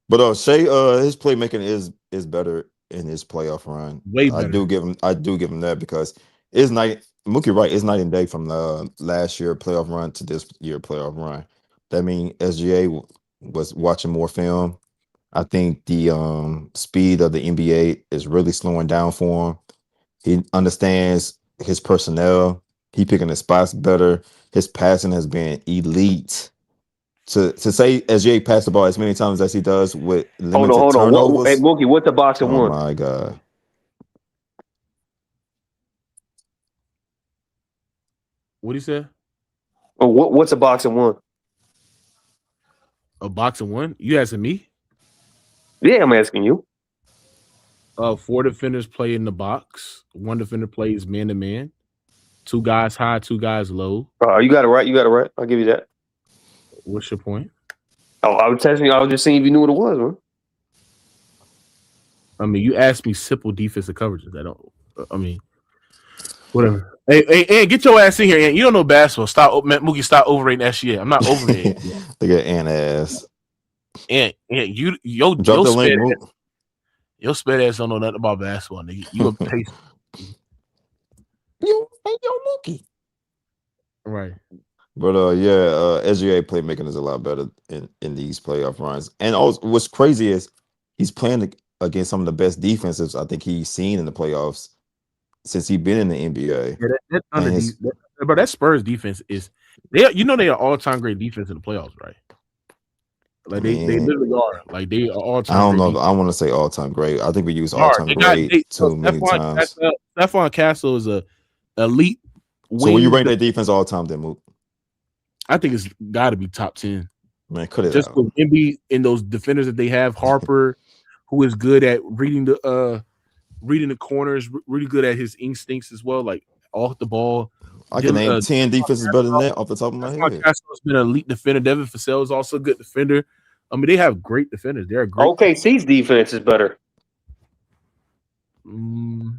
[SPEAKER 5] But Shai, his playmaking is better in his playoff run.
[SPEAKER 6] Way better.
[SPEAKER 5] I do give him that because it's night. Mookie right, it's night and day from the last year playoff run to this year playoff run. That means SGA was watching more film. I think the speed of the NBA is really slowing down for him. He understands his personnel. He picking his spots better. His passing has been elite. To say SGA passed the ball as many times as he does with limited
[SPEAKER 8] Hold on.
[SPEAKER 5] turnovers.
[SPEAKER 8] Hey, Mookie, what's the box and
[SPEAKER 5] Oh
[SPEAKER 8] one?
[SPEAKER 5] my god!
[SPEAKER 6] What he said?
[SPEAKER 8] Oh, what's a box and one?
[SPEAKER 6] A box of 1? You asking me?
[SPEAKER 8] Yeah, I'm asking you.
[SPEAKER 6] 4 defenders play in the box. 1 defender plays man to man. 2 guys high, 2 guys low.
[SPEAKER 8] You got it right. I'll give you that.
[SPEAKER 6] What's your point?
[SPEAKER 8] Oh, I was testing you. I was just seeing if you knew what it was, man.
[SPEAKER 6] I mean, you asked me simple defensive coverages. Whatever. Hey, get your ass in here, Ant. You don't know basketball. Mookie, stop overrating SGA. I'm not overrating.
[SPEAKER 5] They got Ant ass.
[SPEAKER 6] Ant, your
[SPEAKER 5] Drop the link. Mook.
[SPEAKER 6] Your sped ass don't know nothing about basketball, nigga. You a pace.
[SPEAKER 5] Yo, Mookie.
[SPEAKER 6] Right.
[SPEAKER 5] But SGA playmaking is a lot better in these playoff runs. And also, what's crazy is he's playing against some of the best defenses I think he's seen in the playoffs since he's been in the NBA.
[SPEAKER 6] Yeah, that Spurs defense is they are all-time great defense in the playoffs, right? Like they literally are. Like they are all-time.
[SPEAKER 5] I don't know. I want to say all-time great. I think we use all-time great too many times.
[SPEAKER 6] Stephon Castle is a elite.
[SPEAKER 5] So when you rank that defense all-time, then Mook?
[SPEAKER 6] I think it's got to be top 10.
[SPEAKER 5] Man, cut it
[SPEAKER 6] just
[SPEAKER 5] out.
[SPEAKER 6] with Wemby and those defenders that they have, Harper, who is good at reading the corners, really good at his instincts as well, like off the ball.
[SPEAKER 5] I can name 10 defenses better than that off the top of my head.
[SPEAKER 6] Castle's been an elite defender. Devin Vassell is also a good defender. I mean, they have great defenders. They're great.
[SPEAKER 8] OKC's defense is better.
[SPEAKER 6] No,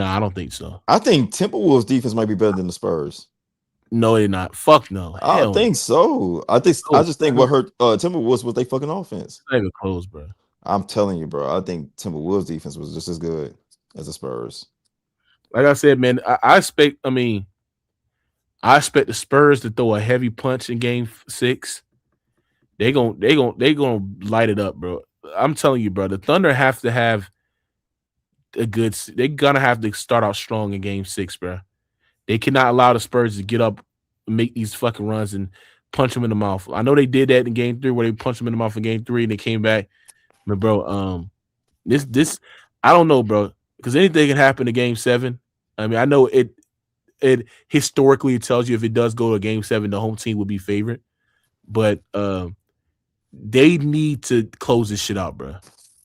[SPEAKER 6] I don't think so.
[SPEAKER 5] I think Timberwolves defense might be better than the Spurs.
[SPEAKER 6] No, they're not. Fuck no.
[SPEAKER 5] I think so. I just think what hurt Timberwolves was their fucking offense.
[SPEAKER 6] Not even close, bro.
[SPEAKER 5] I'm telling you, bro. I think Timberwolves defense was just as good as the Spurs.
[SPEAKER 6] Like I said, man, I expect the Spurs to throw a heavy punch in Game 6. They gonna light it up, bro. I'm telling you, bro. The Thunder have to have they're gonna have to start out strong in Game 6, bro. They cannot allow the Spurs to get up and make these fucking runs and punch them in the mouth. I know they did that in Game 3 where they punched them in the mouth in Game 3 and they came back. But bro, this I don't know, bro, because anything can happen in Game 7. I mean, I know it historically it tells you if it does go to Game 7, the home team will be favored. But they need to close this shit out, bro.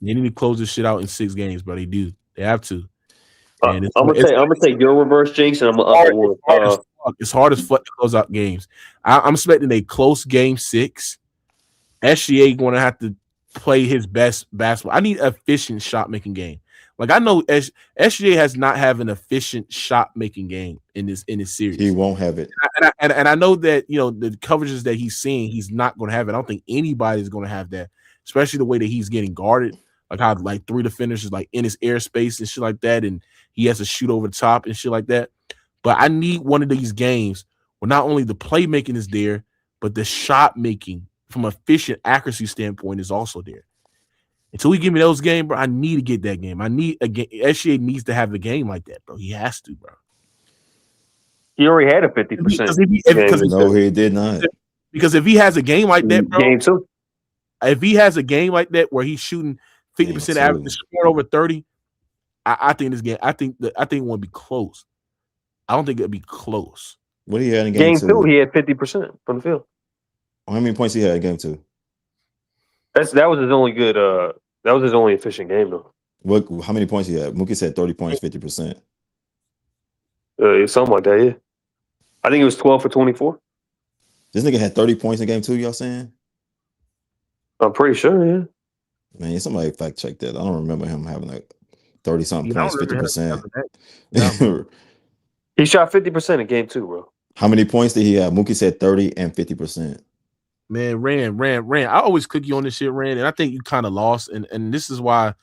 [SPEAKER 6] They need to close this shit out in 6 games, bro. They do. They have to.
[SPEAKER 8] I'm gonna take your reverse jinx and I'm gonna up one.
[SPEAKER 6] It's hard as fuck to close out games. I'm expecting a close Game 6. SGA going to have to play his best basketball. I need an efficient shot making game. Like I know SGA has not have an efficient shot making game in this series.
[SPEAKER 5] He won't have it.
[SPEAKER 6] And I know that the coverages that he's seeing, he's not going to have it. I don't think anybody's going to have that, especially the way that he's getting guarded. Like how 3 defenders is like in his airspace and shit like that, and he has to shoot over the top and shit like that. But I need one of these games where not only the playmaking is there, but the shot making from efficient accuracy standpoint is also there. Until we give me those games, bro, I need to get that game. I need a game. SGA needs to have a game like that, bro. He has to, bro.
[SPEAKER 8] He already had a 50%.
[SPEAKER 5] No, he did not.
[SPEAKER 6] Because if he has a game like that, bro,
[SPEAKER 8] Game 2.
[SPEAKER 6] if he has a game like that where he's shooting 50% average, scoring over 30, I think this game. I think it won't be close. I don't think it'll be close.
[SPEAKER 5] What do you had in game 2?
[SPEAKER 8] 2, he had 50% from the field.
[SPEAKER 5] How many points he had in game 2?
[SPEAKER 8] That was his only good. That was his only efficient game though.
[SPEAKER 5] How many points he had? Mookie said 30 points, 50%.
[SPEAKER 8] Something like that. Yeah, I think it was 12 for 24.
[SPEAKER 5] This nigga had 30 points in game 2. Y'all saying?
[SPEAKER 8] I'm pretty sure. Yeah.
[SPEAKER 5] Man, somebody fact check that. I don't remember him having like 30 something points, 50%.
[SPEAKER 8] He shot 50% in game 2, bro.
[SPEAKER 5] How many points did he have? Mookie said 30 and 50%.
[SPEAKER 6] Man, Rand. I always cook you on this shit, Rand, and I think you kind of lost. And this is why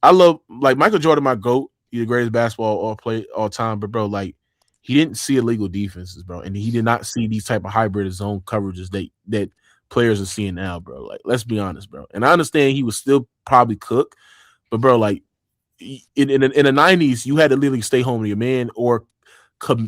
[SPEAKER 6] I love like Michael Jordan, my GOAT. He's the greatest basketball all time. But bro, like he didn't see illegal defenses, bro, and he did not see these type of hybrid zone coverages that players are seeing now, bro. Like, let's be honest, bro. And I understand he was still probably cook, but bro, like in the 90s, you had to literally stay home with your man or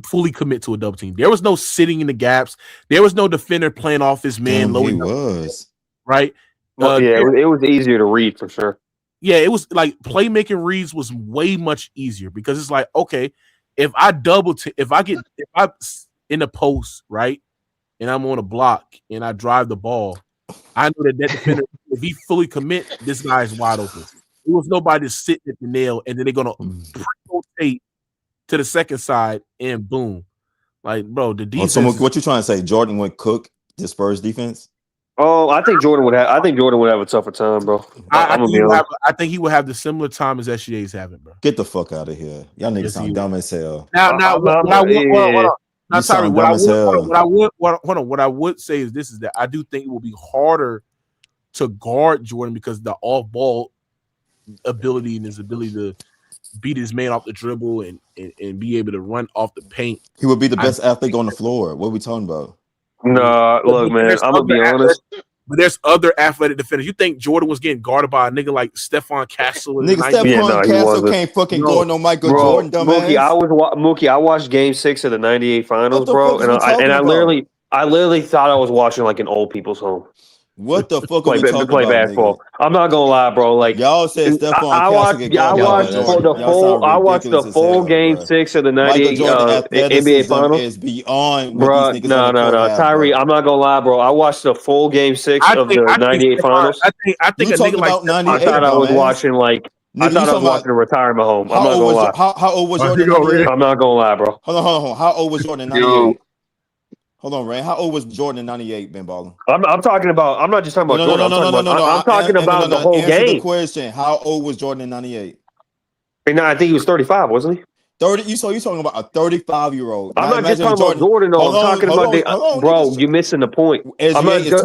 [SPEAKER 6] fully commit to a double team. There was no sitting in the gaps. There was no defender playing off his man.
[SPEAKER 5] Damn, he was
[SPEAKER 6] right.
[SPEAKER 8] It was easier to read for sure.
[SPEAKER 6] Yeah, it was like playmaking reads was way much easier because it's like, okay, if I if I'm in the post, right, and I'm on a block and I drive the ball, I know that defender, if he fully commit, this guy is wide open. There was nobody sitting at the nail, and then they're gonna rotate to the second side and boom, like bro, the defense.
[SPEAKER 5] So what you trying to say? Jordan would cook the Spurs defense?
[SPEAKER 8] Oh, I think Jordan would have a tougher time, bro.
[SPEAKER 6] I think he would have the similar time as SGA's having, bro.
[SPEAKER 5] Get the fuck out of here. Y'all niggas sound dumb as hell.
[SPEAKER 6] What I would say is this: is that I do think it will be harder to guard Jordan because the off-ball ability and his ability to beat his man off the dribble and be able to run off the paint.
[SPEAKER 5] He would be the best athlete on the floor. What are we talking about?
[SPEAKER 8] Nah, look, man, I'm gonna be honest.
[SPEAKER 6] But there's other athletic defenders. You think Jordan was getting guarded by a nigga like Stephon Castle?
[SPEAKER 5] Nigga, Stephon Castle can't fucking guard no Michael Jordan, dumbass.
[SPEAKER 8] Mookie, I watched Game 6 of the '98 Finals, bro, and I literally thought I was watching like an old people's home.
[SPEAKER 5] What the fuck are we talking
[SPEAKER 8] play
[SPEAKER 5] about,
[SPEAKER 8] basketball? Nigga? I'm not gonna lie, bro. Like
[SPEAKER 5] y'all said, Stephon
[SPEAKER 8] I watched the full Game 6 of the '98 NBA Finals.
[SPEAKER 5] Is beyond,
[SPEAKER 8] bro. No, Tyree. I'm not gonna lie, bro. I watched the full Game 6 of the '98 Finals.
[SPEAKER 6] I think a nigga like
[SPEAKER 8] I thought I was watching like. I thought I was watching a retirement home. I'm not gonna lie.
[SPEAKER 5] How old was Jordan?
[SPEAKER 8] I'm not gonna lie, bro.
[SPEAKER 5] Hold on. How old was Jordan in '98? Hold on, Ray. How old was Jordan in '98, Ben Ballin?
[SPEAKER 8] I'm talking about. I'm not just talking about Jordan. I'm talking about the whole game.
[SPEAKER 5] Answer the question. How old was Jordan in '98?
[SPEAKER 8] And I think he was 35, wasn't he?
[SPEAKER 5] 30. You talking about a 35-year-old?
[SPEAKER 8] I'm not just talking about Jordan. No, I'm talking about bro. You're missing the point. I'm not just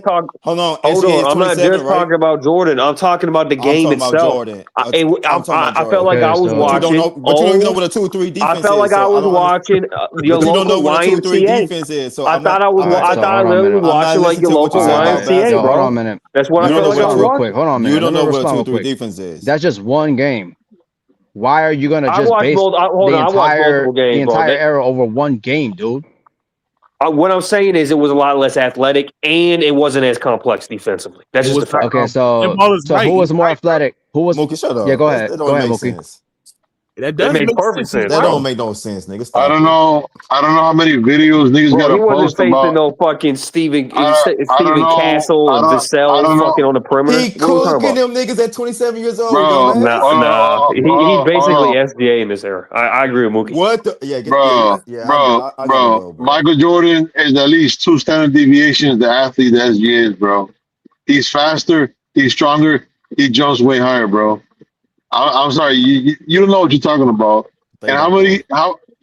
[SPEAKER 8] talking.
[SPEAKER 5] Hold on.
[SPEAKER 8] I'm not just talking about Jordan. I'm talking about the game itself. I felt like I was watching.
[SPEAKER 5] But you don't even know what a 2-3 defense is.
[SPEAKER 8] I felt like I was watching your local YMCA. I thought I literally was watching like your local YMCA, bro.
[SPEAKER 7] Hold on a minute.
[SPEAKER 8] That's what I felt like I was
[SPEAKER 7] real quick. Hold on a minute.
[SPEAKER 5] You don't know what a 2-3 defense is.
[SPEAKER 7] That's just one game. Why are you gonna just base the entire era over one game, dude?
[SPEAKER 8] What I'm saying is it was a lot less athletic and it wasn't as complex defensively. That's just the fact.
[SPEAKER 7] Okay, so who was more athletic? Who was?
[SPEAKER 5] Mookie, shut up.
[SPEAKER 7] Yeah, go ahead. Go ahead, Mookie.
[SPEAKER 6] That doesn't make perfect sense.
[SPEAKER 5] That don't make no sense, nigga.
[SPEAKER 10] I don't know how many videos niggas got to post about.
[SPEAKER 8] He wasn't facing no fucking Steven Castle and Vassell fucking on the perimeter.
[SPEAKER 5] He cooking them niggas at 27 years old.
[SPEAKER 10] Bro,
[SPEAKER 8] nah. He's basically SGA in this era. I agree with Mookie.
[SPEAKER 5] What?
[SPEAKER 10] Bro. Michael Jordan is at least 2 standard deviations the athlete that SGA is, bro. He's faster. He's stronger. He jumps way higher, bro. I'm sorry, you don't know what you're talking about. And how many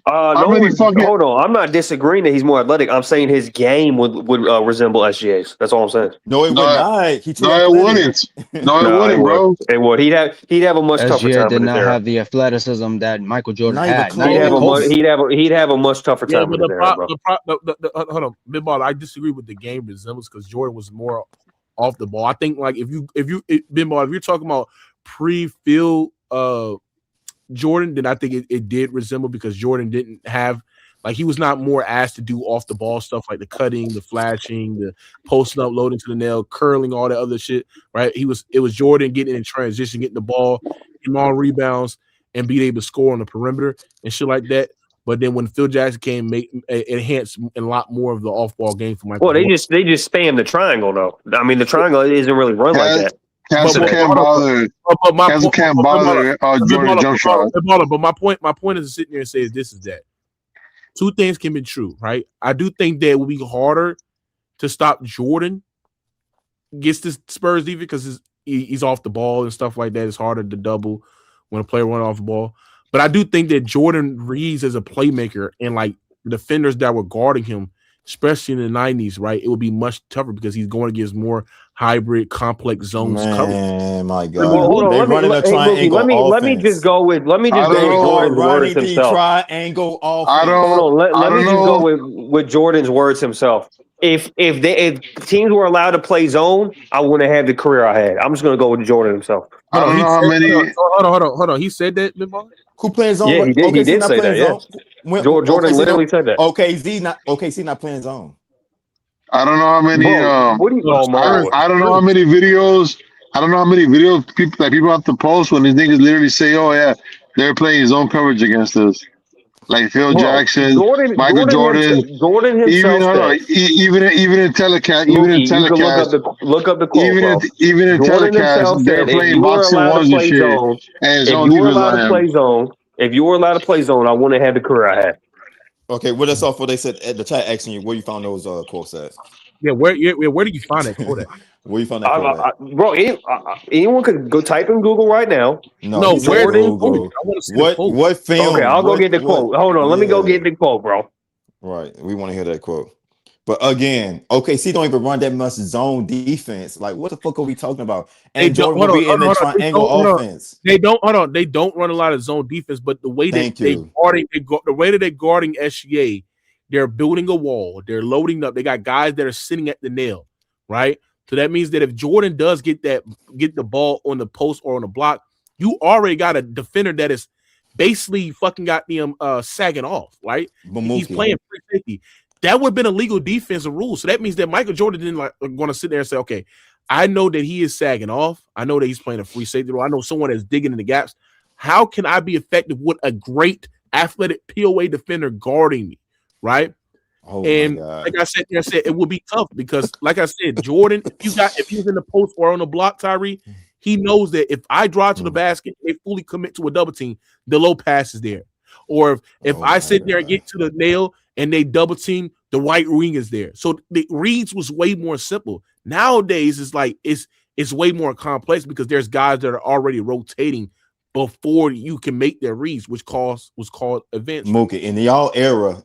[SPEAKER 8] hold on. I'm not disagreeing that he's more athletic. I'm saying his game would resemble SGA's. That's all I'm saying.
[SPEAKER 5] No, it would not.
[SPEAKER 10] It wouldn't. No, it wouldn't, bro.
[SPEAKER 8] It would. He'd have a much tougher time.
[SPEAKER 7] SGA did not have the athleticism that Michael Jordan had.
[SPEAKER 8] He'd have a much tougher time.
[SPEAKER 6] But hold on, Big Ball. I disagree with the game resemblance because Jordan was more off the ball. I think like if Big Ball, if you're talking about pre-field Jordan, then I think it did resemble because Jordan didn't have he was not more asked to do off the ball stuff like the cutting, the flashing, the posting up, loading to the nail, curling, all that other shit, right? It was Jordan getting in transition, getting the ball, getting on rebounds, and be able to score on the perimeter and shit like that. But then when Phil Jackson came, enhanced a lot more of the off-ball game for Michael.
[SPEAKER 8] Well, they just spam the triangle though. I mean, the triangle isn't really run like that.
[SPEAKER 10] Castle can't bother. Castle can't bother Jordan's jump shot.
[SPEAKER 6] But my point is to sit there and say this is that. Two things can be true, right? I do think that it will be harder to stop Jordan against this Spurs defense because he's off the ball and stuff like that. It's harder to double when a player runs off the ball. But I do think that Jordan reads as a playmaker and like defenders that were guarding him, especially in the 90s, right? It would be much tougher because he's going against more hybrid, complex zones.
[SPEAKER 5] Man, my God.
[SPEAKER 8] Well, hold on. Let me just go with Jordan's words himself.
[SPEAKER 5] Triangle offense.
[SPEAKER 8] Let me just go with Jordan's words himself. If teams were allowed to play zone, I wouldn't have the career I had. I'm just going to go with Jordan himself.
[SPEAKER 10] I don't know how many.
[SPEAKER 6] Hold on. He said that,
[SPEAKER 5] who plays zone?
[SPEAKER 8] Yeah, he did. He did say that. Yeah, Jordan literally said that.
[SPEAKER 5] OKC not playing zone.
[SPEAKER 10] I don't know how many. I don't know how many videos. I don't know how many videos people have to post when these niggas literally say, "Oh yeah, they're playing zone coverage against us." Like Phil Jackson, Michael Jordan, even in telecast,
[SPEAKER 8] look up the quote.
[SPEAKER 10] Even in telecast, they're playing boxing ones and shit. And
[SPEAKER 8] if you were allowed to play zone, I wouldn't have the career I had.
[SPEAKER 5] Okay, well that's off what they said at the chat asking you where you found those quotes at.
[SPEAKER 6] Yeah, where did you find that quote at?
[SPEAKER 5] Where you found that quote at?
[SPEAKER 8] Bro, anyone could go type in Google right now.
[SPEAKER 6] No, where
[SPEAKER 5] Google. What film?
[SPEAKER 8] Okay, I'll go get the quote. Hold on, let me go get the quote, bro.
[SPEAKER 5] Right, we want to hear that quote. But again, OKC don't even run that much zone defense. Like, what the fuck are we talking about? And Jordan will be in the triangle offense.
[SPEAKER 6] They don't run a lot of zone defense, but the way that they're guarding SGA, they're building a wall. They're loading up. They got guys that are sitting at the nail, right? So that means that if Jordan does get the ball on the post or on the block, you already got a defender that is basically fucking got them sagging off, right? He's playing free safety. That would have been a legal defensive rule. So that means that Michael Jordan didn't want to sit there and say, okay, I know that he is sagging off. I know that he's playing a free safety role. I know someone that's digging in the gaps. How can I be effective with a great athletic POA defender guarding me, right?
[SPEAKER 5] Oh
[SPEAKER 6] and like I said, it would be tough because, like I said, Jordan, if he's in the post or on the block, Tyree, he knows that if I drive to the basket, they fully commit to a double team, the low pass is there. Or if I sit there and get to the nail and they double team, the right wing is there. So the reads was way more simple. Nowadays, it's like it's way more complex because there's guys that are already rotating before you can make their reads, which was called advanced.
[SPEAKER 5] Mookie, in y'all era,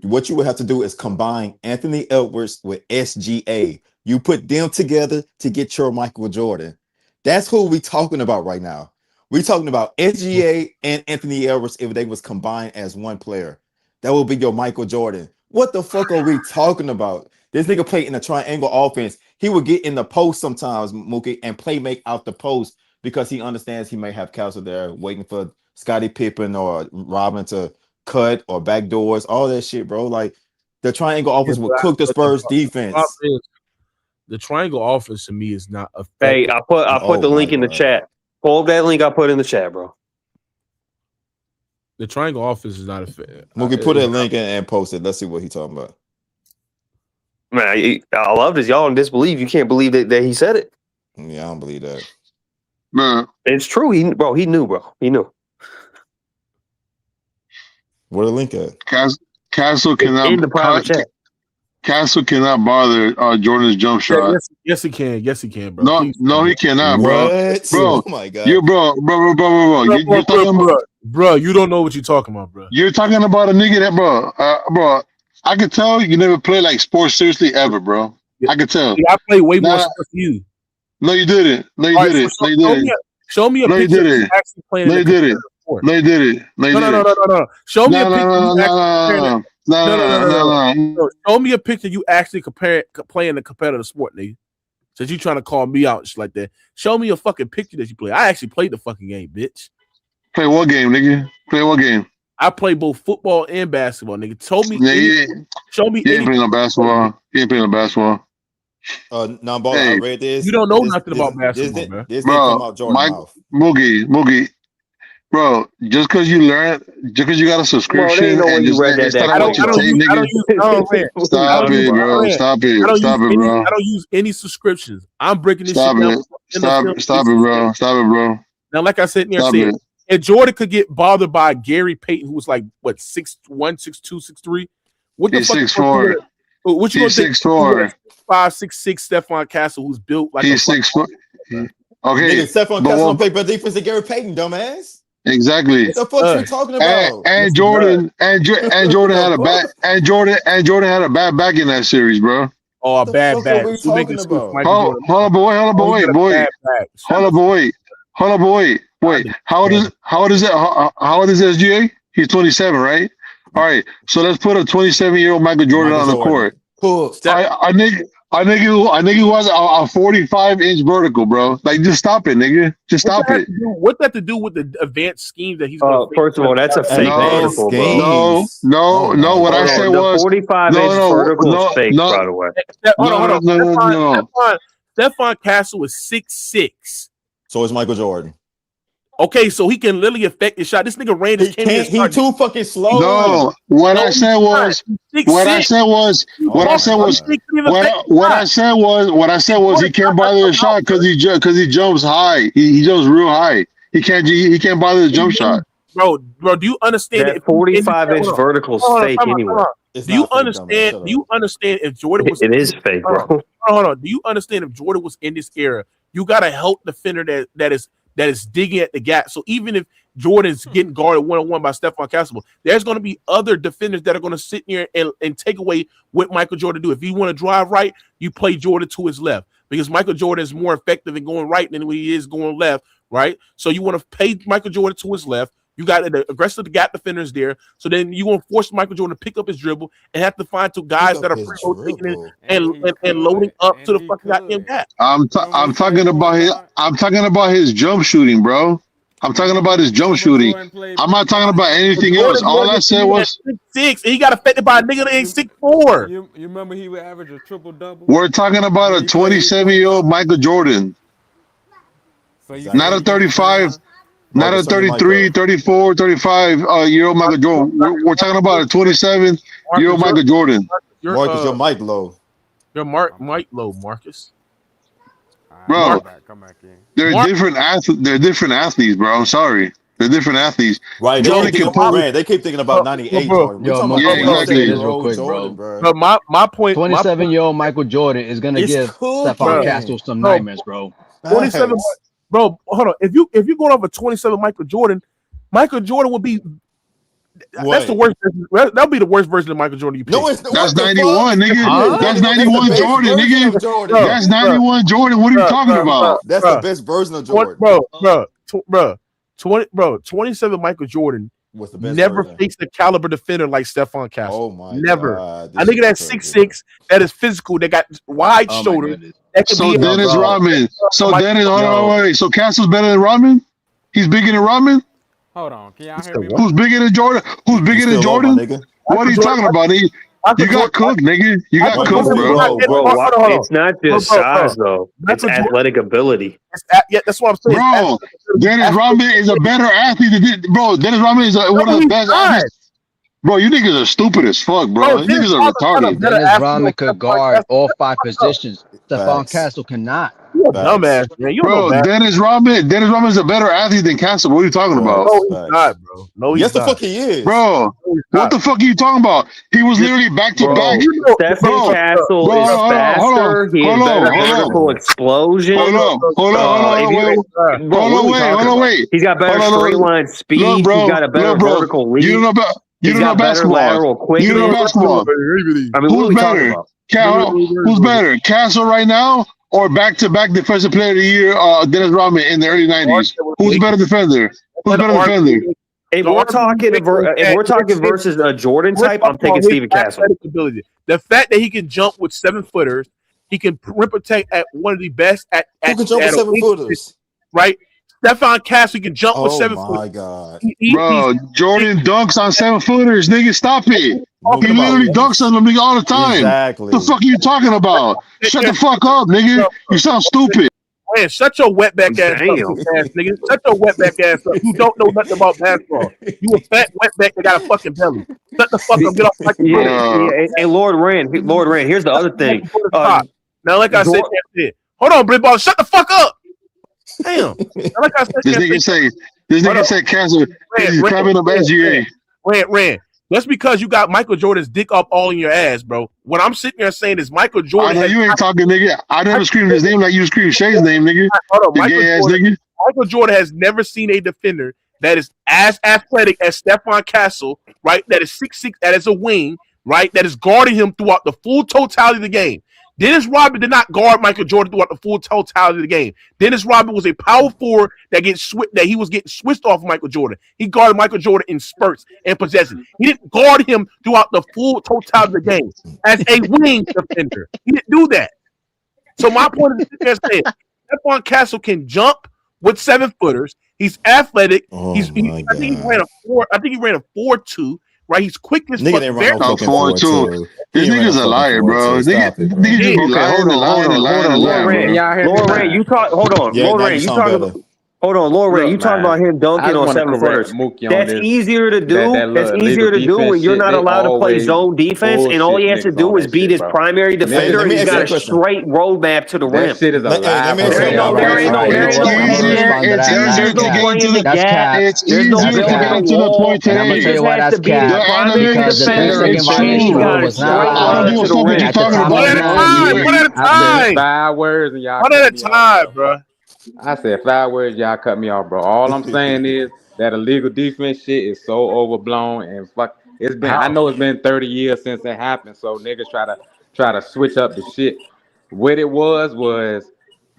[SPEAKER 5] what you would have to do is combine Anthony Edwards with SGA. You put them together to get your Michael Jordan. That's who we talking about right now. We're talking about SGA and Anthony Edwards if they was combined as one player. That will be your Michael Jordan. What the fuck are we talking about? This nigga played in a triangle offense. He would get in the post sometimes, Mookie, and play make out the post because he understands he may have Castle there waiting for Scottie Pippen or Robin to cut or back doors, all that shit, bro. Like the triangle offense would cook the Spurs defense.
[SPEAKER 6] The triangle offense to me is not effective.
[SPEAKER 8] Hey, I put the link in the chat. Pull that link I put in the chat, bro.
[SPEAKER 6] The triangle offense is not effective.
[SPEAKER 5] Mookie, put that link in and post it. Let's see what he's talking about.
[SPEAKER 8] Man, I love this. Y'all in disbelief. You can't believe that he said it.
[SPEAKER 5] Yeah, I don't believe that.
[SPEAKER 10] Man,
[SPEAKER 8] it's true. He knew, bro. He knew.
[SPEAKER 5] Where the link at?
[SPEAKER 10] Castle cannot
[SPEAKER 8] in the private chat.
[SPEAKER 10] Castle cannot bother Jordan's jump shot.
[SPEAKER 6] Yes, he can. Yes, he can, bro.
[SPEAKER 10] No, he cannot, bro.
[SPEAKER 5] What?
[SPEAKER 10] Bro,
[SPEAKER 5] oh my God.
[SPEAKER 10] You're bro. You're talking about,
[SPEAKER 6] bro, you don't know what you're talking about, bro.
[SPEAKER 10] You're talking about a nigga that, bro. I could tell you never played like sports seriously ever, bro. Yeah. I could tell.
[SPEAKER 6] Yeah, I play way more sports than you.
[SPEAKER 10] No, you didn't. No, you didn't.
[SPEAKER 6] Show me a picture of you actually playing.
[SPEAKER 10] No, you didn't. No, you didn't.
[SPEAKER 6] No. Show me a picture. No. Show me a picture you actually playing a competitive sport, nigga. Since you trying to call me out just like that, show me a fucking picture that you play. I actually played the fucking game, bitch.
[SPEAKER 10] Play what game, nigga? Play what game?
[SPEAKER 6] I play both football and basketball, nigga. Show me.
[SPEAKER 10] You ain't playing no basketball. You ain't playing no basketball.
[SPEAKER 5] Non-ball. I read this.
[SPEAKER 6] You don't know nothing about basketball,
[SPEAKER 10] bro. Moogie. Bro, just because you got a subscription
[SPEAKER 8] know when
[SPEAKER 10] and
[SPEAKER 8] you
[SPEAKER 10] just
[SPEAKER 8] read that
[SPEAKER 10] start
[SPEAKER 6] I
[SPEAKER 10] watching
[SPEAKER 6] don't
[SPEAKER 10] tape,
[SPEAKER 6] use.
[SPEAKER 10] nigga. Stop it, bro. Stop
[SPEAKER 6] I
[SPEAKER 10] it.
[SPEAKER 6] don't
[SPEAKER 10] Stop it,
[SPEAKER 6] use any.
[SPEAKER 10] bro.
[SPEAKER 6] I don't use any subscriptions. I'm breaking this
[SPEAKER 10] Stop
[SPEAKER 6] shit down.
[SPEAKER 10] it. Stop it, bro. Stop it, bro.
[SPEAKER 6] Now, like I said,
[SPEAKER 10] Stop it.
[SPEAKER 6] and Jordan could get bothered by Gary Payton, who was like what 6'1", 6'2", 6'3". What the
[SPEAKER 10] He's
[SPEAKER 6] fuck?
[SPEAKER 10] 6'4".
[SPEAKER 6] What you gonna
[SPEAKER 10] He's
[SPEAKER 6] think?
[SPEAKER 10] 6'4".
[SPEAKER 6] 5'6" Stephon Castle, who's built like
[SPEAKER 10] He's 6'4".
[SPEAKER 5] Nigga,
[SPEAKER 10] Okay,
[SPEAKER 5] Stephon
[SPEAKER 10] but
[SPEAKER 5] Castle don't
[SPEAKER 10] what?
[SPEAKER 5] play better defense than Gary Payton, dumbass.
[SPEAKER 10] Exactly.
[SPEAKER 5] What the fuck you talking about?
[SPEAKER 10] And Jordan had a bad Jordan had a bad back in that series, bro.
[SPEAKER 6] Oh, a bad
[SPEAKER 5] fuck
[SPEAKER 6] back.
[SPEAKER 5] are we talking about?
[SPEAKER 10] Hold up, boy. Hold up, boy. How old is SGA? He's 27, right? All right. So let's put a 27-year-old Michael Jordan on the court.
[SPEAKER 5] Cool.
[SPEAKER 10] I think he was a 45-inch vertical, bro. Like, just stop it, nigga. Just stop it.
[SPEAKER 6] What's that to do with the advanced scheme that he's going to
[SPEAKER 8] First of all, that's a fake vertical, bro.
[SPEAKER 10] No. What I said was
[SPEAKER 8] 45-inch vertical is fake, by the way.
[SPEAKER 6] Hold on. Stephon Castle is 6'6".
[SPEAKER 5] So is Michael Jordan.
[SPEAKER 10] Okay, so he can literally affect the shot. This nigga ran his
[SPEAKER 5] He too fucking slow.
[SPEAKER 10] No, what I said was he can't bother the shot because he jumps high. He jumps real high. He can't bother the jump shot.
[SPEAKER 6] Bro, do you understand
[SPEAKER 8] that 45-inch vertical is fake anyway?
[SPEAKER 6] Do you understand? Do you understand if Jordan was?
[SPEAKER 8] It is fake, bro.
[SPEAKER 6] Hold on. Do you understand if Jordan was in this era? You got to help defender that is digging at the gap. So even if Jordan's getting guarded one-on-one by Stephon Castle, there's going to be other defenders that are going to sit here and take away what Michael Jordan do. If you want to drive right, you play Jordan to his left because Michael Jordan is more effective in going right than he is going left, right? So you want to pay Michael Jordan to his left. You got the aggressive gap defenders there. So then you want to force Michael Jordan to pick up his dribble and have to find two guys that are pre-rotating and loading up to the fucking goddamn gap.
[SPEAKER 10] I'm talking about his jump shooting, bro. I'm talking about his jump shooting. I'm not talking about anything else. All I said was
[SPEAKER 6] 6'6", and he got affected by a nigga that ain't 6'4".
[SPEAKER 11] You remember he would average a triple-double?
[SPEAKER 10] We're talking about a 27-year-old Michael Jordan. Not a 35, not a 33, 34, 35-year-old Michael Jordan. We're talking about a 27-year-old Michael Jordan.
[SPEAKER 5] Marcus, your mic low.
[SPEAKER 6] Your mic low, Marcus.
[SPEAKER 10] Bro, they're different athletes, bro. I'm sorry. They're different athletes.
[SPEAKER 5] Right. They keep thinking about 98.
[SPEAKER 10] Exactly.
[SPEAKER 7] Real quick, bro.
[SPEAKER 6] But my point,
[SPEAKER 7] 27-year-old Michael Jordan is gonna give Stephon Castle some nightmares, bro.
[SPEAKER 6] 27, bro. Hold on. If you going off a 27 Michael Jordan would be. That's the worst. That'll be the worst version of Michael Jordan you pick.
[SPEAKER 10] No, that's 91, nigga. That's 91 Jordan, nigga. That's 91 Jordan. What are you talking about?
[SPEAKER 5] That's the best version of Jordan,
[SPEAKER 6] bro. 27 Michael Jordan
[SPEAKER 5] was the best
[SPEAKER 6] never
[SPEAKER 5] version.
[SPEAKER 6] faced a caliber defender like Stephon Castle.
[SPEAKER 5] Oh my
[SPEAKER 6] never.
[SPEAKER 5] God,
[SPEAKER 6] I think that's 6'6", that is physical, that got wide shoulders.
[SPEAKER 10] So Dennis Rodman. So Castle's better than Rodman? He's bigger than Rodman?
[SPEAKER 11] Hold on, can y'all hear me?
[SPEAKER 10] Who's bigger than Jordan? Who's bigger than Jordan? What are you talking about? You got cooked, nigga. You got cooked, bro.
[SPEAKER 8] Bro, it's not just size though. It's athletic ability.
[SPEAKER 6] Yeah, that's what I'm saying.
[SPEAKER 10] Bro, Dennis Rodman is a better athlete than bro. Dennis Rodman is one of the best athletes. Bro, you niggas are stupid as fuck, bro. You niggas are retarded.
[SPEAKER 7] Dennis Rodman could guard all 5 positions. Stephon Castle cannot.
[SPEAKER 6] Dumbass, man.
[SPEAKER 10] Bro, Dennis Rodman is a better athlete than Castle. What are you talking about?
[SPEAKER 6] No, he's not, bro. No, he's
[SPEAKER 5] yes,
[SPEAKER 6] not.
[SPEAKER 5] the fuck he is.
[SPEAKER 10] Bro, what the fuck are you talking about? He was literally back to back.
[SPEAKER 8] Stephon Castle is faster. He has better vertical explosion.
[SPEAKER 10] Hold on, wait.
[SPEAKER 8] He's got better straight line speed. He's got a better vertical lead.
[SPEAKER 10] You don't know basketball. You don't know basketball.
[SPEAKER 8] I mean,
[SPEAKER 10] who's better? Who's better? Castle right now? Or back-to-back defensive player of the year, Dennis Rodman in the early 90s. Who's a better defender?
[SPEAKER 8] If we're talking versus a Jordan type, I'm taking Steven Castle.
[SPEAKER 6] The fact that he can jump with 7-footers, he can rim protect at one of the best at
[SPEAKER 5] Who can jump with 7-footers?
[SPEAKER 6] Right? Stephon Castle can jump with 7 footers.
[SPEAKER 5] Oh my God.
[SPEAKER 10] Bro, Jordan dunks on 7-footers, nigga. Stop it. He literally dunks on them nigga all the time.
[SPEAKER 5] Exactly.
[SPEAKER 10] What the fuck are you talking about? Shut the fuck up, nigga. You sound stupid.
[SPEAKER 6] Man, shut your wetback ass up,
[SPEAKER 8] Damn.
[SPEAKER 6] ass nigga. Shut your wetback ass up. You don't know nothing about basketball. You a fat wetback that got a fucking belly. Shut the fuck up. Get off Michael Jordan.
[SPEAKER 8] And Lord Rand, here's the other thing.
[SPEAKER 6] Now, like I said, hold on, Britball. Shut the fuck up. Damn. Now, like I said,
[SPEAKER 10] This nigga say cancel. He's coming up SGA.
[SPEAKER 6] Rand. That's because you got Michael Jordan's dick up all in your ass, bro. What I'm sitting there saying is Michael Jordan.
[SPEAKER 10] I know you ain't talking, nigga. I never screamed his name like you screamed Shai's name, nigga.
[SPEAKER 6] Hold on, Michael Jordan has never seen a defender that is as athletic as Stephon Castle, right? That is 6'6", that is a wing, right? That is guarding him throughout the full totality of the game. Dennis Rodman did not guard Michael Jordan throughout the full totality of the game. Dennis Rodman was a power forward that he was getting switched off of Michael Jordan. He guarded Michael Jordan in spurts and possession. He didn't guard him throughout the full totality of the game as a wing defender. He didn't do that. So my point is saying Stephon Castle can jump with 7-footers. He's athletic. I think he ran a 4.2. Right, he's quick as fuck.
[SPEAKER 10] Nigga ran 4.2. This nigga's a liar, bro. Nigga just be lying.
[SPEAKER 8] Lord Ray, you talk. Hold on, Lord Ray, you talking. Hold on, Lord Ray, you talking about him dunking on 7-footers. That's easier to do. That's easier to do when you're not allowed to play zone defense, and all he has to do is beat his primary defender, and he's got a straight roadmap to the rim.
[SPEAKER 7] That shit is a lie.
[SPEAKER 10] It's easier to get to the gap. It's easier to get to the point.
[SPEAKER 7] And I'm gonna tell you why that's cap. Because the 10-second violation rule was not allowed. At the time,
[SPEAKER 6] one at a time.
[SPEAKER 11] 5 words and y'all.
[SPEAKER 6] One at a time, bro.
[SPEAKER 11] I said 5 words, y'all cut me off, bro. All I'm saying is that illegal defense shit is so overblown and fuck. It's been. I know it's been 30 years since it happened, so niggas try to switch up the shit. What it was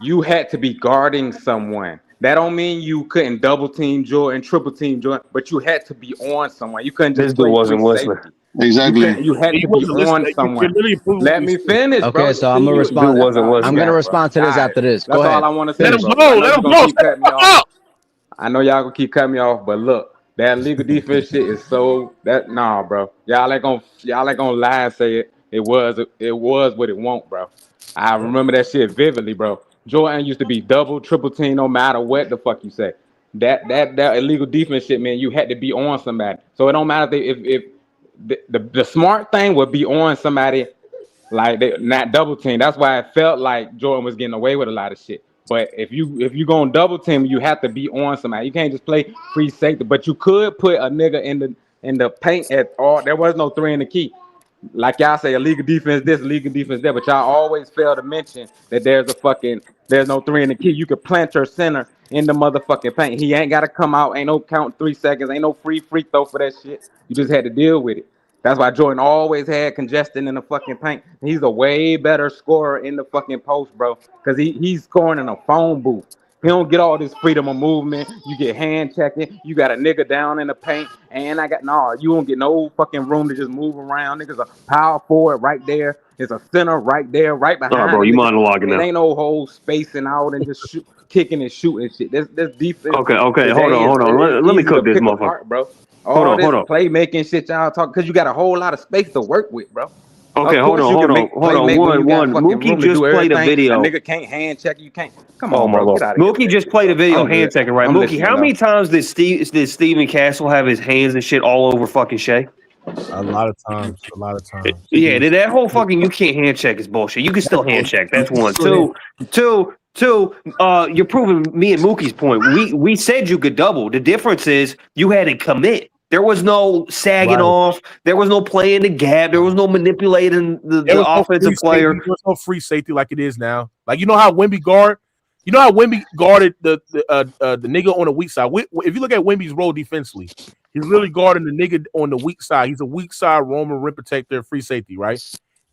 [SPEAKER 11] you had to be guarding someone. That don't mean you couldn't double team Jordan, triple team Jordan, but you had to be on someone. You couldn't just play free safety.
[SPEAKER 10] Exactly.
[SPEAKER 11] You had to be on someone. Let me finish, bro.
[SPEAKER 7] Okay, so I'm gonna respond. I'm gonna respond to this after this. Go
[SPEAKER 11] That's
[SPEAKER 7] ahead.
[SPEAKER 11] all I want to say.
[SPEAKER 6] Let him go. Let him go.
[SPEAKER 11] I know y'all gonna keep cutting me off, but look, that legal defense shit is so bro. Y'all ain't gonna lie and say it was what it won't, bro. I remember that shit vividly, bro. Jordan used to be double, triple team, no matter what the fuck you say. That illegal defense shit, man, you had to be on somebody. So it don't matter if the smart thing would be on somebody, like they not double team. That's why it felt like Jordan was getting away with a lot of shit. But if you gonna double team, you have to be on somebody. You can't just play free safety. But you could put a nigga in the paint at all. There was no 3 in the key. Like y'all say, illegal defense this, illegal defense that, but y'all always fail to mention that there's no 3 in the key. You could plant your center in the motherfucking paint. He ain't gotta come out, ain't no count 3 seconds, ain't no free throw for that shit. You just had to deal with it. That's why Jordan always had congestion in the fucking paint. He's a way better scorer in the fucking post, bro, because he's scoring in a phone booth. He don't get all this freedom of movement. You get hand checking. You got a nigga down in the paint. And you don't get no fucking room to just move around. Niggas a power forward right there. There's a center right there, right behind.
[SPEAKER 8] All right, bro, you monologuing now.
[SPEAKER 11] Ain't no whole spacing out and just kicking and shooting shit. This defense.
[SPEAKER 8] Okay, hold on. Let me cook this motherfucker,
[SPEAKER 11] apart, bro.
[SPEAKER 8] Hold on.
[SPEAKER 11] Playmaking shit y'all talk because you got a whole lot of space to work with, bro.
[SPEAKER 8] Okay, hold on. One. Mookie just played a video.
[SPEAKER 11] A nigga can't hand check. You can't. Come
[SPEAKER 8] on,
[SPEAKER 11] bro.
[SPEAKER 8] Get out of here. Mookie just played a video hand checking, right? Mookie, how many times did Steven Castle have his hands and shit all over fucking Shai?
[SPEAKER 6] A lot of times.
[SPEAKER 8] Yeah, that whole fucking you can't hand check is bullshit. You can still hand check. That's one. Two. You're proving me and Mookie's point. We said you could double. The difference is you had to commit. There was no sagging off. There was no playing the gap. There was no manipulating the offensive player.
[SPEAKER 6] There was no free safety like it is now. Like, you know how Wemby guarded the nigga on the weak side. If you look at Wemby's role defensively, he's really guarding the nigga on the weak side. He's a weak side Roman rim protector, free safety, right?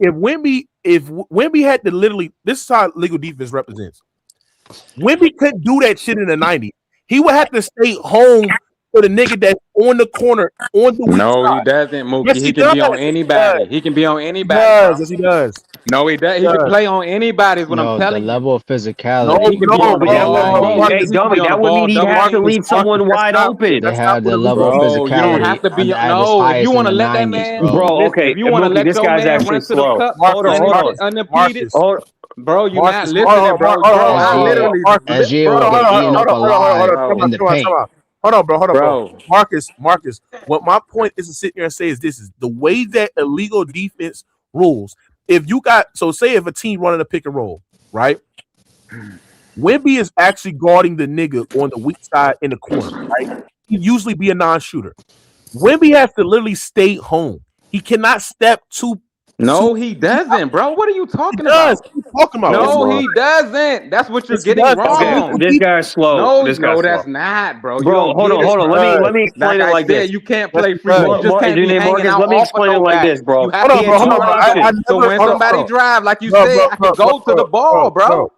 [SPEAKER 6] If Wemby had to literally, this is how legal defense represents. Wemby couldn't do that shit in the 90s. He would have to stay home for the nigga that's on the corner on the weak side.
[SPEAKER 11] He doesn't, Mookie.
[SPEAKER 6] Yes,
[SPEAKER 11] he can be on anybody. He can be on anybody.
[SPEAKER 6] Yes, he does.
[SPEAKER 11] No, he does. He can play on anybody is what I'm telling you.
[SPEAKER 7] The level of physicality.
[SPEAKER 8] Hey, dummy, that would mean he has to leave someone wide open.
[SPEAKER 7] They have the level of physicality.
[SPEAKER 11] You don't have to be. No, if you want to let that man.
[SPEAKER 8] Bro, okay.
[SPEAKER 11] If you want to let
[SPEAKER 8] this
[SPEAKER 11] your
[SPEAKER 8] guy's
[SPEAKER 11] man
[SPEAKER 8] actually
[SPEAKER 11] run to the
[SPEAKER 8] slow.
[SPEAKER 11] cup,
[SPEAKER 8] Hold on.
[SPEAKER 11] undefeated. Bro, you're
[SPEAKER 6] Marcus,
[SPEAKER 11] not listening, bro. I literally,
[SPEAKER 7] SGA will get eaten up alive in the paint.
[SPEAKER 6] Hold on, bro.
[SPEAKER 11] bro.
[SPEAKER 6] Marcus. What my point is to sit there and say is this: is the way that illegal defense rules. If you got say if a team running a pick and roll, right? Wemby is actually guarding the nigga on the weak side in the corner, right? He usually be a non-shooter. Wemby has to literally stay home. He cannot step too.
[SPEAKER 11] No, he doesn't, bro. What are you talking about?
[SPEAKER 6] What are you talking about?
[SPEAKER 11] No, he doesn't. That's what you're getting wrong.
[SPEAKER 8] This guy's slow.
[SPEAKER 11] No, that's not, bro.
[SPEAKER 8] Bro, hold on. Let me explain it like this.
[SPEAKER 11] You can't play free. You just can't be hanging out.
[SPEAKER 8] Let me explain it like this, bro.
[SPEAKER 11] Hold on. So when somebody drive, like you said, I can go to the ball, bro.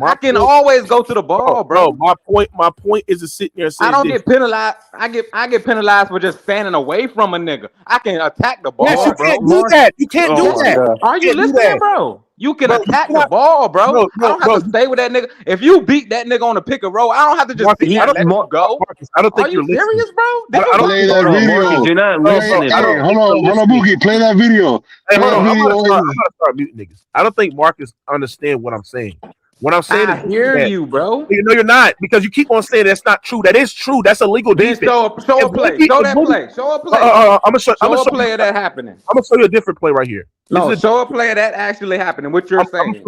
[SPEAKER 11] I can always go to the ball, bro.
[SPEAKER 6] My point is to sit there and say
[SPEAKER 11] I don't get penalized. I get penalized for just standing away from a nigga. I can attack the ball,
[SPEAKER 6] yes, you
[SPEAKER 11] bro.
[SPEAKER 6] can't do that. You can't do that.
[SPEAKER 11] Are you listening, bro? You can attack the ball, bro. I don't have to stay with that nigga. If you beat that nigga on the pick and roll, I don't have to just let him go.
[SPEAKER 6] Marcus, I don't think
[SPEAKER 11] you're serious, bro.
[SPEAKER 10] I don't play that video.
[SPEAKER 8] You're not listening.
[SPEAKER 10] Hold on, Boogie. Play that video.
[SPEAKER 6] Hey, hold on. I'm gonna start muting niggas. I don't think Marcus understand what I'm saying. What I'm saying
[SPEAKER 11] I hear you, bro.
[SPEAKER 6] No, you're not, because you keep on saying that's not true. That is true. That's illegal defense.
[SPEAKER 11] Show a play. Show that play. Show a play.
[SPEAKER 6] I'm gonna show
[SPEAKER 11] a play of that happening.
[SPEAKER 6] I'm gonna show you a different play right here.
[SPEAKER 11] No, show a play of that actually happening. What you're saying?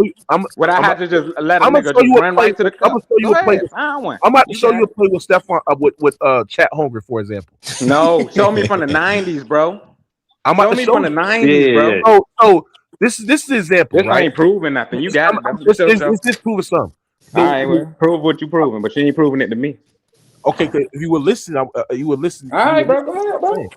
[SPEAKER 11] Would I have to just let a nigga just run right to the cup?
[SPEAKER 6] I'm gonna show you a play. I'm about to show you a play with Stephon with Chat Hungry, for example.
[SPEAKER 11] No, show me from the 90s, bro.
[SPEAKER 6] Show me
[SPEAKER 11] from the 90s,
[SPEAKER 6] bro. Oh, this is an example.
[SPEAKER 11] This ain't proving nothing. You got it.
[SPEAKER 6] This proving something.
[SPEAKER 11] All right, well, prove what you proving, but you ain't proving it to me.
[SPEAKER 6] Okay, if you would listen, you would listen.
[SPEAKER 11] All right, bro. Go ahead, bro.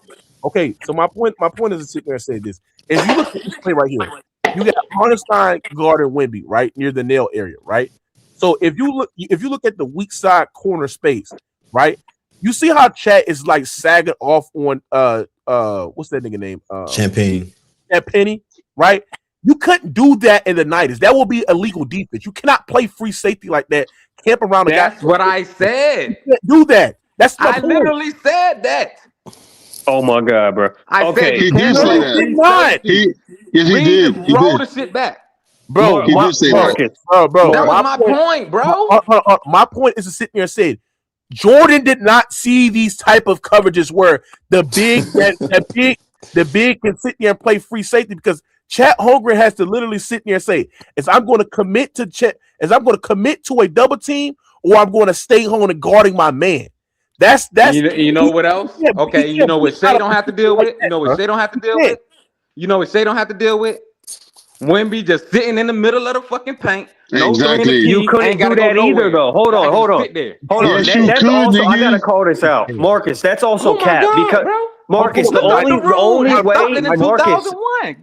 [SPEAKER 6] Okay, so my point is to sit there and say this. If you look at this play right here, you got Hartenstein guarding Wemby right near the nail area, right? So if you look at the weak side corner space, right? You see how Chat is like sagging off on what's that nigga name? Champagne, right? You couldn't do that in the 90s. That will be illegal defense. You cannot play free safety like that. Camp around the guy.
[SPEAKER 11] That's what I said.
[SPEAKER 6] You can't do that. That's my
[SPEAKER 11] point. Literally said that.
[SPEAKER 8] Oh my god, bro.
[SPEAKER 10] Okay, he did say that. Yes, he did. He
[SPEAKER 11] roll
[SPEAKER 10] did.
[SPEAKER 11] the shit back,
[SPEAKER 10] bro. He did say that.
[SPEAKER 6] Bro.
[SPEAKER 11] That was my point, bro.
[SPEAKER 6] My point is to sit there and say, Jordan did not see these type of coverages where the big can sit there and play free safety, because Chat Holmgren has to literally sit there and say, I'm going to commit to a double team, or I'm going to stay home and guarding my man. That's
[SPEAKER 11] you know what else? Okay, you know what Shai don't have to deal with? You know what Shai don't have to deal with? You know what Shai don't have to deal with? Wemby just sitting in the middle of the fucking paint.
[SPEAKER 10] Exactly.
[SPEAKER 8] You couldn't do that either, though. Hold on. That's also, I gotta call this out, Marcus. That's also cap because. Marcus, the only way, Marcus,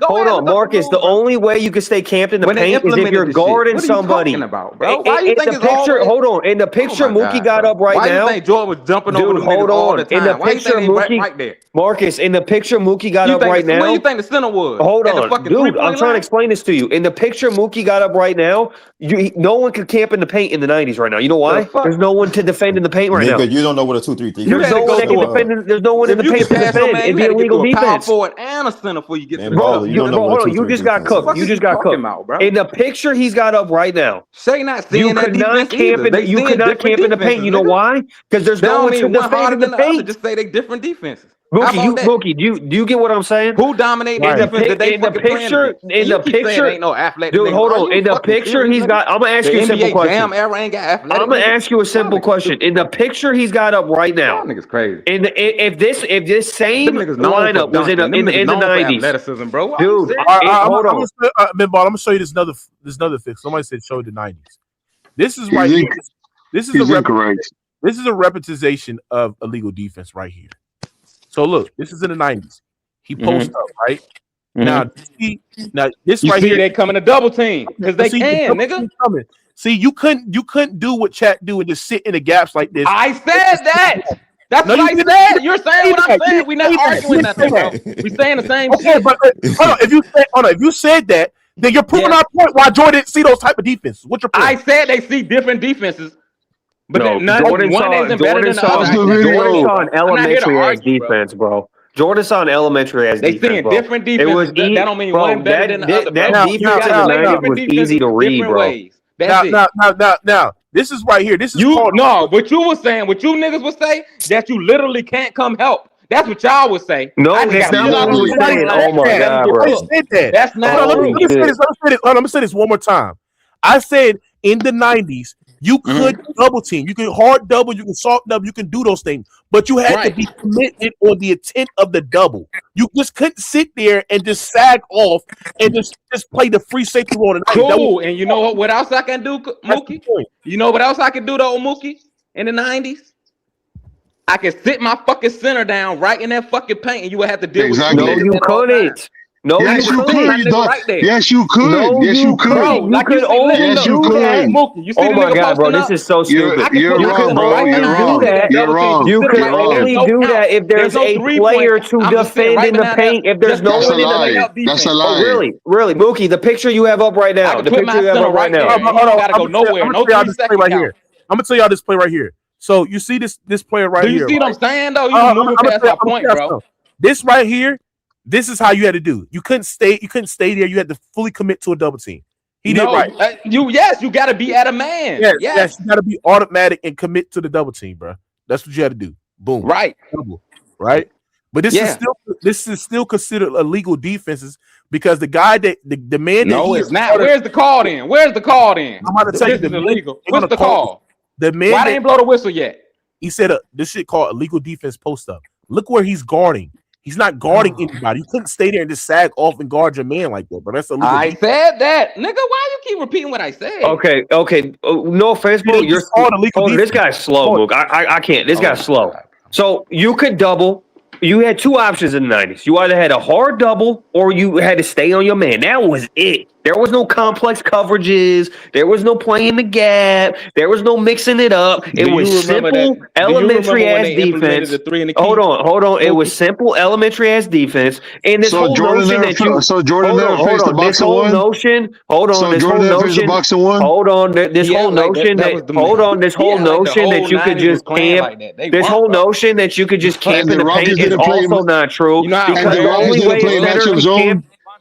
[SPEAKER 8] hold on, Marcus. The only way you can stay camped in the paint is if you're guarding somebody.
[SPEAKER 11] About, bro? Why you think
[SPEAKER 8] picture? Hold on. In the picture, Mookie got up right now.
[SPEAKER 11] Why you think Jordan was jumping over the niggas all the time?
[SPEAKER 8] In the picture, Mookie, right there. Marcus, in the picture, Mookie got up right now.
[SPEAKER 11] Where you think the center was?
[SPEAKER 8] Hold on, dude. I'm trying to explain this to you. In the picture, Mookie got up right now. No one could camp in the paint in the 90s right now. You know why? There's no one to defend in the paint right now.
[SPEAKER 5] You don't know what a 2-3-3 is.
[SPEAKER 8] There's no one that can defend. There's no one in the paint to defend. It'd be illegal defense.
[SPEAKER 11] Power forward and a center before you get to the
[SPEAKER 8] ball. Hold on. You just got cooked. You just got cooked. In the picture, he's got up right now.
[SPEAKER 11] Shai not seeing that defense either.
[SPEAKER 8] You could not camp in the paint. You know why? Because there's no one to defend in the paint.
[SPEAKER 11] Just say they different defenses.
[SPEAKER 8] Mookie, do you get what I'm saying?
[SPEAKER 11] Who dominated defense?
[SPEAKER 8] In the picture,
[SPEAKER 11] ain't no athletic.
[SPEAKER 8] Dude, hold on. In the picture, he's got. I'm gonna ask you a simple question.
[SPEAKER 11] I'm
[SPEAKER 8] gonna ask you a simple question. In the picture, he's got up right now.
[SPEAKER 11] That nigga's crazy.
[SPEAKER 8] If this same lineup was in the 90s,
[SPEAKER 11] athleticism, bro.
[SPEAKER 8] Dude,
[SPEAKER 6] hold on. I'm gonna show you this another fix. Somebody said show the 90s. This is right here. This is a repetition of illegal defense right here. So look, this is in the 90s. He posts up, right? Now this
[SPEAKER 11] you
[SPEAKER 6] right
[SPEAKER 11] see
[SPEAKER 6] here,
[SPEAKER 11] they coming a double team because they can, nigga.
[SPEAKER 6] See, you couldn't do what Chat do and just sit in the gaps like this.
[SPEAKER 11] I said that. That's what I said. You're saying what I'm saying. We're not arguing nothing, bro. We saying the same shit.
[SPEAKER 6] But hold on. If you said that, then you're proving our point why Jordan didn't see those type of defenses. What's your point?
[SPEAKER 11] I said they see different defenses. But
[SPEAKER 8] Jordan saw an elementary ass defense, bro. Jordan saw an elementary as
[SPEAKER 11] They
[SPEAKER 8] defense,
[SPEAKER 11] seeing
[SPEAKER 8] bro.
[SPEAKER 11] different defenses.
[SPEAKER 8] It was
[SPEAKER 11] that don't mean one better than the other, bro.
[SPEAKER 8] That defense in the 90s was easy to read,
[SPEAKER 11] different
[SPEAKER 8] bro.
[SPEAKER 11] ways. That's
[SPEAKER 6] Now, this is right here. This is
[SPEAKER 11] what you was saying, what you niggas would say, that you literally can't come help. That's what y'all would say.
[SPEAKER 8] No, that's not what we were saying. Oh my God, bro.
[SPEAKER 6] I said that.
[SPEAKER 11] That's not true.
[SPEAKER 6] Let me say this one more time. I said in the 90s, you could double team, you can hard double, you can soft double, you can do those things, but you had to be committed on the intent of the double. You just couldn't sit there and just sag off and just play the free safety role.
[SPEAKER 11] Cool. And you know what else I can do, Mookie? You know what else I can do though, Mookie? In the 90s, I can sit my fucking center down right in that fucking paint, and you would have to deal with it.
[SPEAKER 8] No, you couldn't. No,
[SPEAKER 10] yes,
[SPEAKER 8] you
[SPEAKER 10] could.
[SPEAKER 11] Right there.
[SPEAKER 10] Yes, you could.
[SPEAKER 8] No,
[SPEAKER 10] yes, you could.
[SPEAKER 8] Bro, you could only do that. Oh my God, bro, this is so stupid.
[SPEAKER 10] You're wrong, bro. You're wrong.
[SPEAKER 8] You can only do that if there's a player to defend in the paint. If there's no one in the paint.
[SPEAKER 10] That's a lie.
[SPEAKER 8] Oh, really, Mookie, the picture you have up right now. The picture you have up right now.
[SPEAKER 11] Gotta go nowhere. No 3 seconds
[SPEAKER 6] right here. I'm gonna tell y'all this play right here. So you see this player right here.
[SPEAKER 11] Do you see what I'm saying though? You moving past my point, bro.
[SPEAKER 6] This right here. This is how you had to do. You couldn't stay there. You had to fully commit to a double team. He did right.
[SPEAKER 11] You got to be at a man.
[SPEAKER 6] Yes, you got to be automatic and commit to the double team, bro. That's what you had to do. Boom.
[SPEAKER 11] Right.
[SPEAKER 6] Double. Right. But this is still considered illegal defenses because the guy that the man.
[SPEAKER 11] No, it's not. Where's the call then? I'm
[SPEAKER 6] about to tell you
[SPEAKER 11] this is illegal. What's the call?
[SPEAKER 6] The man.
[SPEAKER 11] Why they ain't blow the whistle yet?
[SPEAKER 6] He said this shit called illegal defense post up. Look where he's guarding. He's not guarding anybody. You couldn't stay there and just sag off and guard your man like that, but that's illegal.
[SPEAKER 11] I said that, nigga. Why you keep repeating what I said?
[SPEAKER 8] Okay. No offense, bro. This guy's slow, Luke. I can't. This guy's slow. So you could double. You had two options in the 90s. You either had a hard double or you had to stay on your man. That was it. There was no complex coverages. There was no playing the gap. There was no mixing it up. It was simple, elementary ass defense. Hold on. It was simple, elementary ass defense. And this whole notion that you.
[SPEAKER 10] So Jordan never faced the box and one.
[SPEAKER 8] Hold on. This whole notion. Hold on. This whole notion that. Hold on. This whole notion that you could just camp. This whole notion that you could just camp in the paint is also not true. Because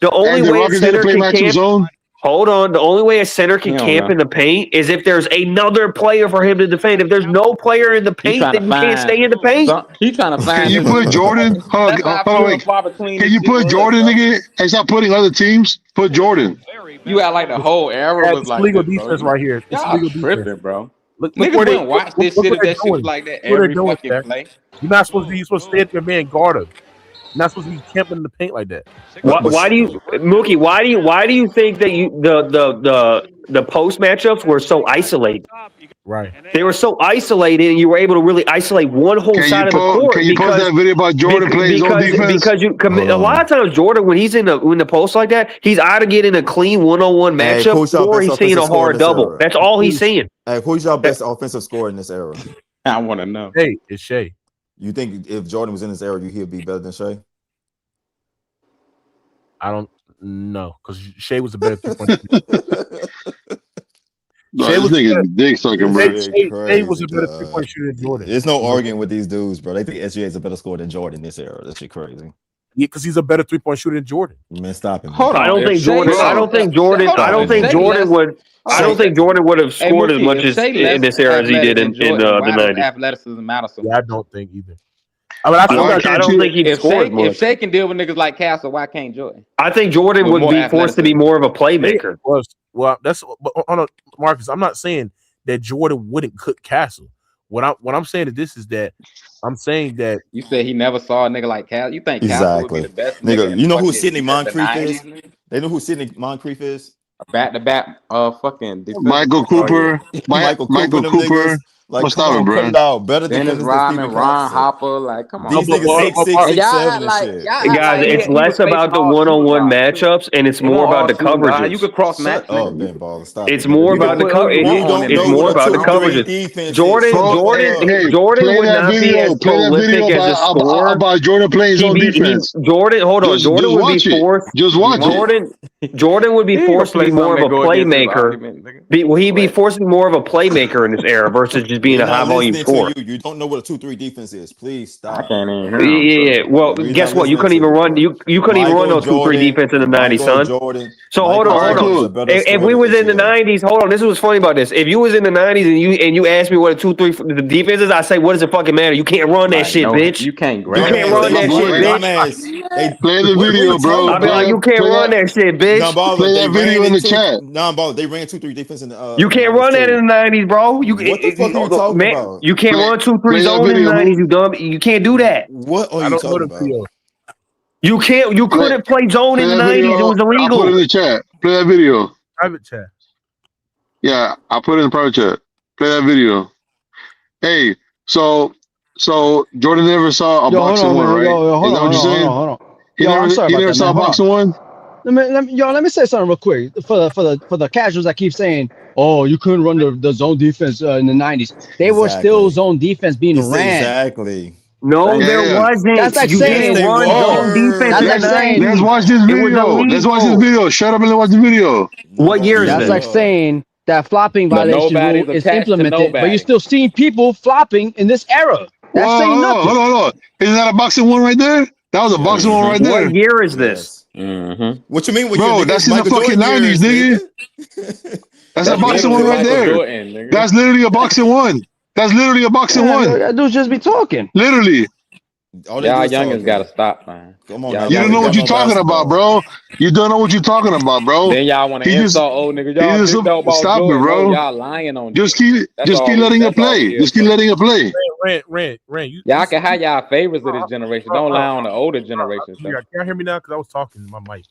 [SPEAKER 8] the only way a center can camp. Hold on. The only way a center can camp in the paint is if there's another player for him to defend. If there's no player in the paint, then you can't stay in the paint.
[SPEAKER 11] He's trying to find.
[SPEAKER 10] Can you put Jordan? Hold on. Can you put Jordan again and stop putting other teams? Put Jordan.
[SPEAKER 11] You act like the whole era was like
[SPEAKER 6] legal defense right here. It's legal
[SPEAKER 11] defense, bro.
[SPEAKER 6] Niggas
[SPEAKER 11] wouldn't watch this shit if that shit was like that every fucking play.
[SPEAKER 6] You're not supposed to be. You're supposed to stay at your man guard him. You're not supposed to be camping in the paint like that.
[SPEAKER 8] Why do you, Mookie? Why do you think that the post matchups were so isolated?
[SPEAKER 6] Right.
[SPEAKER 8] They were so isolated, and you were able to really isolate one whole side of the court.
[SPEAKER 10] Can you post that video about Jordan playing his own defense?
[SPEAKER 8] Because a lot of times Jordan, when he's in the post like that, he's either getting a clean one-on-one matchup or he's seeing a hard double. That's all he's seeing.
[SPEAKER 5] Hey, who's your best offensive scorer in this era?
[SPEAKER 11] I want to know.
[SPEAKER 6] Hey, it's Shai.
[SPEAKER 5] You think if Jordan was in this era, he'd be better than Shai?
[SPEAKER 6] I don't know because Shai was a better 3-point.
[SPEAKER 10] Shai was dick sucking, bro.
[SPEAKER 6] Shai was a better 3-point shooter than Jordan.
[SPEAKER 5] There's no arguing with these dudes, bro. They think SGA is a better scorer than Jordan in this era. That shit crazy.
[SPEAKER 6] Yeah, because he's a better 3-point shooter than Jordan.
[SPEAKER 5] Man, stop him.
[SPEAKER 8] Hold on. I don't think Jordan would have scored as much as in this era as he did in the 90s.
[SPEAKER 11] Athleticism matters so much.
[SPEAKER 6] Yeah, I don't think either. I
[SPEAKER 8] don't think he'd score much.
[SPEAKER 11] If Shai can deal with niggas like Castle, why can't Jordan?
[SPEAKER 8] I think Jordan would be forced to be more of a playmaker.
[SPEAKER 6] Well, that's on Marcus. I'm not saying that Jordan wouldn't cook Castle. What I'm saying is that I'm saying that
[SPEAKER 11] you said he never saw a nigga like Castle. You think Castle would be the best
[SPEAKER 5] nigga? You know who Sidney Moncrief is? They know who Sidney Moncrief is?
[SPEAKER 11] Back-to-back, fucking
[SPEAKER 10] Michael Cooper. Michael Cooper.
[SPEAKER 5] Like,
[SPEAKER 10] what's that, bro?
[SPEAKER 5] Better than
[SPEAKER 11] Dennis Rodman, Ron Hopper. Like, come on.
[SPEAKER 5] These niggas 8'6", 6'7" and shit.
[SPEAKER 8] Guys, it's less about the one-on-one matchups and it's more about the coverages.
[SPEAKER 11] You could cross match.
[SPEAKER 8] It's more about the coverage. It's more about the coverages. Jordan would not be as prolific as a scorer.
[SPEAKER 10] About Jordan playing his own defense.
[SPEAKER 8] Jordan would be forced.
[SPEAKER 10] Just watch
[SPEAKER 8] Jordan would be forced to be more of a playmaker. He'd be forced to be more of a playmaker in this era versus just being
[SPEAKER 5] We're
[SPEAKER 8] a high
[SPEAKER 5] not
[SPEAKER 8] volume
[SPEAKER 5] listening
[SPEAKER 8] scorer.
[SPEAKER 5] to you. You don't know what a 2-3 defense is. Please stop.
[SPEAKER 11] I can't even hear him.
[SPEAKER 8] Yeah. Well,
[SPEAKER 5] We're
[SPEAKER 8] guess
[SPEAKER 5] not
[SPEAKER 8] what? You couldn't
[SPEAKER 5] listening
[SPEAKER 8] even
[SPEAKER 5] to
[SPEAKER 8] run. You couldn't even run
[SPEAKER 5] Michael
[SPEAKER 8] no 2-3 defense in the 90s,
[SPEAKER 5] Michael
[SPEAKER 8] son.
[SPEAKER 5] Jordan.
[SPEAKER 8] So hold
[SPEAKER 5] Michael
[SPEAKER 8] on.
[SPEAKER 5] Jordan was a better
[SPEAKER 8] If
[SPEAKER 5] scorer
[SPEAKER 8] we
[SPEAKER 5] than
[SPEAKER 8] was in the
[SPEAKER 5] ACL.
[SPEAKER 8] 90s, hold on. This was funny about this. If you was in the 90s and you asked me what a 2-3 the defense is, I say, what does it fucking matter? You can't run that
[SPEAKER 11] Like,
[SPEAKER 8] shit,
[SPEAKER 11] no,
[SPEAKER 8] bitch.
[SPEAKER 11] you can't
[SPEAKER 8] You
[SPEAKER 11] grab
[SPEAKER 8] can't
[SPEAKER 11] it.
[SPEAKER 8] run that shit, bitch.
[SPEAKER 5] Dumbass.
[SPEAKER 10] Play the
[SPEAKER 5] What are
[SPEAKER 10] video,
[SPEAKER 5] you
[SPEAKER 10] bro.
[SPEAKER 5] talking
[SPEAKER 8] I'll be like, you can't run that shit, bitch.
[SPEAKER 5] Non-baller,
[SPEAKER 10] Play
[SPEAKER 5] they
[SPEAKER 10] that video
[SPEAKER 5] ran
[SPEAKER 10] in the
[SPEAKER 5] into
[SPEAKER 10] chat.
[SPEAKER 5] non-baller. They ran 2-3 defense in the.
[SPEAKER 8] You can't run that in the 90s, bro.
[SPEAKER 5] What the fuck are you talking
[SPEAKER 8] man,
[SPEAKER 5] about?
[SPEAKER 8] you can't run 2-3
[SPEAKER 10] play that
[SPEAKER 8] zone in the
[SPEAKER 10] video,
[SPEAKER 8] 90s,
[SPEAKER 10] Mook.
[SPEAKER 8] you dumb. You can't do that.
[SPEAKER 5] What are
[SPEAKER 6] I
[SPEAKER 5] you
[SPEAKER 6] don't know
[SPEAKER 5] talking
[SPEAKER 6] the
[SPEAKER 5] about?
[SPEAKER 6] field.
[SPEAKER 8] You can't. You
[SPEAKER 10] Play-
[SPEAKER 8] couldn't play zone
[SPEAKER 10] Play
[SPEAKER 8] in the
[SPEAKER 10] that
[SPEAKER 8] 90s.
[SPEAKER 10] video.
[SPEAKER 8] It was
[SPEAKER 10] I'll put it in
[SPEAKER 8] illegal.
[SPEAKER 10] the chat. Play that video.
[SPEAKER 6] Private chat.
[SPEAKER 10] Yeah, I'll put it in the private chat. Play that video. Hey, so Jordan never saw a
[SPEAKER 7] Yo, hold
[SPEAKER 10] boxing
[SPEAKER 7] on,
[SPEAKER 10] one,
[SPEAKER 7] man.
[SPEAKER 10] right?
[SPEAKER 7] Yo,
[SPEAKER 10] Is that what you're saying?
[SPEAKER 7] hold on.
[SPEAKER 10] He
[SPEAKER 7] Yo,
[SPEAKER 10] never,
[SPEAKER 7] I'm sorry
[SPEAKER 10] he
[SPEAKER 7] about
[SPEAKER 10] never
[SPEAKER 7] that,
[SPEAKER 10] saw
[SPEAKER 7] man.
[SPEAKER 10] a
[SPEAKER 7] Hold
[SPEAKER 10] boxing one.
[SPEAKER 7] Let me say something real quick for the casuals that keep saying, "Oh, you couldn't run the zone defense in the '90s." They were still zone defense being ran.
[SPEAKER 5] Exactly.
[SPEAKER 8] No, there wasn't.
[SPEAKER 7] That's like
[SPEAKER 8] you
[SPEAKER 7] saying,
[SPEAKER 8] didn't run zone defense in the 90s.
[SPEAKER 10] Let's watch this
[SPEAKER 8] It was
[SPEAKER 10] video. Let's watch this
[SPEAKER 8] illegal.
[SPEAKER 10] video. Shut up and let's watch the video.
[SPEAKER 8] What year is
[SPEAKER 7] That's
[SPEAKER 8] this?
[SPEAKER 7] like saying that flopping
[SPEAKER 11] But
[SPEAKER 7] violation
[SPEAKER 11] nobody's
[SPEAKER 7] rule is
[SPEAKER 11] attached to
[SPEAKER 7] implemented, but
[SPEAKER 11] nobody.
[SPEAKER 7] you're still seeing people flopping in this era. That's
[SPEAKER 10] Whoa,
[SPEAKER 7] saying nothing.
[SPEAKER 10] hold on. Isn't that a boxing one right there? That was a boxing one right there.
[SPEAKER 8] What year is this?
[SPEAKER 5] What you mean? What
[SPEAKER 10] Bro,
[SPEAKER 5] year,
[SPEAKER 10] that's
[SPEAKER 5] nigga?
[SPEAKER 10] in the
[SPEAKER 5] Michael
[SPEAKER 10] fucking
[SPEAKER 5] Jordan
[SPEAKER 10] 90s,
[SPEAKER 5] years,
[SPEAKER 10] nigga. That's a boxing one right
[SPEAKER 11] Michael
[SPEAKER 10] there.
[SPEAKER 11] Jordan, nigga.
[SPEAKER 10] That's literally a boxing one. That's literally a boxing one.
[SPEAKER 7] That dude just be talking.
[SPEAKER 10] Literally.
[SPEAKER 5] All they do
[SPEAKER 11] Y'all
[SPEAKER 5] is
[SPEAKER 11] youngins
[SPEAKER 5] talk,
[SPEAKER 11] gotta stop, man.
[SPEAKER 5] Come on,
[SPEAKER 11] Y'all
[SPEAKER 5] now.
[SPEAKER 10] You don't know what you're talking about, bro. You don't know what you're talking about, bro.
[SPEAKER 11] Then y'all want to
[SPEAKER 10] He just-
[SPEAKER 11] insult old niggas.
[SPEAKER 10] he
[SPEAKER 11] Y'all
[SPEAKER 10] just-
[SPEAKER 11] just talk about
[SPEAKER 10] stop it,
[SPEAKER 11] Jordan.
[SPEAKER 10] bro.
[SPEAKER 11] No, y'all lying on
[SPEAKER 10] Just
[SPEAKER 11] Jordan.
[SPEAKER 10] keep
[SPEAKER 11] That's all
[SPEAKER 10] letting
[SPEAKER 11] we-
[SPEAKER 10] it play.
[SPEAKER 11] that's
[SPEAKER 10] Just keep letting it play.
[SPEAKER 6] Ran.
[SPEAKER 11] Y'all can have y'all favorites of this generation. Don't lie on the older generation.
[SPEAKER 6] Can y'all hear me now? Because I was talking to my mic.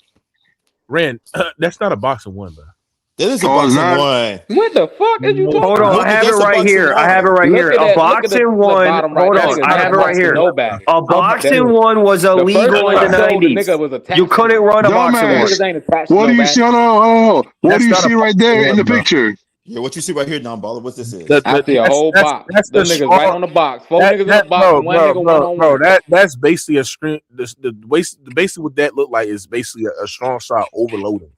[SPEAKER 6] Ran, that's not a boxing one, bro.
[SPEAKER 5] That is a
[SPEAKER 10] Oh, it's
[SPEAKER 5] boxing
[SPEAKER 10] not?
[SPEAKER 5] one.
[SPEAKER 11] What the fuck is you talking
[SPEAKER 8] Hold on,
[SPEAKER 11] about?
[SPEAKER 8] I have it
[SPEAKER 5] That's a
[SPEAKER 8] right
[SPEAKER 5] boxing
[SPEAKER 8] here. I have it right
[SPEAKER 11] Look
[SPEAKER 8] here.
[SPEAKER 11] at that-
[SPEAKER 8] A
[SPEAKER 11] look at the
[SPEAKER 8] boxing one.
[SPEAKER 11] bottom right
[SPEAKER 8] Hold
[SPEAKER 11] there.
[SPEAKER 8] on,
[SPEAKER 11] It's
[SPEAKER 8] I
[SPEAKER 11] not
[SPEAKER 8] have
[SPEAKER 11] a
[SPEAKER 8] it right
[SPEAKER 11] boxing
[SPEAKER 8] here.
[SPEAKER 11] nobody.
[SPEAKER 8] A boxing one was
[SPEAKER 11] The first
[SPEAKER 8] illegal
[SPEAKER 11] one
[SPEAKER 8] in the
[SPEAKER 11] I showed, the
[SPEAKER 8] 90s.
[SPEAKER 11] nigga was attached
[SPEAKER 8] You
[SPEAKER 11] to
[SPEAKER 8] couldn't run a boxing
[SPEAKER 10] Dumbass.
[SPEAKER 8] one.
[SPEAKER 11] Niggas ain't attached to
[SPEAKER 10] What do you
[SPEAKER 11] nobody.
[SPEAKER 10] see? Hold on. What
[SPEAKER 6] That's
[SPEAKER 10] do you
[SPEAKER 6] not a
[SPEAKER 10] see right
[SPEAKER 6] boxing
[SPEAKER 10] there in
[SPEAKER 6] one,
[SPEAKER 10] the
[SPEAKER 6] bro.
[SPEAKER 10] picture?
[SPEAKER 5] Yeah, what you see right here, non-baller? What's this is?
[SPEAKER 11] I see a whole box.
[SPEAKER 6] That's
[SPEAKER 11] Them
[SPEAKER 6] the
[SPEAKER 11] niggas
[SPEAKER 6] strong-
[SPEAKER 11] right on the box. Four niggas in the box and one nigga one on one.
[SPEAKER 6] That's basically a screen. Basically what that look like is basically a strong shot overloading.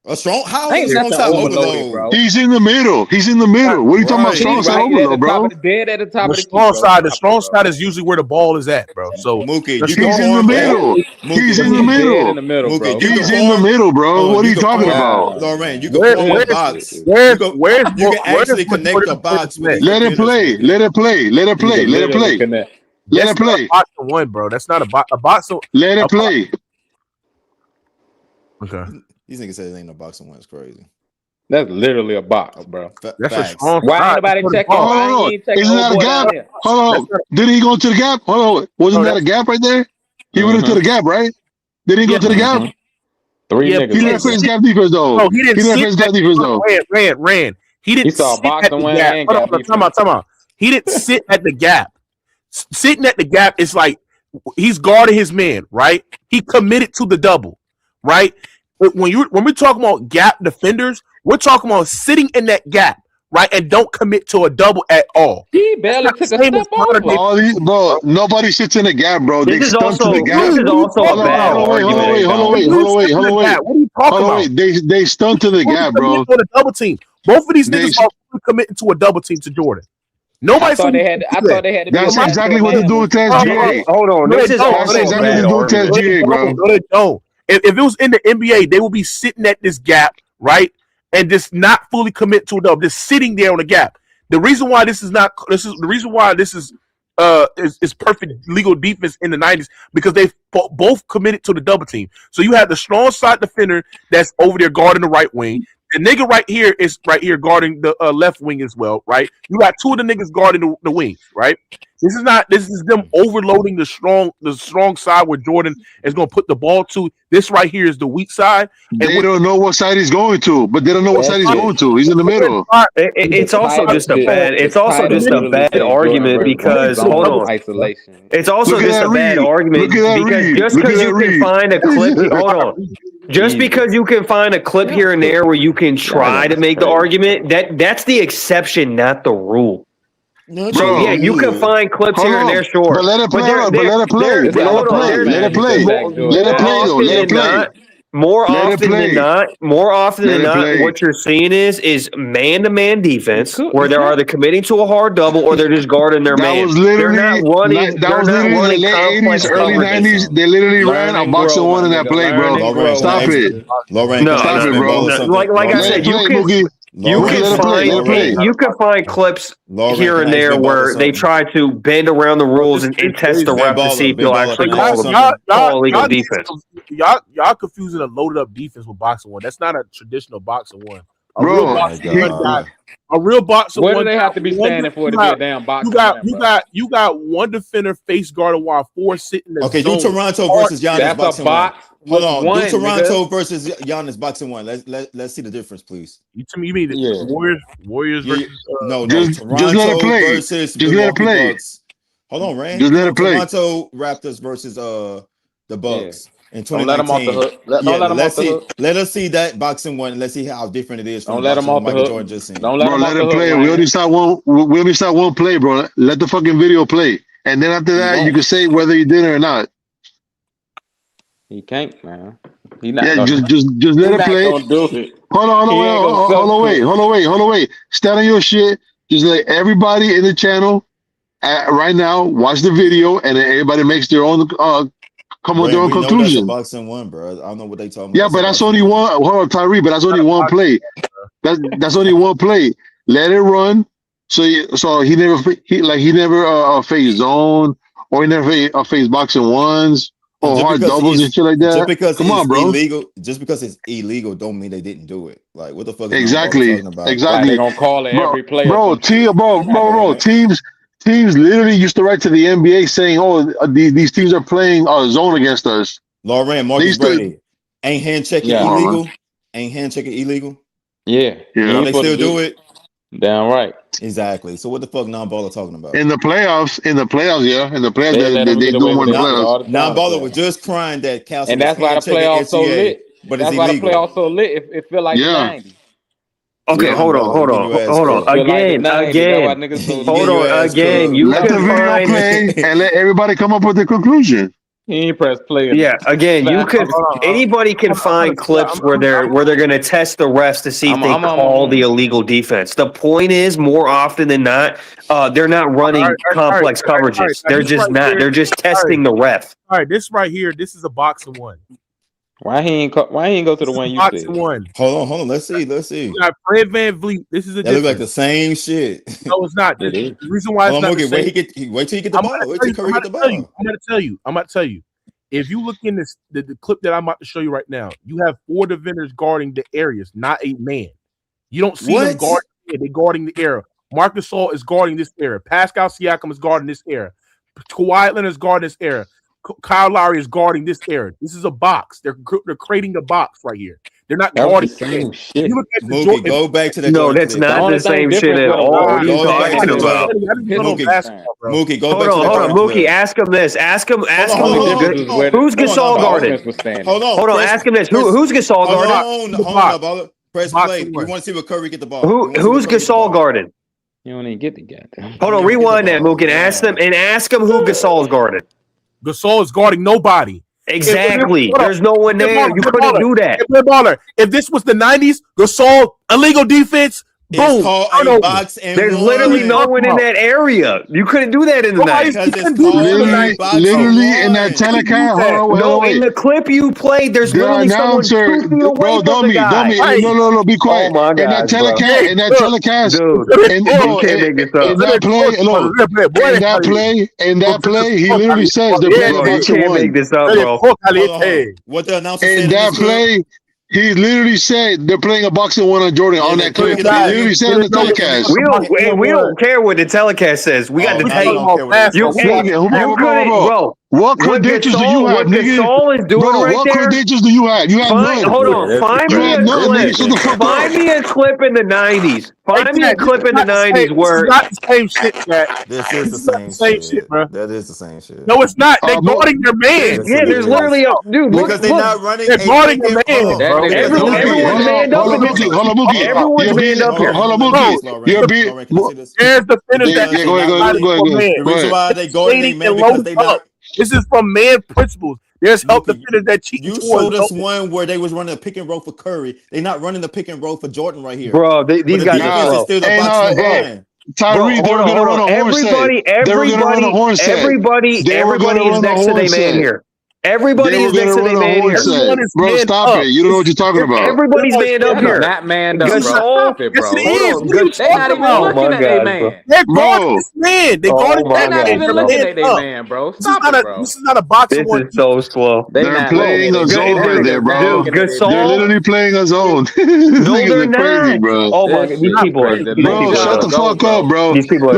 [SPEAKER 5] A strong? How
[SPEAKER 11] Ain't
[SPEAKER 5] is a strong
[SPEAKER 11] nothing
[SPEAKER 5] side
[SPEAKER 11] overloaded,
[SPEAKER 5] overload?
[SPEAKER 11] bro.
[SPEAKER 10] He's in the middle. What are you talking about?
[SPEAKER 5] Right.
[SPEAKER 10] Strong
[SPEAKER 11] He's
[SPEAKER 10] side
[SPEAKER 11] right at
[SPEAKER 10] overload,
[SPEAKER 11] the top
[SPEAKER 10] bro.
[SPEAKER 11] of the dead at the top
[SPEAKER 6] The
[SPEAKER 11] of the
[SPEAKER 6] strong
[SPEAKER 11] key, bro.
[SPEAKER 6] side, the strong side is usually where the ball is at, bro. So
[SPEAKER 5] Mookie,
[SPEAKER 6] the
[SPEAKER 5] you
[SPEAKER 10] He's
[SPEAKER 5] can
[SPEAKER 10] in the
[SPEAKER 5] form
[SPEAKER 10] middle.
[SPEAKER 5] that.
[SPEAKER 10] He's in the
[SPEAKER 11] He's dead
[SPEAKER 10] middle.
[SPEAKER 11] in the middle, bro.
[SPEAKER 5] Mookie, you
[SPEAKER 10] He's
[SPEAKER 5] can
[SPEAKER 10] in the
[SPEAKER 5] form.
[SPEAKER 10] middle, bro. What are you talking about?
[SPEAKER 5] Lauren, you can
[SPEAKER 6] Where-
[SPEAKER 5] form
[SPEAKER 6] where's-
[SPEAKER 5] a box.
[SPEAKER 6] where's
[SPEAKER 5] You can actually connect a box with these
[SPEAKER 10] Let it play.
[SPEAKER 5] computers, Mookie.
[SPEAKER 10] Let it play. Let it play. Let it play.
[SPEAKER 11] Connect.
[SPEAKER 10] Let
[SPEAKER 6] That's
[SPEAKER 10] it
[SPEAKER 6] not
[SPEAKER 10] play.
[SPEAKER 6] a boxing one, bro. That's not a boxing.
[SPEAKER 10] Let it play.
[SPEAKER 6] Okay,
[SPEAKER 5] These niggas say it ain't no boxing one. It's crazy.
[SPEAKER 11] That's literally a box, bro.
[SPEAKER 6] that's a
[SPEAKER 5] Facts.
[SPEAKER 6] strong.
[SPEAKER 11] Why ain't
[SPEAKER 6] shot.
[SPEAKER 11] nobody
[SPEAKER 6] That's
[SPEAKER 11] checking?
[SPEAKER 6] what
[SPEAKER 10] Hold
[SPEAKER 11] Why
[SPEAKER 10] on.
[SPEAKER 11] ain't you checking
[SPEAKER 10] Isn't
[SPEAKER 11] old
[SPEAKER 10] that a
[SPEAKER 11] boy
[SPEAKER 10] gap?
[SPEAKER 11] down here?
[SPEAKER 10] Hold on. Did he go to the gap? Hold on. Wasn't that a gap right there? He went into the gap, right? Did he go to the gap?
[SPEAKER 11] Three
[SPEAKER 6] Yeah,
[SPEAKER 11] niggas.
[SPEAKER 10] He
[SPEAKER 11] right
[SPEAKER 10] didn't
[SPEAKER 11] there.
[SPEAKER 10] face gap defense though.
[SPEAKER 6] No, he didn't
[SPEAKER 10] He didn't
[SPEAKER 6] sit
[SPEAKER 10] face
[SPEAKER 6] at
[SPEAKER 10] gap defense though.
[SPEAKER 6] Ran. He didn't
[SPEAKER 11] He saw
[SPEAKER 6] sit
[SPEAKER 11] boxing
[SPEAKER 6] at the
[SPEAKER 11] one
[SPEAKER 6] gap.
[SPEAKER 11] and
[SPEAKER 6] Hold
[SPEAKER 11] gap
[SPEAKER 6] on, time out. He didn't sit at the gap. Sitting at the gap is like he's guarding his man, right? He committed to the double, right? But when we're talking about gap defenders, we're talking about sitting in that gap, right, and don't commit to a double at all.
[SPEAKER 11] He barely took a
[SPEAKER 6] Same as
[SPEAKER 11] step over.
[SPEAKER 10] All these, bro, nobody sits in the gap, bro. They
[SPEAKER 8] This is
[SPEAKER 10] stunt to
[SPEAKER 8] also
[SPEAKER 10] the gap.
[SPEAKER 8] this is also
[SPEAKER 10] Hold
[SPEAKER 8] a
[SPEAKER 10] on,
[SPEAKER 8] bad
[SPEAKER 10] hold on, wait,
[SPEAKER 8] argument.
[SPEAKER 10] hold on,
[SPEAKER 6] What
[SPEAKER 10] wait.
[SPEAKER 6] are you talking
[SPEAKER 10] Hold on,
[SPEAKER 6] about?
[SPEAKER 10] wait. They stunt to the gap, bro.
[SPEAKER 6] On a double team. Both of these
[SPEAKER 10] They-
[SPEAKER 6] niggas are committing to a double team to Jordan.
[SPEAKER 11] I
[SPEAKER 6] Nobody
[SPEAKER 11] thought they had to.
[SPEAKER 10] That's
[SPEAKER 11] be
[SPEAKER 10] exactly what they're doing to SGA.
[SPEAKER 8] Hold on,
[SPEAKER 6] No,
[SPEAKER 8] this
[SPEAKER 6] they
[SPEAKER 8] is
[SPEAKER 6] don't.
[SPEAKER 8] also
[SPEAKER 10] That's
[SPEAKER 8] a
[SPEAKER 10] exactly
[SPEAKER 8] bad
[SPEAKER 10] what they're doing to
[SPEAKER 8] argument.
[SPEAKER 10] SGA, bro.
[SPEAKER 6] No, they don't. If it was in the NBA, they would be sitting at this gap, right, and just not fully commit to a double, just sitting there on the gap. The reason why this is perfect legal defense in the 90s because they both committed to the double team. So you have the strong side defender that's over there guarding the right wing. The nigga right here is right here guarding the left wing as well, right? You got two of the niggas guarding the wings, right? This is them overloading the strong side where Jordan is going to put the ball to. This right here is the weak side.
[SPEAKER 10] They don't know what side he's going to, but they don't know what side he's going to. He's in the middle.
[SPEAKER 8] It's also just a bad. It's also just a bad argument because hold on.
[SPEAKER 11] Isolation.
[SPEAKER 8] It's also
[SPEAKER 10] Look at
[SPEAKER 8] just
[SPEAKER 10] that
[SPEAKER 8] a bad
[SPEAKER 10] read.
[SPEAKER 8] argument
[SPEAKER 10] Look at that
[SPEAKER 8] because
[SPEAKER 10] read.
[SPEAKER 8] just
[SPEAKER 10] Look at
[SPEAKER 8] because
[SPEAKER 10] that
[SPEAKER 8] you can
[SPEAKER 10] read.
[SPEAKER 8] find a clip. Hold on. Just because you can find a clip here and there where you can try to make the argument, that's the exception, not the rule. So yeah, you can find clips here and there, sure.
[SPEAKER 10] But let it play. But let it play. Let it play. Let it play. Let it play though. Let it play.
[SPEAKER 8] More
[SPEAKER 10] Let it
[SPEAKER 8] often
[SPEAKER 10] play.
[SPEAKER 8] than not,
[SPEAKER 10] Let it play.
[SPEAKER 8] what you're seeing is man-to-man defense,
[SPEAKER 11] could-
[SPEAKER 8] where
[SPEAKER 11] you
[SPEAKER 8] they're
[SPEAKER 11] could.
[SPEAKER 8] either committing to a hard double or they're just guarding their
[SPEAKER 10] That
[SPEAKER 8] man.
[SPEAKER 10] was
[SPEAKER 8] They're
[SPEAKER 10] literally
[SPEAKER 8] not running.
[SPEAKER 10] that
[SPEAKER 8] They're
[SPEAKER 10] was
[SPEAKER 8] not
[SPEAKER 10] literally the
[SPEAKER 8] running
[SPEAKER 10] late
[SPEAKER 8] complex
[SPEAKER 10] 80s, early
[SPEAKER 8] coverages.
[SPEAKER 10] 90s. They literally
[SPEAKER 11] Learn
[SPEAKER 10] ran a
[SPEAKER 11] and
[SPEAKER 10] box and
[SPEAKER 11] grow,
[SPEAKER 10] one
[SPEAKER 11] my
[SPEAKER 10] in that
[SPEAKER 11] nigga.
[SPEAKER 10] play, bro.
[SPEAKER 11] Learn and grow,
[SPEAKER 10] Stop
[SPEAKER 11] my
[SPEAKER 10] it.
[SPEAKER 11] nigga.
[SPEAKER 5] Lorraine,
[SPEAKER 8] No,
[SPEAKER 5] can I
[SPEAKER 10] Stop it,
[SPEAKER 5] spitball
[SPEAKER 10] bro.
[SPEAKER 5] or something?
[SPEAKER 8] like I
[SPEAKER 5] Lorraine,
[SPEAKER 10] Let
[SPEAKER 8] said,
[SPEAKER 10] it
[SPEAKER 8] you
[SPEAKER 10] play,
[SPEAKER 8] can
[SPEAKER 10] Mookie.
[SPEAKER 5] Lorraine,
[SPEAKER 10] let it play. Let it play.
[SPEAKER 8] you can find clips
[SPEAKER 5] Lorraine,
[SPEAKER 8] here
[SPEAKER 5] can
[SPEAKER 8] and
[SPEAKER 5] I
[SPEAKER 8] there
[SPEAKER 5] spitball or
[SPEAKER 8] where they
[SPEAKER 5] something?
[SPEAKER 8] try to bend around the rules and
[SPEAKER 6] it's
[SPEAKER 8] test the
[SPEAKER 6] crazy.
[SPEAKER 8] ref to see if
[SPEAKER 5] Big
[SPEAKER 8] he'll
[SPEAKER 5] baller,
[SPEAKER 8] actually
[SPEAKER 5] can I ask you
[SPEAKER 8] call
[SPEAKER 5] something?
[SPEAKER 8] illegal
[SPEAKER 6] Y'all
[SPEAKER 8] defense.
[SPEAKER 6] y'all confusing a loaded up defense with boxing one. That's not a traditional boxing one. A
[SPEAKER 10] Bro,
[SPEAKER 6] real
[SPEAKER 5] Oh my
[SPEAKER 6] boxing one got
[SPEAKER 5] God.
[SPEAKER 6] a real boxing
[SPEAKER 11] What do
[SPEAKER 6] one.
[SPEAKER 11] they have to be standing for to be a damn boxing man, bro?
[SPEAKER 6] You got one defender face guarded while four sit in the
[SPEAKER 5] Okay, do
[SPEAKER 6] zone.
[SPEAKER 5] Toronto versus Giannis
[SPEAKER 11] That's a
[SPEAKER 5] boxing one.
[SPEAKER 11] box
[SPEAKER 5] Hold
[SPEAKER 11] with
[SPEAKER 5] on,
[SPEAKER 11] one,
[SPEAKER 5] do Toronto
[SPEAKER 11] nigga.
[SPEAKER 5] versus Giannis boxing one. Let's see the difference, please.
[SPEAKER 6] You mean the
[SPEAKER 11] Yeah.
[SPEAKER 6] Warriors
[SPEAKER 5] Yeah,
[SPEAKER 6] versus
[SPEAKER 5] no,
[SPEAKER 10] just let it
[SPEAKER 5] Toronto
[SPEAKER 10] play.
[SPEAKER 5] versus
[SPEAKER 10] Just let it
[SPEAKER 5] Milwaukee
[SPEAKER 10] play.
[SPEAKER 5] Bucks. Hold on, Rand.
[SPEAKER 10] Just let it play.
[SPEAKER 5] Toronto Raptors versus the Bucks in
[SPEAKER 11] Don't let them off the
[SPEAKER 5] 2019.
[SPEAKER 11] hook. Don't let them off the hook.
[SPEAKER 5] Let us see that boxing one. Let's see how different it is from
[SPEAKER 11] Don't
[SPEAKER 5] the
[SPEAKER 11] let them
[SPEAKER 5] boxing
[SPEAKER 11] off
[SPEAKER 5] one
[SPEAKER 11] the
[SPEAKER 5] Michael
[SPEAKER 11] hook.
[SPEAKER 5] Jordan just seen.
[SPEAKER 11] Don't let
[SPEAKER 10] Bro,
[SPEAKER 11] them off
[SPEAKER 10] let
[SPEAKER 11] the
[SPEAKER 10] it
[SPEAKER 11] hook,
[SPEAKER 10] play.
[SPEAKER 11] Ryan.
[SPEAKER 10] We only saw one play, bro. Let the fucking video play. And then after that, you can say whether he did it or not.
[SPEAKER 11] He can't, man. He not
[SPEAKER 10] Yeah,
[SPEAKER 11] gonna,
[SPEAKER 10] just let
[SPEAKER 11] he
[SPEAKER 10] it
[SPEAKER 11] not
[SPEAKER 10] play.
[SPEAKER 11] gonna do it.
[SPEAKER 10] Hold on,
[SPEAKER 11] He ain't gonna
[SPEAKER 10] hold on, wait. Stand on your shit. Just let everybody in the channel right now watch the video, and then everybody makes their own come with their
[SPEAKER 5] Rand,
[SPEAKER 10] own
[SPEAKER 5] we know that's a
[SPEAKER 10] conclusion.
[SPEAKER 5] boxing one, bro. I don't know what they talking about.
[SPEAKER 10] Yeah, but that's only one. Hold on, Tyree. But that's only one play. That's only one play. Let it run. So he never faced zone, or he never faced boxing ones or
[SPEAKER 5] just
[SPEAKER 10] hard
[SPEAKER 5] because
[SPEAKER 10] doubles and shit like
[SPEAKER 5] just
[SPEAKER 10] that.
[SPEAKER 5] because
[SPEAKER 10] Come
[SPEAKER 5] it's
[SPEAKER 10] on, bro.
[SPEAKER 5] illegal, don't mean they didn't do it. Like, what the fuck is
[SPEAKER 10] Exactly.
[SPEAKER 5] talking about?
[SPEAKER 11] Like
[SPEAKER 10] Exactly.
[SPEAKER 11] they gonna call it
[SPEAKER 10] Bro,
[SPEAKER 11] every play.
[SPEAKER 10] bro, teams literally used to write to the NBA saying, "Oh, these teams are playing zone against us."
[SPEAKER 5] Lauren, Marcus Brady, ain't hand checking illegal? Ain't hand checking illegal?
[SPEAKER 11] Yeah.
[SPEAKER 5] Don't they still do it?
[SPEAKER 11] Damn right.
[SPEAKER 5] Exactly. So what the fuck non-baller talking about?
[SPEAKER 10] In the playoffs, yeah. In the playoffs,
[SPEAKER 11] They let them
[SPEAKER 10] they
[SPEAKER 11] get
[SPEAKER 10] do
[SPEAKER 11] away
[SPEAKER 10] more in
[SPEAKER 11] with
[SPEAKER 10] the
[SPEAKER 11] that shit
[SPEAKER 10] playoffs.
[SPEAKER 11] all the time.
[SPEAKER 5] Non-baller was just crying that Castle
[SPEAKER 11] And
[SPEAKER 5] was
[SPEAKER 11] that's why the
[SPEAKER 5] hand checking
[SPEAKER 11] playoffs so
[SPEAKER 5] NCAA,
[SPEAKER 11] lit.
[SPEAKER 5] but
[SPEAKER 11] That's
[SPEAKER 5] it's
[SPEAKER 11] why the
[SPEAKER 5] illegal.
[SPEAKER 11] playoffs so lit. It feel like the 90s.
[SPEAKER 8] Okay,
[SPEAKER 10] Yeah.
[SPEAKER 8] hold on.
[SPEAKER 11] Feel like the 90s. That's why
[SPEAKER 8] Again.
[SPEAKER 11] niggas so
[SPEAKER 8] Hold on. Again, you
[SPEAKER 10] Let the
[SPEAKER 8] can
[SPEAKER 10] video
[SPEAKER 8] find.
[SPEAKER 10] play and let everybody come up with their conclusion.
[SPEAKER 11] He ain't press play.
[SPEAKER 8] Yeah, again, you could. Anybody can find clips where they're going to test the refs to see if they call the illegal defense. The point is, more often than not, they're not running complex coverages. They're just not. They're just testing the ref.
[SPEAKER 6] All right, this right here, this is a boxing one.
[SPEAKER 11] Why he ain't go to the one you said?
[SPEAKER 6] One.
[SPEAKER 5] Hold on. Let's see.
[SPEAKER 6] We got Fred VanVleet. This is a
[SPEAKER 5] That look like the same shit.
[SPEAKER 6] No, it's not. The reason why it's not the same.
[SPEAKER 5] Wait till you get the ball. Wait till Curry get the ball.
[SPEAKER 6] I'm gonna tell you. If you look in this the clip that I'm about to show you right now, you have 4 defenders guarding the areas, not a man. You don't see them guarding. They're guarding the area. Marcus Gasol is guarding this area. Pascal Siakam is guarding this area. Kawhi Leonard is guarding this area. Kyle Lowry is guarding this area. This is a box. They're creating a box right here. They're not guarding
[SPEAKER 11] the same shit.
[SPEAKER 6] You look at the
[SPEAKER 5] Mookie, go back to that.
[SPEAKER 8] No, that's not the same shit at all. What are you talking about?
[SPEAKER 5] Mookie, go back to that.
[SPEAKER 8] Hold on, Mookie. Ask him this. Ask him who's Gasol guarding?
[SPEAKER 5] Hold on.
[SPEAKER 8] Ask him this. Who's Gasol guarding?
[SPEAKER 5] Hold on. Press play. We want to see what Curry get the ball.
[SPEAKER 8] Who's Gasol guarding?
[SPEAKER 11] You don't even get the goddamn.
[SPEAKER 8] Hold on, rewind that, Mookie, and ask him who Gasol's guarding.
[SPEAKER 6] Gasol is guarding nobody.
[SPEAKER 8] Exactly. There's no one there. You couldn't do that.
[SPEAKER 6] If this was the 90s, Gasol, illegal defense, boom.
[SPEAKER 8] There's literally no one in that area. You couldn't do that in the 90s.
[SPEAKER 10] Literally in that telecast.
[SPEAKER 8] No, in the clip you played, there's literally someone 2 feet away from the guy.
[SPEAKER 10] No, be quiet.
[SPEAKER 8] Oh my God,
[SPEAKER 10] in that telecast, in that play, he literally says they're playing a boxing one.
[SPEAKER 8] You can't make this up, bro.
[SPEAKER 5] What the announcer said
[SPEAKER 10] in that play, he literally said they're playing a boxing one on Jordan on that clip. He literally said in the telecast.
[SPEAKER 8] We don't care what the telecast says. We got the tape. You couldn't, bro.
[SPEAKER 10] What credentials do you have, nigga?
[SPEAKER 8] Gasol is doing right
[SPEAKER 10] what
[SPEAKER 8] there.
[SPEAKER 10] Credentials do you have? You have none.
[SPEAKER 8] Hold on. Find me a clip. Find me a clip in the 90s. Find me a clip in the 90s where.
[SPEAKER 6] It's not the same shit, Jack.
[SPEAKER 5] This is the same shit,
[SPEAKER 6] bro.
[SPEAKER 5] That is the same shit.
[SPEAKER 6] No, it's not. They're guarding their man.
[SPEAKER 8] Yeah, there's literally a dude.
[SPEAKER 5] Because they're not running.
[SPEAKER 6] They're guarding their man, bro.
[SPEAKER 8] Everyone's manned up. Everyone's manned up here.
[SPEAKER 10] Hold on, Mookie.
[SPEAKER 6] There's the finish that
[SPEAKER 10] go ahead.
[SPEAKER 5] The reason why they guarding their man because they not.
[SPEAKER 6] This is from man principles. There's help
[SPEAKER 5] Mookie,
[SPEAKER 6] defenders that cheat.
[SPEAKER 5] You showed us one where they was running a pick and roll for Curry. They not running the pick and roll for Jordan right here.
[SPEAKER 8] Bro, these
[SPEAKER 5] But the
[SPEAKER 8] guys are
[SPEAKER 5] defense is
[SPEAKER 8] slow.
[SPEAKER 5] still the box and line.
[SPEAKER 10] Tyree, they were going to run a horn set. They were going to run a horn set.
[SPEAKER 8] Everybody is next to their man here. Everybody is next to their man here.
[SPEAKER 10] Bro, stop it. You don't know what you're talking about.
[SPEAKER 8] Everybody's manned up here.
[SPEAKER 11] Not manned up, bro.
[SPEAKER 8] Gasol,
[SPEAKER 11] Stop it, bro.
[SPEAKER 8] They're
[SPEAKER 11] not even looking at their man.
[SPEAKER 6] They're guarding this man. They're
[SPEAKER 11] not even looking at their man, bro. Stop it, bro.
[SPEAKER 6] This is not a boxing one.
[SPEAKER 8] This is so slow.
[SPEAKER 10] They're playing a zone right there, bro. They're literally playing a zone.
[SPEAKER 8] No, they're not.
[SPEAKER 10] Crazy, bro.
[SPEAKER 8] Oh my god, these people are.
[SPEAKER 10] Bro, shut the fuck up, bro.
[SPEAKER 8] These people are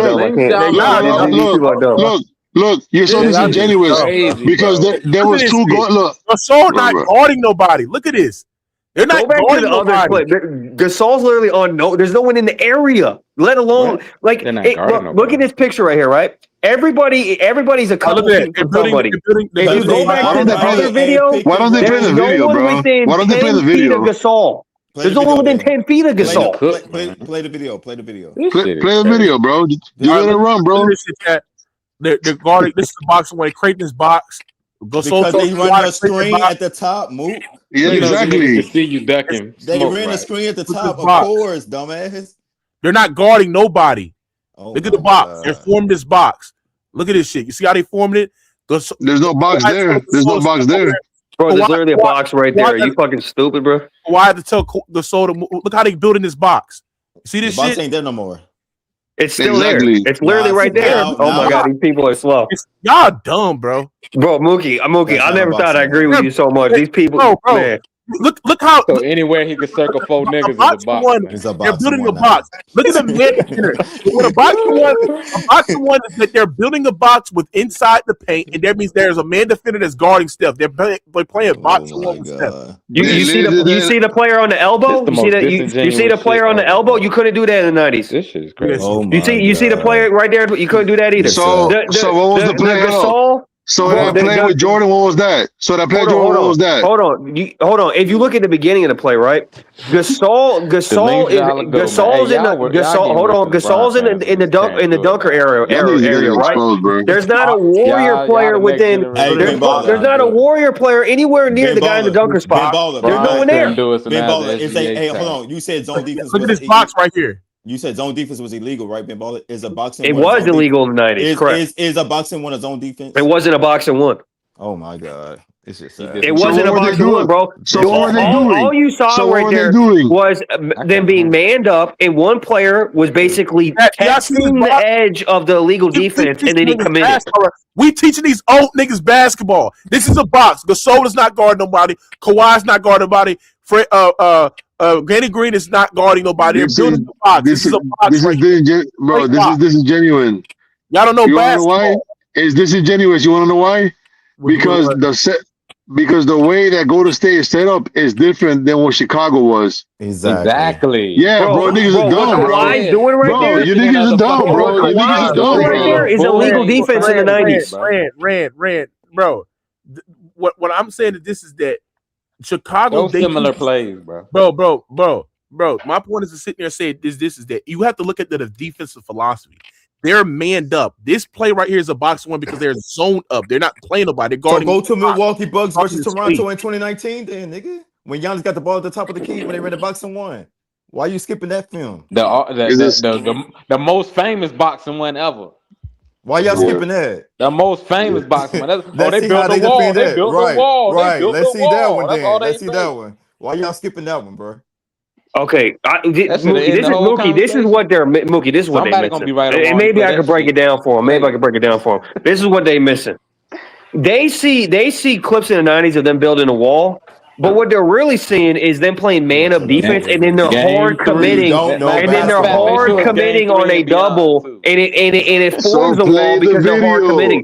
[SPEAKER 8] dumb.
[SPEAKER 10] Look, you're so disingenuous because there was two Look,
[SPEAKER 6] Gasol not guarding nobody. Look at this. They're not guarding nobody.
[SPEAKER 8] Gasol's literally on no. There's no one in the area. Let alone look at this picture right here. Right, everybody's a couple feet from somebody. If you go back to the other video,
[SPEAKER 10] why don't they play the video, bro? Why don't they play the video?
[SPEAKER 8] Gasol. There's no one within 10 feet of Gasol.
[SPEAKER 5] Play the video. Play the video.
[SPEAKER 10] Play the video, bro. You gotta run, bro.
[SPEAKER 6] They're guarding. This is the box away. Creighton's box.
[SPEAKER 5] Because they run the screen at the top. Move.
[SPEAKER 10] Yeah, exactly.
[SPEAKER 11] See you ducking.
[SPEAKER 5] They ran the screen at the top. Of course, dumbass.
[SPEAKER 6] They're not guarding nobody. Look at the box.
[SPEAKER 5] God.
[SPEAKER 6] They formed this box. Look at this shit. You see how they formed it?
[SPEAKER 10] There's no box there. There's no box there.
[SPEAKER 8] Bro, there's literally a box right there. Are you fucking stupid, bro?
[SPEAKER 6] Why have to tell Gasol to move? Look how they building this box. See this
[SPEAKER 5] shit?
[SPEAKER 6] Box
[SPEAKER 5] ain't there no more.
[SPEAKER 8] It's still there. It's literally right there. My god, these people are slow.
[SPEAKER 6] Y'all dumb, bro.
[SPEAKER 8] Bro, Mookie, I never thought I agree with you so much. These people, man.
[SPEAKER 6] Look how.
[SPEAKER 11] So anywhere he could circle 4 niggas is a box.
[SPEAKER 6] They're building a box. Look at the man. What a box one is that they're building a box with inside the paint, and that means there's a man defender that's guarding Steph. They're playing box one with Steph.
[SPEAKER 8] You see the player on the elbow. You see the player on the elbow. You couldn't do that in the 90s.
[SPEAKER 11] This shit is crazy.
[SPEAKER 8] You see the player right there. You couldn't do that either.
[SPEAKER 10] So what was the play? So that play with Jordan, what was that? So that play with Jordan, what was that?
[SPEAKER 8] Hold on. If you look at the beginning of the play, right? Gasol's in the dunker area, right? There's not a Warrior player within. There's not a Warrior player anywhere near the guy in the dunker spot. There's no one there.
[SPEAKER 5] Hey, hold on. You said zone defense.
[SPEAKER 6] Look at this box right here.
[SPEAKER 5] You said zone defense was illegal, right, Ben Baller? Is a boxing?
[SPEAKER 8] It was illegal in the 90s. Correct.
[SPEAKER 5] Is a boxing one a zone defense?
[SPEAKER 8] It wasn't a boxing one.
[SPEAKER 5] Oh my god, it's just sad.
[SPEAKER 8] It wasn't a boxing one, bro.
[SPEAKER 10] So
[SPEAKER 8] all you saw right there was them being manned up, and one player was basically testing the edge of the illegal defense, and then he committed.
[SPEAKER 6] We teaching these old niggas basketball. This is a box. Gasol is not guarding nobody. Kawhi's not guarding nobody. Danny Green is not guarding nobody. They're building the box. This is a box.
[SPEAKER 10] This is genuine.
[SPEAKER 6] Y'all don't know
[SPEAKER 10] you
[SPEAKER 6] basketball.
[SPEAKER 10] Wanna know why? Is disingenuous. You want to know why? Because the way that Golden State is set up is different than what Chicago was.
[SPEAKER 11] Exactly.
[SPEAKER 10] Yeah, bro niggas are dumb, bro.
[SPEAKER 8] Kawhi's doing right there.
[SPEAKER 10] You niggas are dumb, bro. You niggas are dumb,
[SPEAKER 8] right there is illegal defense in the 90s.
[SPEAKER 6] Rand, bro. What I'm saying is that Chicago
[SPEAKER 11] similar plays, bro.
[SPEAKER 6] Bro. My point is to sit there and say this is that you have to look at the defensive philosophy. They're manned up. This play right here is a box one because they're zoned up. They're not playing nobody. They're guarding.
[SPEAKER 5] So go to Milwaukee Bucks versus Toronto in 2019, then, nigga. When Giannis got the ball at the top of the key when they ran the boxing one. Why are you skipping that film?
[SPEAKER 11] The most famous boxing one ever.
[SPEAKER 5] Why y'all skipping that?
[SPEAKER 11] The most famous boxing one.
[SPEAKER 5] They built the wall. They built the wall. Right. Let's see that one then. Let's see that one. Why y'all skipping that one, bro?
[SPEAKER 8] Okay, this is what they're Mookie. This is what they're missing. And maybe I could break it down for them. This is what they're missing. They see clips in the 90s of them building a wall, but what they're really seeing is them playing man up defense, and then they're hard committing, on a double, and it forms a wall because they're hard committing.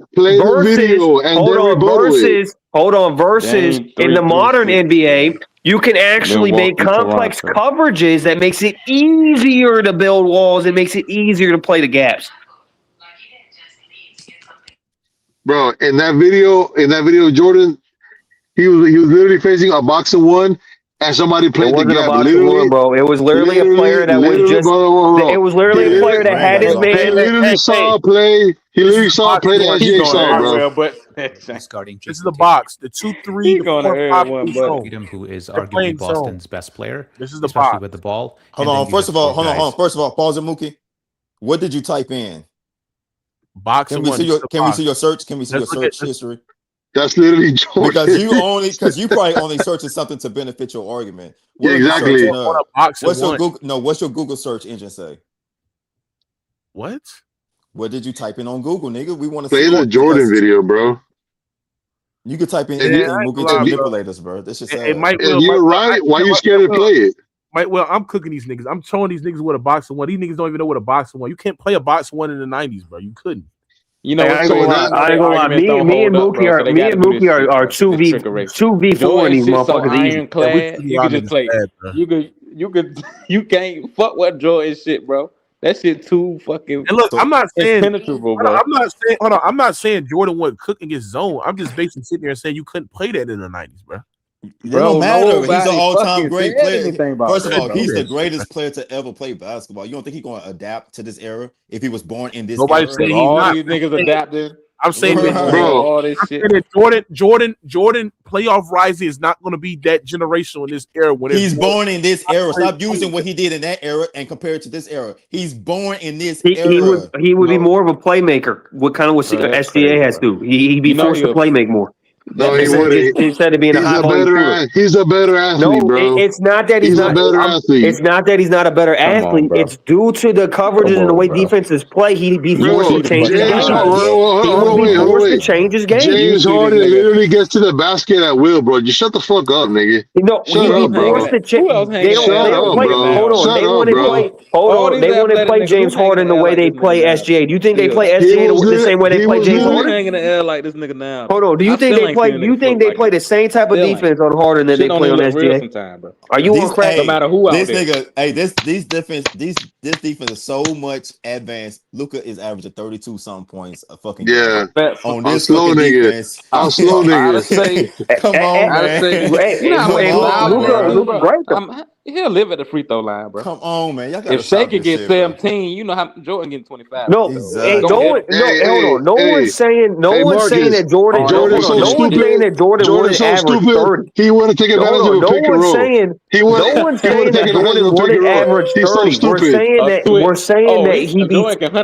[SPEAKER 8] Versus in the modern NBA. You can actually make complex coverages that makes it easier to build walls. It makes it easier to play the gaps.
[SPEAKER 10] Bro, in that video, Jordan, he was literally facing a boxing one, and somebody played the gap.
[SPEAKER 8] Bro, it was literally a player that was just. It was literally a player that had his man.
[SPEAKER 10] He literally saw a play. He literally saw a play that SGA saw, bro.
[SPEAKER 11] But
[SPEAKER 12] He's guarding
[SPEAKER 6] This is
[SPEAKER 12] Jason
[SPEAKER 6] the
[SPEAKER 12] Tatum.
[SPEAKER 6] box. The 2, 3,
[SPEAKER 11] He
[SPEAKER 6] the
[SPEAKER 11] going
[SPEAKER 6] 4,
[SPEAKER 11] to
[SPEAKER 6] and 5
[SPEAKER 11] everyone,
[SPEAKER 6] is
[SPEAKER 11] but
[SPEAKER 6] zone.
[SPEAKER 12] Tatum, who is
[SPEAKER 6] They're
[SPEAKER 12] arguably
[SPEAKER 6] playing zone.
[SPEAKER 12] Boston's best player,
[SPEAKER 6] This is the
[SPEAKER 12] especially
[SPEAKER 6] box.
[SPEAKER 12] with the ball.
[SPEAKER 5] Hold
[SPEAKER 12] And then
[SPEAKER 5] on.
[SPEAKER 12] you
[SPEAKER 5] First
[SPEAKER 12] have
[SPEAKER 5] of all,
[SPEAKER 12] four
[SPEAKER 5] hold
[SPEAKER 12] guys.
[SPEAKER 5] on. First of all, pause it, Mookie. What did you type in?
[SPEAKER 6] Box
[SPEAKER 5] Can
[SPEAKER 6] and
[SPEAKER 5] we
[SPEAKER 6] one.
[SPEAKER 5] see
[SPEAKER 6] This is
[SPEAKER 5] your
[SPEAKER 6] the
[SPEAKER 5] Can we
[SPEAKER 6] box.
[SPEAKER 5] see your search? Can we see your
[SPEAKER 6] Let's look at
[SPEAKER 5] search
[SPEAKER 6] this.
[SPEAKER 5] history?
[SPEAKER 10] That's literally Jordan.
[SPEAKER 5] Because you probably only searching something to benefit your argument. What
[SPEAKER 10] Yeah,
[SPEAKER 5] are you
[SPEAKER 10] exactly.
[SPEAKER 5] searching
[SPEAKER 6] What
[SPEAKER 5] up?
[SPEAKER 6] a box and
[SPEAKER 5] What's your
[SPEAKER 6] one.
[SPEAKER 5] Google? No, what's your Google search engine say?
[SPEAKER 6] What?
[SPEAKER 5] What did you type in on Google, nigga? We want to
[SPEAKER 10] Play
[SPEAKER 5] see
[SPEAKER 10] the
[SPEAKER 5] it
[SPEAKER 10] Jordan
[SPEAKER 5] because
[SPEAKER 10] video, bro.
[SPEAKER 5] you could type in
[SPEAKER 10] If you,
[SPEAKER 6] Yeah,
[SPEAKER 5] anything,
[SPEAKER 6] I ain't
[SPEAKER 5] Mookie,
[SPEAKER 6] gonna
[SPEAKER 5] to
[SPEAKER 6] lie, bro.
[SPEAKER 5] manipulate us, bro. This is
[SPEAKER 6] It
[SPEAKER 5] sad.
[SPEAKER 6] might
[SPEAKER 10] if
[SPEAKER 6] well.
[SPEAKER 10] you're right, why you scared to play it?
[SPEAKER 6] I'm cooking these niggas. I'm showing these niggas what a box and one. These niggas don't even know what a box and one. You can't play a box and one in the 90s, bro. You couldn't.
[SPEAKER 11] You know
[SPEAKER 8] Hey, I
[SPEAKER 11] what's
[SPEAKER 8] ain't gonna
[SPEAKER 11] crazy?
[SPEAKER 8] lie. I ain't gonna lie. Me and Mookie are 2v4 in these motherfuckers
[SPEAKER 11] so
[SPEAKER 8] easy.
[SPEAKER 11] ironclad. You could just play. You can't fuck with Jordan shit, bro. That shit too fucking.
[SPEAKER 6] And look, I'm not saying
[SPEAKER 11] impenetrable, bro.
[SPEAKER 6] I'm not saying Jordan would cook against zone. I'm just basically sitting there and saying you couldn't play that in the 90s, bro.
[SPEAKER 5] It don't matter. He's an all-time great player.
[SPEAKER 11] Anything about
[SPEAKER 5] First of
[SPEAKER 11] that,
[SPEAKER 5] all,
[SPEAKER 11] bro.
[SPEAKER 5] he's the greatest player to ever play basketball. You don't think he's going to adapt to this era if he was born in this
[SPEAKER 6] Nobody
[SPEAKER 5] era?
[SPEAKER 6] said he's
[SPEAKER 11] all
[SPEAKER 6] not.
[SPEAKER 11] these niggas adapted.
[SPEAKER 6] I'm saying that,
[SPEAKER 11] all this shit.
[SPEAKER 6] Jordan playoff rising is not going to be that generational in this era. When
[SPEAKER 5] He's born in this era. Stop using what he did in that era and compare it to this era. He's born in this era.
[SPEAKER 8] He would be more of a playmaker. What kind of what SGA has to? He'd be forced to play make more.
[SPEAKER 10] No, he wouldn't.
[SPEAKER 8] Instead of being a high volume shooter.
[SPEAKER 10] He's a better athlete, bro.
[SPEAKER 8] It's not that he's not
[SPEAKER 10] a better athlete.
[SPEAKER 8] It's not that he's not a better athlete. It's due to the coverages and the way defenses play. He'd be forced to change his game. He would be forced to change his game.
[SPEAKER 10] James Harden literally gets to the basket at will, bro. Just shut the fuck up, nigga.
[SPEAKER 8] No,
[SPEAKER 10] shut up, bro.
[SPEAKER 8] They don't play. Hold on, they want to play. Hold on, they want to play James Harden the way they play SGA. Do you think they play SGA the same way they play James Harden?
[SPEAKER 11] Hanging the air like this nigga now.
[SPEAKER 8] Hold on, do you think they play? You think they play the same type of defense on Harden that they play on SGA? Are you on crack?
[SPEAKER 11] No matter who out
[SPEAKER 5] this
[SPEAKER 11] there.
[SPEAKER 5] nigga, hey, this defense is so much advanced. Luka is averaging 32 something points a fucking game. On this
[SPEAKER 10] slow nigga.
[SPEAKER 5] defense.
[SPEAKER 10] I'm slow nigga.
[SPEAKER 5] Come on, man.
[SPEAKER 11] He'll live at the free throw line, bro.
[SPEAKER 5] Come on, man. Y'all
[SPEAKER 11] if Shai can get 17, you know how Jordan getting 25.
[SPEAKER 8] No, exactly. Hold on. No one's saying that Jordan.
[SPEAKER 10] Jordan's so stupid.
[SPEAKER 8] Saying that Jordan wouldn't average 30.
[SPEAKER 10] He wouldn't take advantage of a pick and roll.
[SPEAKER 8] No one's saying that Jordan wouldn't average 30. We're saying that he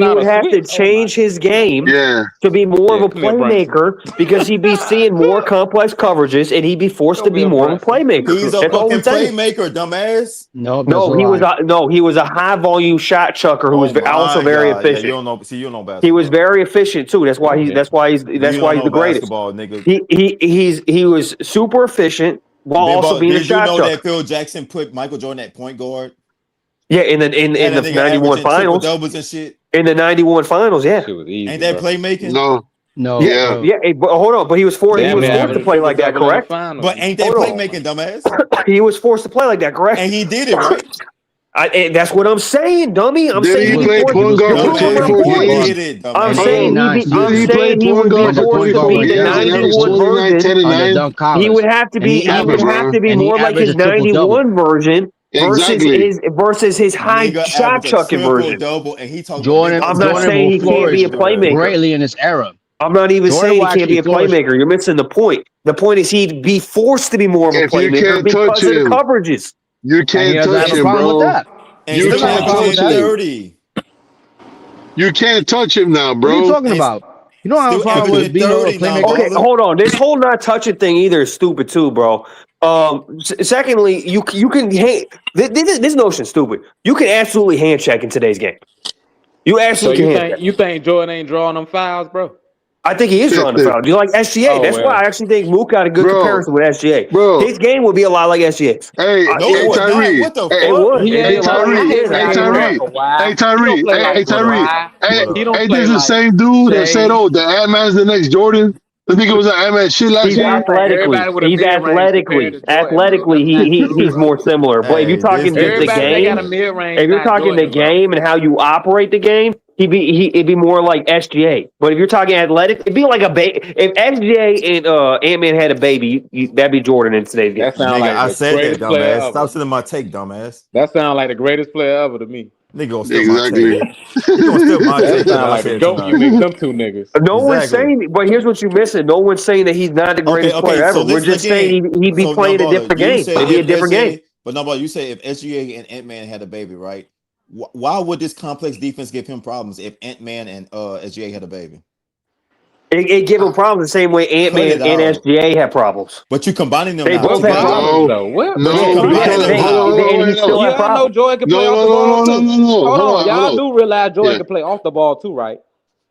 [SPEAKER 8] would have to change his game to be more of a playmaker because he'd be seeing more complex coverages and he'd be forced to be more of a playmaker.
[SPEAKER 5] He's a fucking playmaker, dumbass.
[SPEAKER 8] He was a high volume shot chucker who was also very efficient.
[SPEAKER 5] Yeah, you don't know basketball.
[SPEAKER 8] He was very efficient too. That's why he's the greatest.
[SPEAKER 5] Nigga.
[SPEAKER 8] He was super efficient while also being a shot chucker.
[SPEAKER 5] Did you know that Phil Jackson put Michael Jordan at point guard?
[SPEAKER 8] Yeah, in the 91 finals.
[SPEAKER 5] Doubles and shit.
[SPEAKER 8] In the 91 finals, yeah.
[SPEAKER 5] Ain't that playmaking?
[SPEAKER 10] No.
[SPEAKER 8] Yeah. But hold on. But he was forced to play like that, correct?
[SPEAKER 5] But ain't that playmaking, dumbass?
[SPEAKER 8] He was forced to play like that, correct?
[SPEAKER 5] And he did it, right?
[SPEAKER 8] And that's what I'm saying, dummy. I'm saying
[SPEAKER 10] he played point guard for 24 games.
[SPEAKER 8] I'm saying he would be forced to be the 91 version. He would have to be more like his 91 version. Versus his high shot chucking version.
[SPEAKER 7] Jordan,
[SPEAKER 8] I'm not saying he can't be a playmaker.
[SPEAKER 7] Greatly in this era.
[SPEAKER 8] I'm not even saying he can't be a playmaker. You're missing the point. The point is he'd be forced to be more of a playmaker because of the coverages.
[SPEAKER 10] You can't touch him, bro. You can't touch him. You can't touch him now, bro.
[SPEAKER 7] What are you talking about? You know how far was being a playmaker?
[SPEAKER 8] Okay, hold on. This whole not touching thing either is stupid too, bro. Secondly, you can this notion's stupid. You can absolutely hand check in today's game. You absolutely can.
[SPEAKER 11] You think Jordan ain't drawing them fouls, bro?
[SPEAKER 8] I think he is drawing the foul. Do you like SGA? That's why I actually think Mook got a good comparison with SGA.
[SPEAKER 10] Bro.
[SPEAKER 8] His game would be a lot like SGA.
[SPEAKER 10] Hey, Tyree.
[SPEAKER 5] What the
[SPEAKER 10] fuck? Hey, this is the same dude that said, "Oh, the Ant-Man's the next Jordan." I think it was an Ant-Man shit last year.
[SPEAKER 8] Athletically, he's more similar. But if you're talking the game and how you operate the game, it'd be more like SGA. But if you're talking athletic, it'd be like a baby. If SGA and Ant-Man had a baby, that'd be Jordan in today's game.
[SPEAKER 11] That sounds like
[SPEAKER 5] I said that, dumbass. Stop sending my take, dumbass.
[SPEAKER 11] That sounds like the greatest player ever to me.
[SPEAKER 5] Nigga gonna steal
[SPEAKER 10] Exactly.
[SPEAKER 5] my take. He gonna steal my
[SPEAKER 11] That
[SPEAKER 5] take.
[SPEAKER 11] sound like a joke you make them two niggas.
[SPEAKER 8] No one's
[SPEAKER 5] Exactly.
[SPEAKER 8] saying, but here's what you missing. No one's saying that he's not the greatest player ever.
[SPEAKER 5] So
[SPEAKER 8] We're
[SPEAKER 5] listen
[SPEAKER 8] just
[SPEAKER 5] again.
[SPEAKER 8] saying he'd be
[SPEAKER 5] So
[SPEAKER 8] playing a
[SPEAKER 5] Nambala,
[SPEAKER 8] different
[SPEAKER 5] you
[SPEAKER 8] game.
[SPEAKER 5] said
[SPEAKER 8] It'd be a
[SPEAKER 5] if
[SPEAKER 8] different game.
[SPEAKER 5] But Nambala, you say if SGA and Ant-Man had a baby, right? Why would this complex defense give him problems if Ant-Man and SGA had a baby?
[SPEAKER 8] It gave him problems the same way Ant-Man and SGA have problems.
[SPEAKER 5] But you combining them
[SPEAKER 8] They
[SPEAKER 5] now.
[SPEAKER 8] both have problems.
[SPEAKER 11] though. What?
[SPEAKER 10] No,
[SPEAKER 8] Yeah,
[SPEAKER 10] because
[SPEAKER 8] and he still have
[SPEAKER 11] Y'all know
[SPEAKER 8] problems.
[SPEAKER 11] Jordan can play off the ball too. Hold on, y'all do realize Jordan can play off the ball too, right?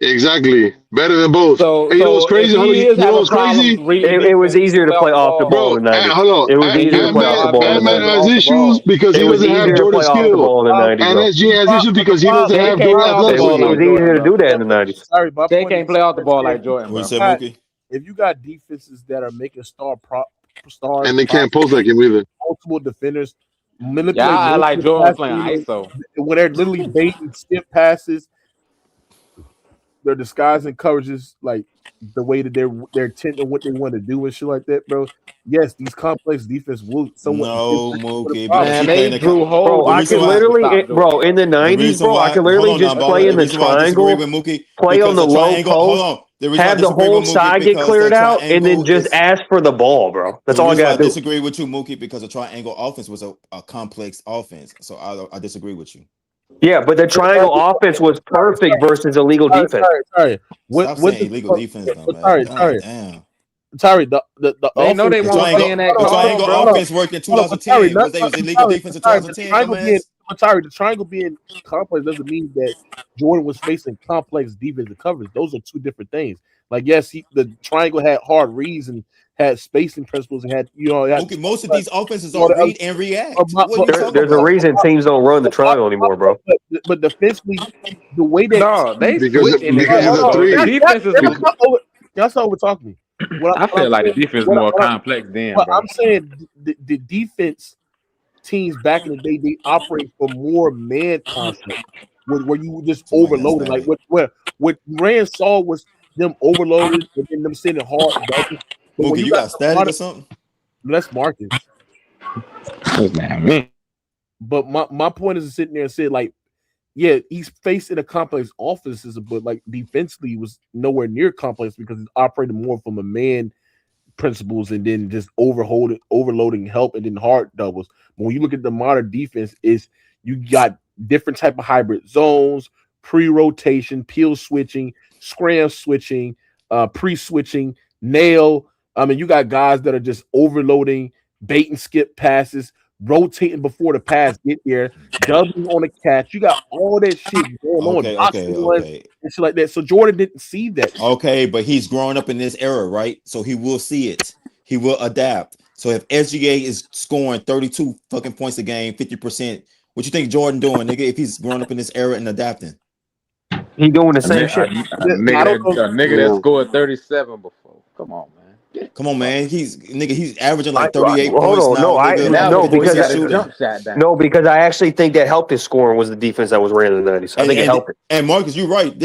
[SPEAKER 10] Exactly. Better than both.
[SPEAKER 11] So,
[SPEAKER 10] Hey, you know what's crazy?
[SPEAKER 11] if he
[SPEAKER 10] You
[SPEAKER 11] is
[SPEAKER 10] know
[SPEAKER 11] having
[SPEAKER 10] what's crazy?
[SPEAKER 11] problems reading
[SPEAKER 8] It was
[SPEAKER 11] defense,
[SPEAKER 8] easier to play off the ball
[SPEAKER 10] Bro,
[SPEAKER 8] in the 90s.
[SPEAKER 10] hold on.
[SPEAKER 8] It was easier to play off the ball in the
[SPEAKER 10] Ant-Man
[SPEAKER 8] 90s.
[SPEAKER 10] has issues because he
[SPEAKER 8] It was
[SPEAKER 10] doesn't have
[SPEAKER 8] easier to
[SPEAKER 10] Jordan's
[SPEAKER 8] play off the
[SPEAKER 10] skill.
[SPEAKER 8] ball in the 90s,
[SPEAKER 10] And
[SPEAKER 8] bro.
[SPEAKER 10] SGA has issues because he doesn't
[SPEAKER 11] Jay
[SPEAKER 10] have
[SPEAKER 11] can't play
[SPEAKER 10] Jordan's
[SPEAKER 11] off the
[SPEAKER 8] It
[SPEAKER 11] ball
[SPEAKER 8] was
[SPEAKER 11] like
[SPEAKER 8] easier
[SPEAKER 11] Jordan,
[SPEAKER 8] to
[SPEAKER 11] bro.
[SPEAKER 8] do that in the 90s.
[SPEAKER 6] Sorry, my
[SPEAKER 11] Jay
[SPEAKER 6] point
[SPEAKER 11] can't
[SPEAKER 6] is
[SPEAKER 11] play off the ball
[SPEAKER 6] if
[SPEAKER 11] like Jordan,
[SPEAKER 5] What you
[SPEAKER 11] bro.
[SPEAKER 5] said, Mookie?
[SPEAKER 6] if you got defenses that are making stars,
[SPEAKER 10] And they can't post like him either.
[SPEAKER 6] multiple defenders, manipulate
[SPEAKER 11] Y'all like
[SPEAKER 6] multiple
[SPEAKER 11] Jordan was
[SPEAKER 6] passes,
[SPEAKER 11] playing ISO.
[SPEAKER 6] when they're literally baiting skip passes, they're disguising coverages like the way that they're intending what they want to do and shit like that, bro. Yes, these complex defense will somewhat
[SPEAKER 5] No,
[SPEAKER 6] give
[SPEAKER 5] Mookie,
[SPEAKER 6] problem.
[SPEAKER 5] because
[SPEAKER 11] Man,
[SPEAKER 5] he
[SPEAKER 11] they
[SPEAKER 5] playing the
[SPEAKER 11] drew holes.
[SPEAKER 8] Bro,
[SPEAKER 5] the
[SPEAKER 8] I
[SPEAKER 5] reason
[SPEAKER 8] can
[SPEAKER 5] why
[SPEAKER 8] literally, bro, in the
[SPEAKER 5] the
[SPEAKER 8] 90s,
[SPEAKER 5] reason
[SPEAKER 8] bro, I
[SPEAKER 5] why
[SPEAKER 8] can
[SPEAKER 5] hold
[SPEAKER 8] literally
[SPEAKER 5] on
[SPEAKER 8] just
[SPEAKER 5] now,
[SPEAKER 8] play
[SPEAKER 5] Bala,
[SPEAKER 8] in
[SPEAKER 5] the
[SPEAKER 8] the
[SPEAKER 5] reason why I disagree
[SPEAKER 8] triangle,
[SPEAKER 5] with Mookie
[SPEAKER 8] play on
[SPEAKER 5] because
[SPEAKER 8] the
[SPEAKER 5] the
[SPEAKER 8] low
[SPEAKER 5] triangle. Hold
[SPEAKER 8] post,
[SPEAKER 5] on, the reason why I
[SPEAKER 8] have the
[SPEAKER 5] disagree
[SPEAKER 8] whole
[SPEAKER 5] with Mookie
[SPEAKER 8] side get
[SPEAKER 5] because
[SPEAKER 8] cleared
[SPEAKER 5] the
[SPEAKER 8] out, and then
[SPEAKER 5] triangle
[SPEAKER 8] just
[SPEAKER 5] is
[SPEAKER 8] ask for the ball, bro. That's
[SPEAKER 5] the
[SPEAKER 8] all I
[SPEAKER 5] reason why I
[SPEAKER 8] gotta do.
[SPEAKER 5] disagree with you, Mookie, because the triangle offense was a complex offense. So I disagree with you.
[SPEAKER 8] Yeah, but the triangle offense was perfect versus illegal defense.
[SPEAKER 6] Sorry.
[SPEAKER 5] Stop
[SPEAKER 6] What
[SPEAKER 5] saying illegal defense, though, man.
[SPEAKER 6] sorry,
[SPEAKER 5] God damn.
[SPEAKER 6] Sorry, the
[SPEAKER 11] They know
[SPEAKER 6] offense.
[SPEAKER 11] they
[SPEAKER 5] The
[SPEAKER 11] won't stay in that
[SPEAKER 5] the
[SPEAKER 11] call,
[SPEAKER 5] triangle
[SPEAKER 11] bro.
[SPEAKER 5] offense worked in 2010. Was illegal defense in
[SPEAKER 6] The
[SPEAKER 5] 2010?
[SPEAKER 6] triangle being,
[SPEAKER 5] Dumbass.
[SPEAKER 6] the triangle being complex doesn't mean that Jordan was facing complex defensive coverage. Those are two different things. Like, yes, the triangle had hard reads and had spacing principles and had
[SPEAKER 5] Mookie, most of these offenses
[SPEAKER 6] all
[SPEAKER 5] are
[SPEAKER 6] the other-
[SPEAKER 5] read and react. What are you talking
[SPEAKER 8] There's a
[SPEAKER 5] about?
[SPEAKER 8] reason teams don't run the triangle anymore, bro.
[SPEAKER 6] but defensively, the way that
[SPEAKER 11] No, they
[SPEAKER 10] Because
[SPEAKER 11] switch in this
[SPEAKER 10] because of
[SPEAKER 11] game,
[SPEAKER 10] the
[SPEAKER 11] bro. The
[SPEAKER 10] three.
[SPEAKER 11] defense is.
[SPEAKER 6] y'all saw over talking me.
[SPEAKER 11] I feel like the defense is more complex than, bro.
[SPEAKER 6] I'm saying the defense teams back in the day, they operate for more man concept where you just
[SPEAKER 5] Somebody got
[SPEAKER 6] overloaded. Like
[SPEAKER 5] static.
[SPEAKER 6] what Rand saw was them overloaded and then them sending hard doubles. But when
[SPEAKER 5] Mookie,
[SPEAKER 6] you
[SPEAKER 5] you
[SPEAKER 6] got
[SPEAKER 5] got static or something?
[SPEAKER 6] less Marcus.
[SPEAKER 11] Man,
[SPEAKER 6] But my point is sitting there and said, like, yeah, he's facing a complex offenses, but like defensively he was nowhere near complex because he's operating more from a man principles and then just overloading help and then hard doubles. But when you look at the modern defense, is you got different type of hybrid zones, pre-rotation, peel switching, scram switching, pre-switching, nail. I mean, you got guys that are just overloading, bait and skip passes, rotating before the pass get there, doubling on the catch. You got all that shit going on,
[SPEAKER 5] Okay.
[SPEAKER 6] and shit like that. So Jordan didn't see that.
[SPEAKER 5] Okay, but he's growing up in this era, right? So he will see it. He will adapt. So if SGA is scoring 32 fucking points a game, 50%, what you think Jordan doing, nigga, if he's growing up in this era and adapting?
[SPEAKER 8] He doing the same shit.
[SPEAKER 11] A nigga that scored 37 before. Come on, man.
[SPEAKER 5] Come on, man. He's averaging like 38
[SPEAKER 8] Hold
[SPEAKER 5] points
[SPEAKER 8] on,
[SPEAKER 5] now.
[SPEAKER 8] because I actually think that helped his scoring was the defense that was ran in the 90s. I think it helped it.
[SPEAKER 5] And Marcus, you're right. In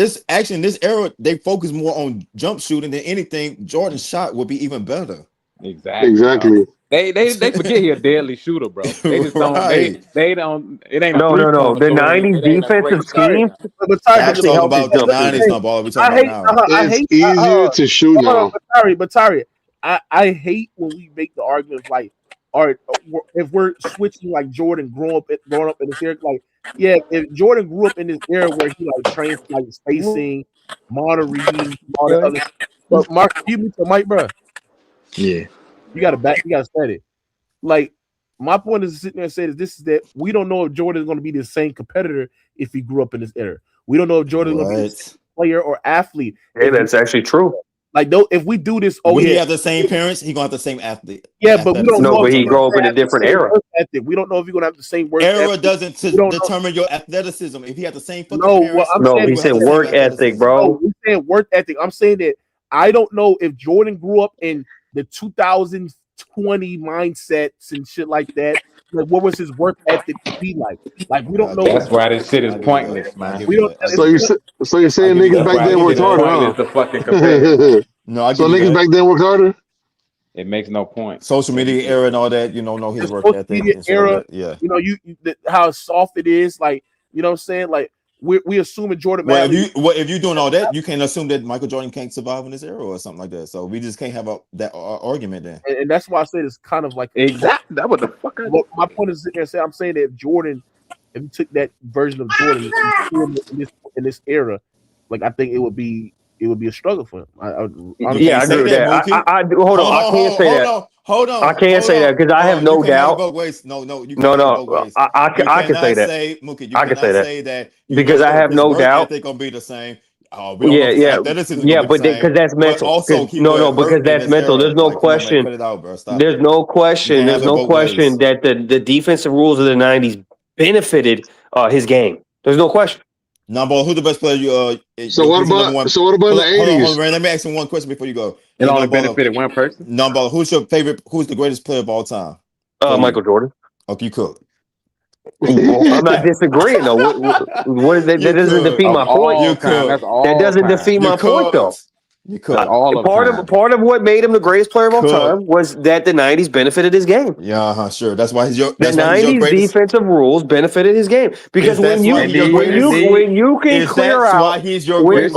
[SPEAKER 5] this era, they focus more on jump shooting than anything. Jordan's shot would be even better.
[SPEAKER 10] Exactly.
[SPEAKER 11] They forget he a deadly shooter, bro. They just don't.
[SPEAKER 5] Right.
[SPEAKER 11] They don't. It ain't
[SPEAKER 8] No. The 90s defensive scheme.
[SPEAKER 5] I'm talking about the 90s, no ball. We're talking about now.
[SPEAKER 10] It's easier to shoot now.
[SPEAKER 6] But Tari, I hate when we make the argument like, all right, if we're switching like Jordan growing up in this era, like, yeah, if Jordan grew up in this era where he like trains like spacing, monitoring, all that other stuff. But Mark, you mute the mic, bro.
[SPEAKER 11] Yeah.
[SPEAKER 6] You gotta study. Like, my point is sitting there and saying this is that we don't know if Jordan is going to be the same competitor if he grew up in this era. We don't know if Jordan is going to be the same player or athlete.
[SPEAKER 8] Hey, that's actually true.
[SPEAKER 6] Like, though, if we do this,
[SPEAKER 5] he have the same parents, he gonna have the same athlete.
[SPEAKER 6] Yeah, but we don't know.
[SPEAKER 8] But he grew up in a different era.
[SPEAKER 6] We don't know if he's gonna have the same work
[SPEAKER 5] Era
[SPEAKER 6] ethic.
[SPEAKER 5] doesn't determine your athleticism. If he had the same fucking parents,
[SPEAKER 8] he said work ethic, bro.
[SPEAKER 6] He's saying work ethic. I'm saying that I don't know if Jordan grew up in the 2020 mindsets and shit like that. Like, what was his work ethic to be like? Like, we don't know.
[SPEAKER 11] That's why this shit is pointless, man.
[SPEAKER 6] We don't.
[SPEAKER 10] So you're saying niggas back then worked harder, huh? So niggas back then worked harder?
[SPEAKER 11] It makes no point.
[SPEAKER 5] Social media era and all that, know his work ethic.
[SPEAKER 6] Era,
[SPEAKER 5] yeah.
[SPEAKER 6] how soft it is. Like,
[SPEAKER 12] You know what I'm saying? Like we assuming Jordan.
[SPEAKER 5] Well,
[SPEAKER 12] Madley,
[SPEAKER 5] if you're doing all that, you can't assume that Michael Jordan can't survive in this era or something like that. So we just can't have that argument then.
[SPEAKER 12] and that's why I said it's kind of like
[SPEAKER 11] Exactly. That what the fuck.
[SPEAKER 12] my point is I'm saying that if Jordan, if you took that version of Jordan and threw him in this era, like I think it would be a struggle for him. I
[SPEAKER 8] agree with that. I hold on. I can't say that.
[SPEAKER 5] Hold on.
[SPEAKER 8] I can't say that because I have no doubt.
[SPEAKER 5] No. You can't
[SPEAKER 8] I can say that.
[SPEAKER 5] Mookie,
[SPEAKER 8] I can say
[SPEAKER 5] that
[SPEAKER 8] because I have no doubt
[SPEAKER 5] they're gonna be the same.
[SPEAKER 8] But because that's mental.
[SPEAKER 5] Also,
[SPEAKER 8] because that's mental. There's no question. There's no question. There's no question that the defensive rules of the '90s benefited his game. There's no question.
[SPEAKER 5] Number, who's the best player?
[SPEAKER 10] So what about in the 80s?
[SPEAKER 5] Hold on, let me ask you one question before you go.
[SPEAKER 11] It only benefited one person.
[SPEAKER 5] Number, who's your favorite? Who's the greatest player of all time?
[SPEAKER 8] Michael Jordan.
[SPEAKER 5] Okay, you could.
[SPEAKER 8] I'm not disagreeing though. What is that? That doesn't defeat my point. That doesn't defeat my point though.
[SPEAKER 5] You could.
[SPEAKER 8] Part of what made him the greatest player of all time was that the '90s benefited his game.
[SPEAKER 5] Yeah, sure. That's why the
[SPEAKER 8] '90s defensive rules benefited his game because when you can clear out
[SPEAKER 5] why he's your greatest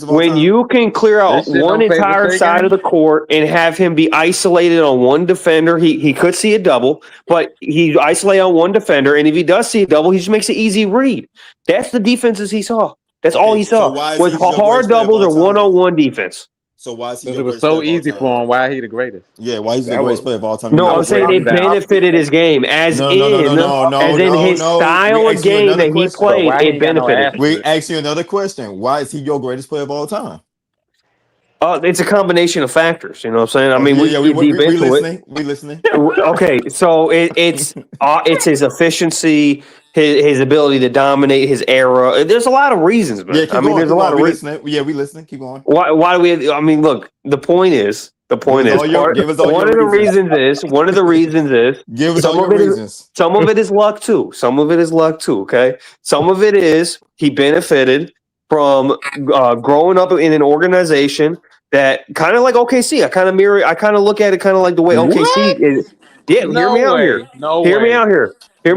[SPEAKER 8] when you can clear out one entire side of the court and have him be isolated on one defender, he could see a double, but he isolated on one defender, and if he does see a double, he just makes an easy read. That's the defenses he saw. That's all he saw was hard doubles or one-on-one defense.
[SPEAKER 5] So why is he?
[SPEAKER 11] It was so easy for him. Why is he the greatest?
[SPEAKER 5] Yeah, why is he the greatest player of all time?
[SPEAKER 8] No, I'm saying it benefited his game as in his style of game that he played. It benefited.
[SPEAKER 5] We ask you another question. Why is he your greatest player of all time?
[SPEAKER 8] It's a combination of factors. You know what I'm saying? I mean,
[SPEAKER 5] we listening.
[SPEAKER 8] Okay, so it's his efficiency, his ability to dominate his era. There's a lot of reasons, man. There's a lot of reasons.
[SPEAKER 5] Yeah, we listening. Keep going.
[SPEAKER 8] Why do we? I mean, look. The point is. One of the reasons is.
[SPEAKER 5] Give us all your reasons.
[SPEAKER 8] Some of it is luck too. Okay. Some of it is he benefited from growing up in an organization that kind of like OKC. I kind of look at it kind of like the way OKC is. Yeah, hear me out here. The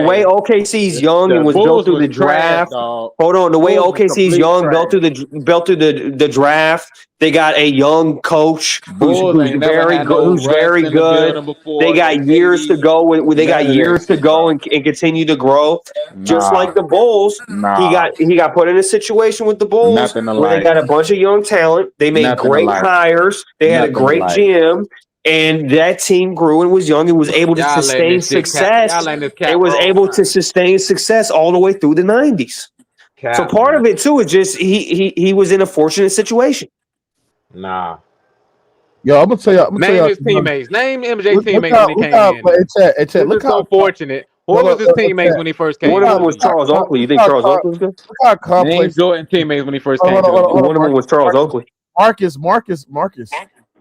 [SPEAKER 8] way OKC's young and was built through the draft. Hold on, the way OKC's young built through the draft. They got a young coach who's very good. They got years to go. They got years to go and continue to grow. Just like the Bulls, he got put in a situation with the Bulls where they got a bunch of young talent. They made great hires. They had a great GM. And that team grew and was young and was able to sustain success. It was able to sustain success all the way through the 90s. So part of it too is just he was in a fortunate situation.
[SPEAKER 6] Nah. Yo, I'm gonna tell you.
[SPEAKER 11] Name his teammates. Name MJ teammates when he came in. Look how fortunate. What was his teammates when he first came?
[SPEAKER 8] One of them was Charles Oakley. You think Charles Oakley was good?
[SPEAKER 6] Look how complex.
[SPEAKER 11] Name Jordan teammates when he first came.
[SPEAKER 8] One of them was Charles Oakley.
[SPEAKER 6] Marcus.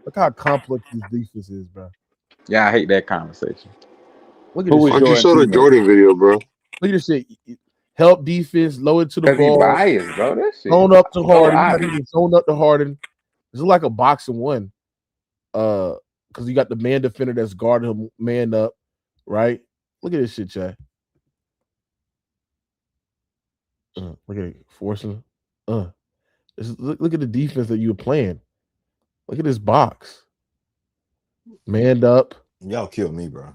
[SPEAKER 6] Look how complex this defense is, bro.
[SPEAKER 11] Yeah, I hate that conversation.
[SPEAKER 6] Look at this.
[SPEAKER 10] I just saw the Jordan video, bro.
[SPEAKER 6] Look at this shit. Help defense, low into the ball.
[SPEAKER 11] Biased, bro. That shit.
[SPEAKER 6] Zone up to Harden. Not even zone up to Harden. It's like a boxing one. Because you got the man defender that's guarding him man up, right? Look at this shit, Chad. Look at it, forcing. Look at the defense that you were playing. Look at this box. Manned up.
[SPEAKER 5] Y'all killed me, bro.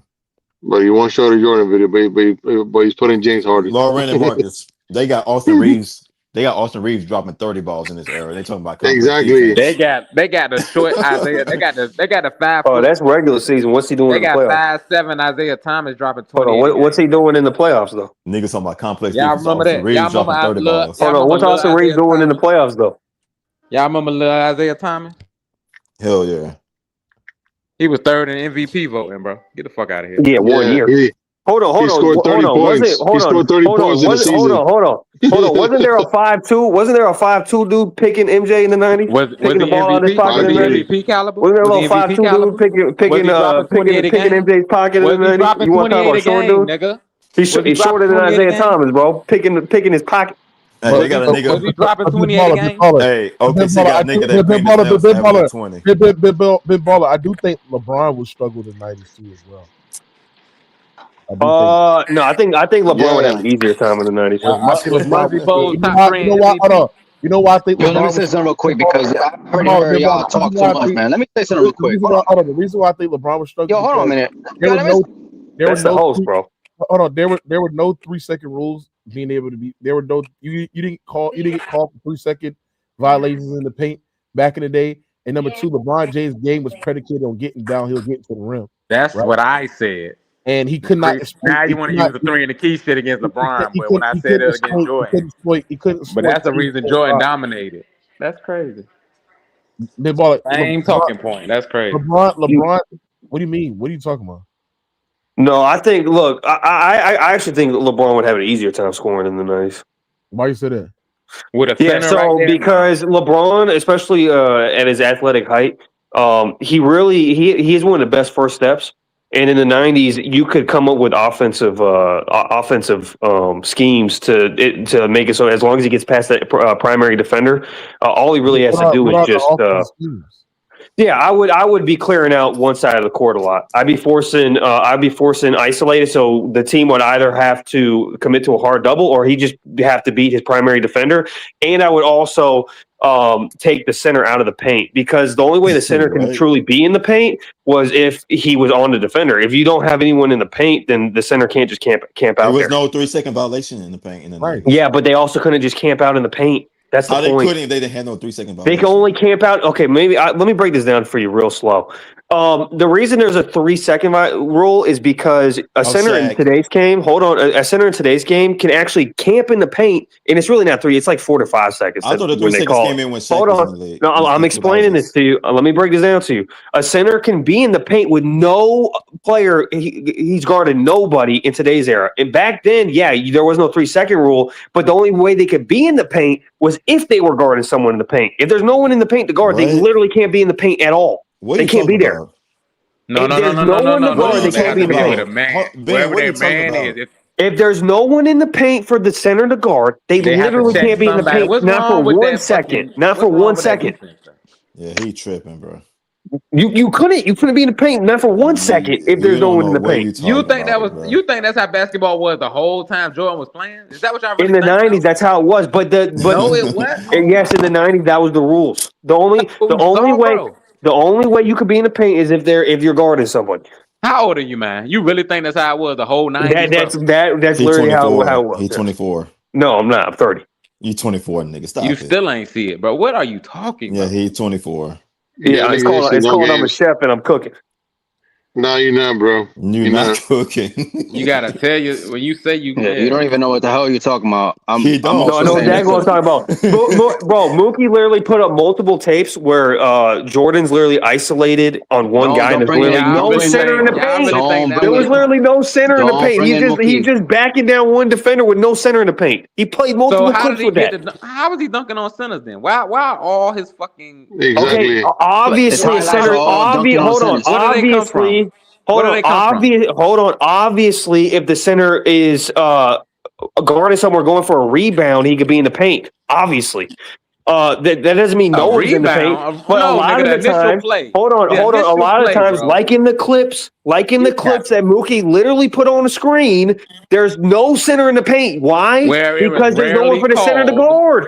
[SPEAKER 10] But you won't show the Jordan video, but he's putting James Harden.
[SPEAKER 5] Lauren and Marcus. They got Austin Reeves. They got Austin Reeves dropping 30 balls in this era. They talking about
[SPEAKER 10] exactly.
[SPEAKER 11] They got the short Isaiah. They got the 5.
[SPEAKER 8] Oh, that's regular season. What's he doing in the playoffs?
[SPEAKER 11] They got 5'7" Isaiah Thomas dropping 20.
[SPEAKER 8] Hold on, what's he doing in the playoffs though?
[SPEAKER 5] Niggas talking about complex.
[SPEAKER 11] Y'all remember that?
[SPEAKER 5] Reeves dropping 30 balls.
[SPEAKER 8] Hold on, what's Austin Reeves doing in the playoffs though?
[SPEAKER 11] Y'all remember little Isaiah Thomas?
[SPEAKER 5] Hell yeah.
[SPEAKER 11] He was third in MVP voting, bro. Get the fuck out of here.
[SPEAKER 8] Yeah, 1 year. Hold on.
[SPEAKER 10] He scored 30 points. He scored 30 points in the season.
[SPEAKER 8] Hold on. Wasn't there a 5'2"? Wasn't there a 5'2" dude picking MJ in the 90s?
[SPEAKER 11] Was
[SPEAKER 8] picking the ball out of his pocket in the 90s?
[SPEAKER 11] MVP caliber?
[SPEAKER 8] Wasn't there a little 5'2" dude picking MJ's pocket in the 90s? You want to talk about short dude?
[SPEAKER 11] Nigga?
[SPEAKER 8] He's shorter than Isaiah Thomas, bro. Picking his pocket.
[SPEAKER 5] Hey, they got a nigga.
[SPEAKER 11] Was he dropping 20 a game?
[SPEAKER 5] Hey, OKC got a nigga that 20.
[SPEAKER 6] Big baller. I do think LeBron would struggle in the 90s too as well.
[SPEAKER 8] No, I think LeBron would have an easier time in the 90s.
[SPEAKER 11] Muggsy Bogues
[SPEAKER 12] You know
[SPEAKER 11] top
[SPEAKER 12] why?
[SPEAKER 11] three
[SPEAKER 12] You
[SPEAKER 11] in
[SPEAKER 12] know why? Hold
[SPEAKER 11] MVP.
[SPEAKER 12] on. You know why I think
[SPEAKER 7] Yo, let me
[SPEAKER 12] LeBron
[SPEAKER 7] say
[SPEAKER 12] was
[SPEAKER 7] something real quick because I already heard y'all talk too much, man. Let me say something real quick. Hold on.
[SPEAKER 12] The reason why I think LeBron was struggling.
[SPEAKER 7] Yo, hold on a minute.
[SPEAKER 12] There
[SPEAKER 7] Yo,
[SPEAKER 12] were
[SPEAKER 7] let me.
[SPEAKER 8] That's the host, bro.
[SPEAKER 12] Hold on. There were no 3-second rules being able to be. There were no. You didn't get called for 3-second violations in the paint back in the day. And number two, LeBron James' game was predicated on getting downhill, getting to the rim.
[SPEAKER 11] That's
[SPEAKER 12] right?
[SPEAKER 11] what I said.
[SPEAKER 12] And he could not.
[SPEAKER 11] Now you want to use the 3 and the key shit against LeBron, but when I said it against Jordan,
[SPEAKER 12] he couldn't.
[SPEAKER 11] but that's the reason Jordan dominated. That's crazy.
[SPEAKER 12] They ball it.
[SPEAKER 11] Same talking point. That's crazy.
[SPEAKER 12] LeBron. What do you mean? What are you talking about?
[SPEAKER 8] No, I think. Look, I actually think LeBron would have an easier time scoring in the 90s.
[SPEAKER 12] Why you say that?
[SPEAKER 11] With a
[SPEAKER 8] Yeah,
[SPEAKER 11] center
[SPEAKER 8] so
[SPEAKER 11] right there,
[SPEAKER 8] because LeBron, especially at his athletic height, he is one of the best first steps. And in the 90s, you could come up with offensive schemes to make it so as long as he gets past that primary defender, all he really has to do is just. Yeah, I would be clearing out one side of the court a lot. I'd be forcing isolated, so the team would either have to commit to a hard double or he just have to beat his primary defender. And I would also take the center out of the paint because the only way the center can truly be in the paint was if he was on the defender. If you don't have anyone in the paint, then the center can't just camp out there.
[SPEAKER 5] There was no 3-second violation in the paint. In the 90s.
[SPEAKER 8] Yeah, but they also couldn't just camp out in the paint. That's the
[SPEAKER 5] How
[SPEAKER 8] point.
[SPEAKER 5] they couldn't if they didn't have no 3-second violation.
[SPEAKER 8] They can only camp out. Okay, maybe let me break this down for you real slow. The reason there's a 3-second rule is because a center in today's game. Hold on, a center in today's game can actually camp in the paint, and it's really not 3. It's like 4 to 5 seconds.
[SPEAKER 5] I thought the 3 seconds came in when Shai
[SPEAKER 8] Hold
[SPEAKER 5] was
[SPEAKER 8] on.
[SPEAKER 5] in the league.
[SPEAKER 8] No, I'm explaining this to you. Let me break this down to you. A center can be in the paint with no player. He's guarded nobody in today's era. And back then, yeah, there was no 3-second rule, but the only way they could be in the paint was if they were guarding someone in the paint. If there's no one in the paint to guard, they literally can't be in the paint at all. They can't be there.
[SPEAKER 11] No. They can't be in the paint. Wherever their man is.
[SPEAKER 8] If there's no one in the paint for the center to guard, they literally can't be in the paint. Not for 1 second. Not for 1 second.
[SPEAKER 5] Yeah, he tripping, bro.
[SPEAKER 8] You couldn't be in the paint not for 1 second if there's no one in the paint.
[SPEAKER 11] You think that's how basketball was the whole time Jordan was playing? Is that what y'all really
[SPEAKER 8] in the 90s? That's how it was. But no,
[SPEAKER 11] it wasn't.
[SPEAKER 8] Yes, in the 90s, that was the rules. The only way you could be in the paint is if you're guarding someone.
[SPEAKER 11] How old are you, man? You really think that's how it was the whole 90s?
[SPEAKER 8] That's literally how it was.
[SPEAKER 5] He's 24.
[SPEAKER 8] No, I'm not. I'm 30.
[SPEAKER 5] You 24, nigga. Stop.
[SPEAKER 11] You still ain't see it, bro. What are you talking about?
[SPEAKER 5] Yeah, he's 24.
[SPEAKER 8] Yeah, it's called I'm a chef and I'm cooking.
[SPEAKER 10] No, you're not, bro.
[SPEAKER 5] You're not cooking.
[SPEAKER 11] You gotta tell you when you say you.
[SPEAKER 7] Yeah, you don't even know what the hell you're talking about.
[SPEAKER 8] No, that's what I'm talking about. Bro, Mookie literally put up multiple tapes where Jordan's literally isolated on one guy, and there's literally no center in the paint. There was literally no center in the paint. He's just backing down one defender with no center in the paint. He played multiple clips with that.
[SPEAKER 11] How was he dunking on centers then? Why are all his fucking
[SPEAKER 10] exactly?
[SPEAKER 8] Okay, obviously, center. Hold on, obviously. Hold on. Obviously, if the center is guarding somewhere going for a rebound, he could be in the paint. Obviously. That doesn't mean no one's in the paint. But a lot of the times, hold on. A lot of times, like in the clips that Mookie literally put on the screen, there's no center in the paint. Why? Because there's no one for the center to guard.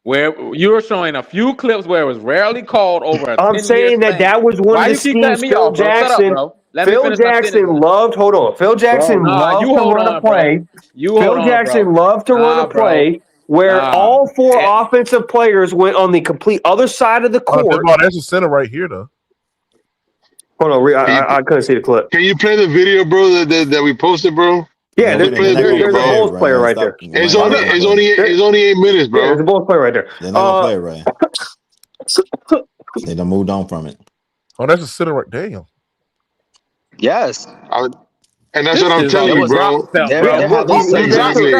[SPEAKER 11] Where you were showing a few clips where it was rarely called over.
[SPEAKER 8] I'm saying that was one of the schemes Phil Jackson. Phil Jackson loved. Hold on. Phil Jackson loved to run a play. Phil Jackson loved to run a play where all four offensive players went on the complete other side of the court.
[SPEAKER 12] There's a center right here, though.
[SPEAKER 8] Hold on, I couldn't see the clip.
[SPEAKER 10] Can you play the video, bro? That we posted, bro?
[SPEAKER 8] Yeah, there's a Bulls player right there.
[SPEAKER 10] It's only 8 minutes, bro.
[SPEAKER 8] Yeah, there's a Bulls player right there.
[SPEAKER 5] They're not gonna play right. They done moved on from it.
[SPEAKER 12] Oh, that's a center right there.
[SPEAKER 7] Yes.
[SPEAKER 10] And that's what I'm telling you, bro.
[SPEAKER 11] Exactly.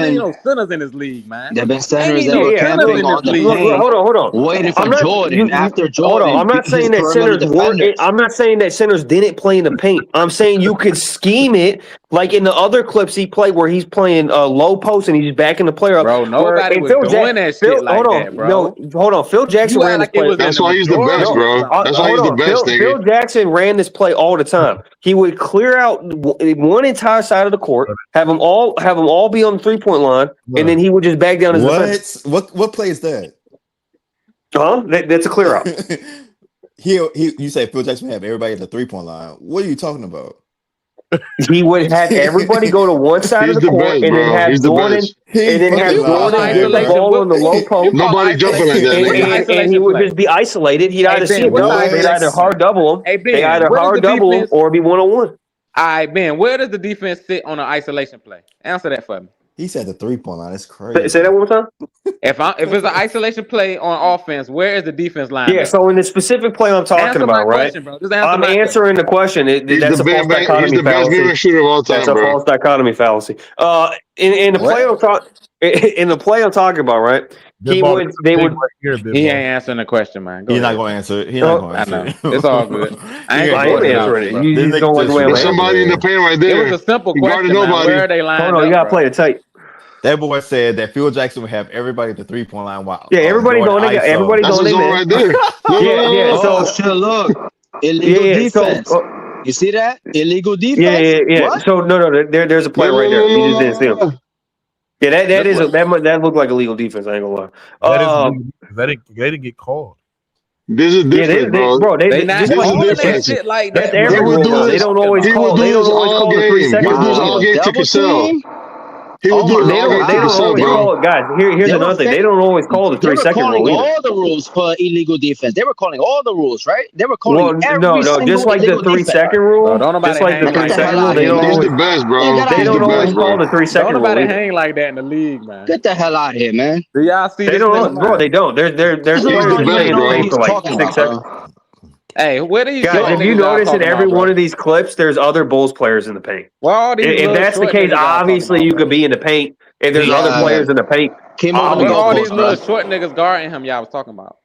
[SPEAKER 11] Ain't no centers in this league, man.
[SPEAKER 7] There have been centers that were camping on the paint.
[SPEAKER 8] Hold on.
[SPEAKER 7] Waiting for Jordan. After Jordan,
[SPEAKER 8] I'm not saying that centers weren't. I'm not saying that centers didn't play in the paint. I'm saying you could scheme it Like in the other clips he played where he's playing low post and he's backing the player up.
[SPEAKER 11] Bro, nobody was doing that shit like that, bro.
[SPEAKER 8] Hold on. Phil Jackson ran this play.
[SPEAKER 10] That's why he's the best, bro. That's why he's the best, nigga.
[SPEAKER 8] Phil Jackson ran this play all the time. He would clear out one entire side of the court, have them all be on the 3-point line, and then he would just back down his defense.
[SPEAKER 5] What play is that?
[SPEAKER 8] Huh? That's a clear out.
[SPEAKER 5] You say Phil Jackson would have everybody at the 3-point line. What are you talking about?
[SPEAKER 8] He would have everybody go to one side of the court, and then have Jordan, get the ball on the low post.
[SPEAKER 10] Nobody jumping like that.
[SPEAKER 8] And he would just be isolated. He'd either see they'd either hard double him, they either hard double him, or be 1-on-1.
[SPEAKER 11] All right, Ben. Where does the defense sit on an isolation play? Answer that for me.
[SPEAKER 5] He said the 3-point line. That's crazy.
[SPEAKER 8] Say that one more time.
[SPEAKER 11] If it's an isolation play on offense, where is the defense line?
[SPEAKER 8] Yeah, so in the specific play I'm talking about, right? I'm answering the question. That's a false dichotomy fallacy. He's the best mirror
[SPEAKER 10] shooter of all time,
[SPEAKER 8] bro. That's a false dichotomy fallacy. In the play I'm talking about, right? He ain't
[SPEAKER 11] answering the question, man.
[SPEAKER 5] He's not gonna answer it. He's not gonna answer it.
[SPEAKER 11] It's all good. I ain't
[SPEAKER 8] answering it. You don't like the way
[SPEAKER 10] there's somebody in the paint right there.
[SPEAKER 11] It was a simple question. Where are they lined up?
[SPEAKER 8] Hold on, you gotta play it tight.
[SPEAKER 5] That boy said that Phil Jackson would have everybody at the 3-point line. Wow.
[SPEAKER 8] Yeah, everybody going in. Everybody going in
[SPEAKER 10] right there.
[SPEAKER 13] So look, illegal defense. You see that? Illegal defense.
[SPEAKER 8] Yeah. What? So no, there's a play right there. You just didn't see him. Yeah, that looked like illegal defense. I ain't gonna lie.
[SPEAKER 12] They didn't get called.
[SPEAKER 10] This is different, bro.
[SPEAKER 11] They not calling that shit like that.
[SPEAKER 8] They don't always call. They don't always call the 3 seconds.
[SPEAKER 10] He would do this all game to Cassell. He would do it all game to Cassell, bro.
[SPEAKER 8] Guys, here's another thing. They don't always call the 3-second rule.
[SPEAKER 13] They were calling all the rules for illegal defense. They were calling all the rules, right? They were calling
[SPEAKER 8] no, just like the 3-second rule. Just like the 3-second rule. They don't always.
[SPEAKER 10] He's the best, bro.
[SPEAKER 8] They don't always call the 3-second rule.
[SPEAKER 11] Nobody hang like that in the league, man.
[SPEAKER 13] Get the hell out of here, man.
[SPEAKER 11] Do y'all see?
[SPEAKER 8] They don't, bro. They don't. There's players that stay in the paint for like 6 seconds.
[SPEAKER 11] Hey, where do you
[SPEAKER 8] guys? If you notice in every one of these clips, there's other Bulls players in the paint.
[SPEAKER 11] Well,
[SPEAKER 8] if that's the case, obviously you could be in the paint. If there's other players in the paint,
[SPEAKER 11] all these little short niggas guarding him, y'all was talking about.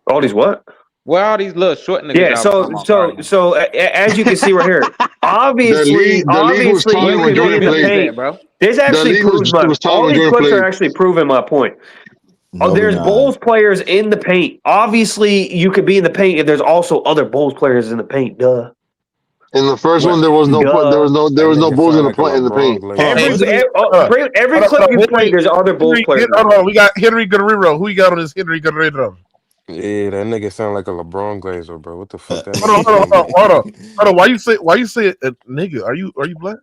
[SPEAKER 8] All these what?
[SPEAKER 11] Where are these little short niggas?
[SPEAKER 8] Yeah, so as you can see right here, obviously you can be in the paint, bro. This actually proves all these clips are actually proving my point. There's Bulls players in the paint. Obviously, you could be in the paint if there's also other Bulls players in the paint. Duh.
[SPEAKER 10] In the first one, there was no Bulls in the paint.
[SPEAKER 8] Every clip you play, there's other Bulls players.
[SPEAKER 12] Hold on, we got Henry Guerrero. Who you got on this Henry Guerrero?
[SPEAKER 14] Yeah, that nigga sound like a LeBron Glazer, bro. What the fuck?
[SPEAKER 12] Hold on. Why you say nigga? Are you black?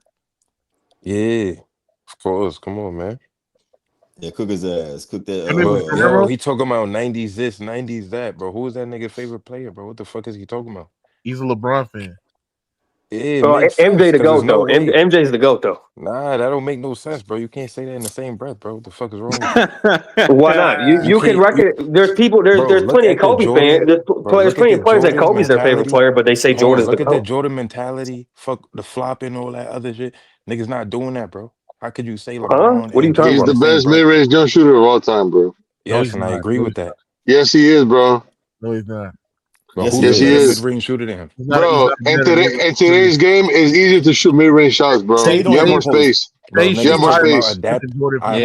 [SPEAKER 14] Yeah, of course. Come on, man.
[SPEAKER 5] Yeah, cook his ass. Cook that.
[SPEAKER 14] Bro, he talking about 90s this, 90s that, bro. Who is that nigga favorite player, bro? What the fuck is he talking about?
[SPEAKER 12] He's a LeBron fan.
[SPEAKER 14] Yeah,
[SPEAKER 8] MJ the GOAT, though. MJ's the GOAT, though.
[SPEAKER 14] Nah, that don't make no sense, bro. You can't say that in the same breath, bro. What the fuck is wrong with
[SPEAKER 8] you? Why not? You can record. There's people. There's plenty of Kobe fans. There's plenty of players that Kobe's their favorite player, but they say Jordan's the GOAT.
[SPEAKER 14] Look at that Jordan mentality. Fuck the flopping, all that other shit. Niggas not doing that, bro. How could you say LeBron?
[SPEAKER 8] What are you talking about?
[SPEAKER 10] He's the best mid-range jump shooter of all time, bro.
[SPEAKER 14] Yes, and I agree with that.
[SPEAKER 10] Yes, he is, bro.
[SPEAKER 12] No, he's not.
[SPEAKER 10] Yes, he is.
[SPEAKER 14] Mid-range shooter to him,
[SPEAKER 10] bro. In today's game, it's easier to shoot mid-range shots, bro. You have more space. You have more space.
[SPEAKER 11] Yeah,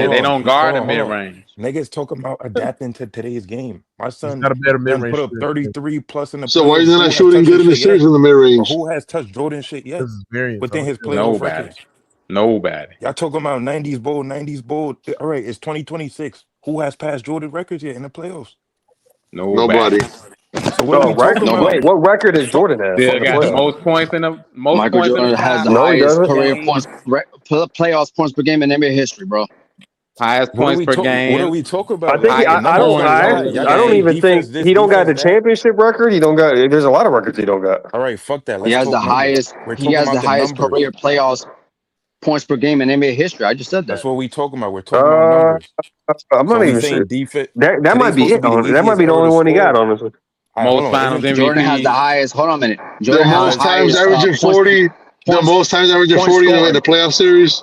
[SPEAKER 11] they don't guard the mid-range.
[SPEAKER 14] Niggas talking about adapting to today's game. My son
[SPEAKER 12] got a better mid-range
[SPEAKER 14] put up 33 plus in the.
[SPEAKER 10] So why is he not shooting good in the series in the mid-range?
[SPEAKER 14] Who has touched Jordan shit yet within his playoff records?
[SPEAKER 11] Nobody.
[SPEAKER 14] Y'all talking about 90s bowl. All right, it's 2026. Who has passed Jordan records yet in the playoffs?
[SPEAKER 10] Nobody.
[SPEAKER 14] So
[SPEAKER 8] what record is Jordan have?
[SPEAKER 11] They got the most points in the most.
[SPEAKER 13] Michael
[SPEAKER 11] points
[SPEAKER 13] Jordan
[SPEAKER 11] in the
[SPEAKER 13] has the highest career points, playoffs points per game in NBA history, bro.
[SPEAKER 11] Highest points per game.
[SPEAKER 14] What are we talking about?
[SPEAKER 8] I don't even think he don't got the championship record. He don't got. There's a lot of records he don't got.
[SPEAKER 14] All right, fuck that.
[SPEAKER 13] He has the highest. He has the highest career playoffs points per game in NBA history. I just said that.
[SPEAKER 14] That's what we talking about. We're talking about numbers.
[SPEAKER 8] I'm not even sure. That might be it. That might be the only one he got, honestly.
[SPEAKER 11] Most finals MVP.
[SPEAKER 13] Jordan has the highest. Hold on a minute.
[SPEAKER 10] The most times averaging 40. The most times averaging 40 in the playoff series.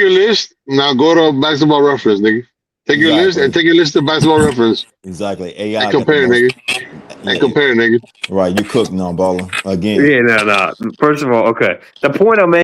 [SPEAKER 10] your list. Now go to Basketball Reference, nigga. Take your list and take your list to Basketball Reference.
[SPEAKER 5] Exactly. AI
[SPEAKER 10] And
[SPEAKER 5] got the
[SPEAKER 10] compare,
[SPEAKER 5] most.
[SPEAKER 10] nigga. And compare, nigga.
[SPEAKER 5] Right, you cook now, baller. Again.
[SPEAKER 8] Yeah, no. First of all, okay. The point I'm making.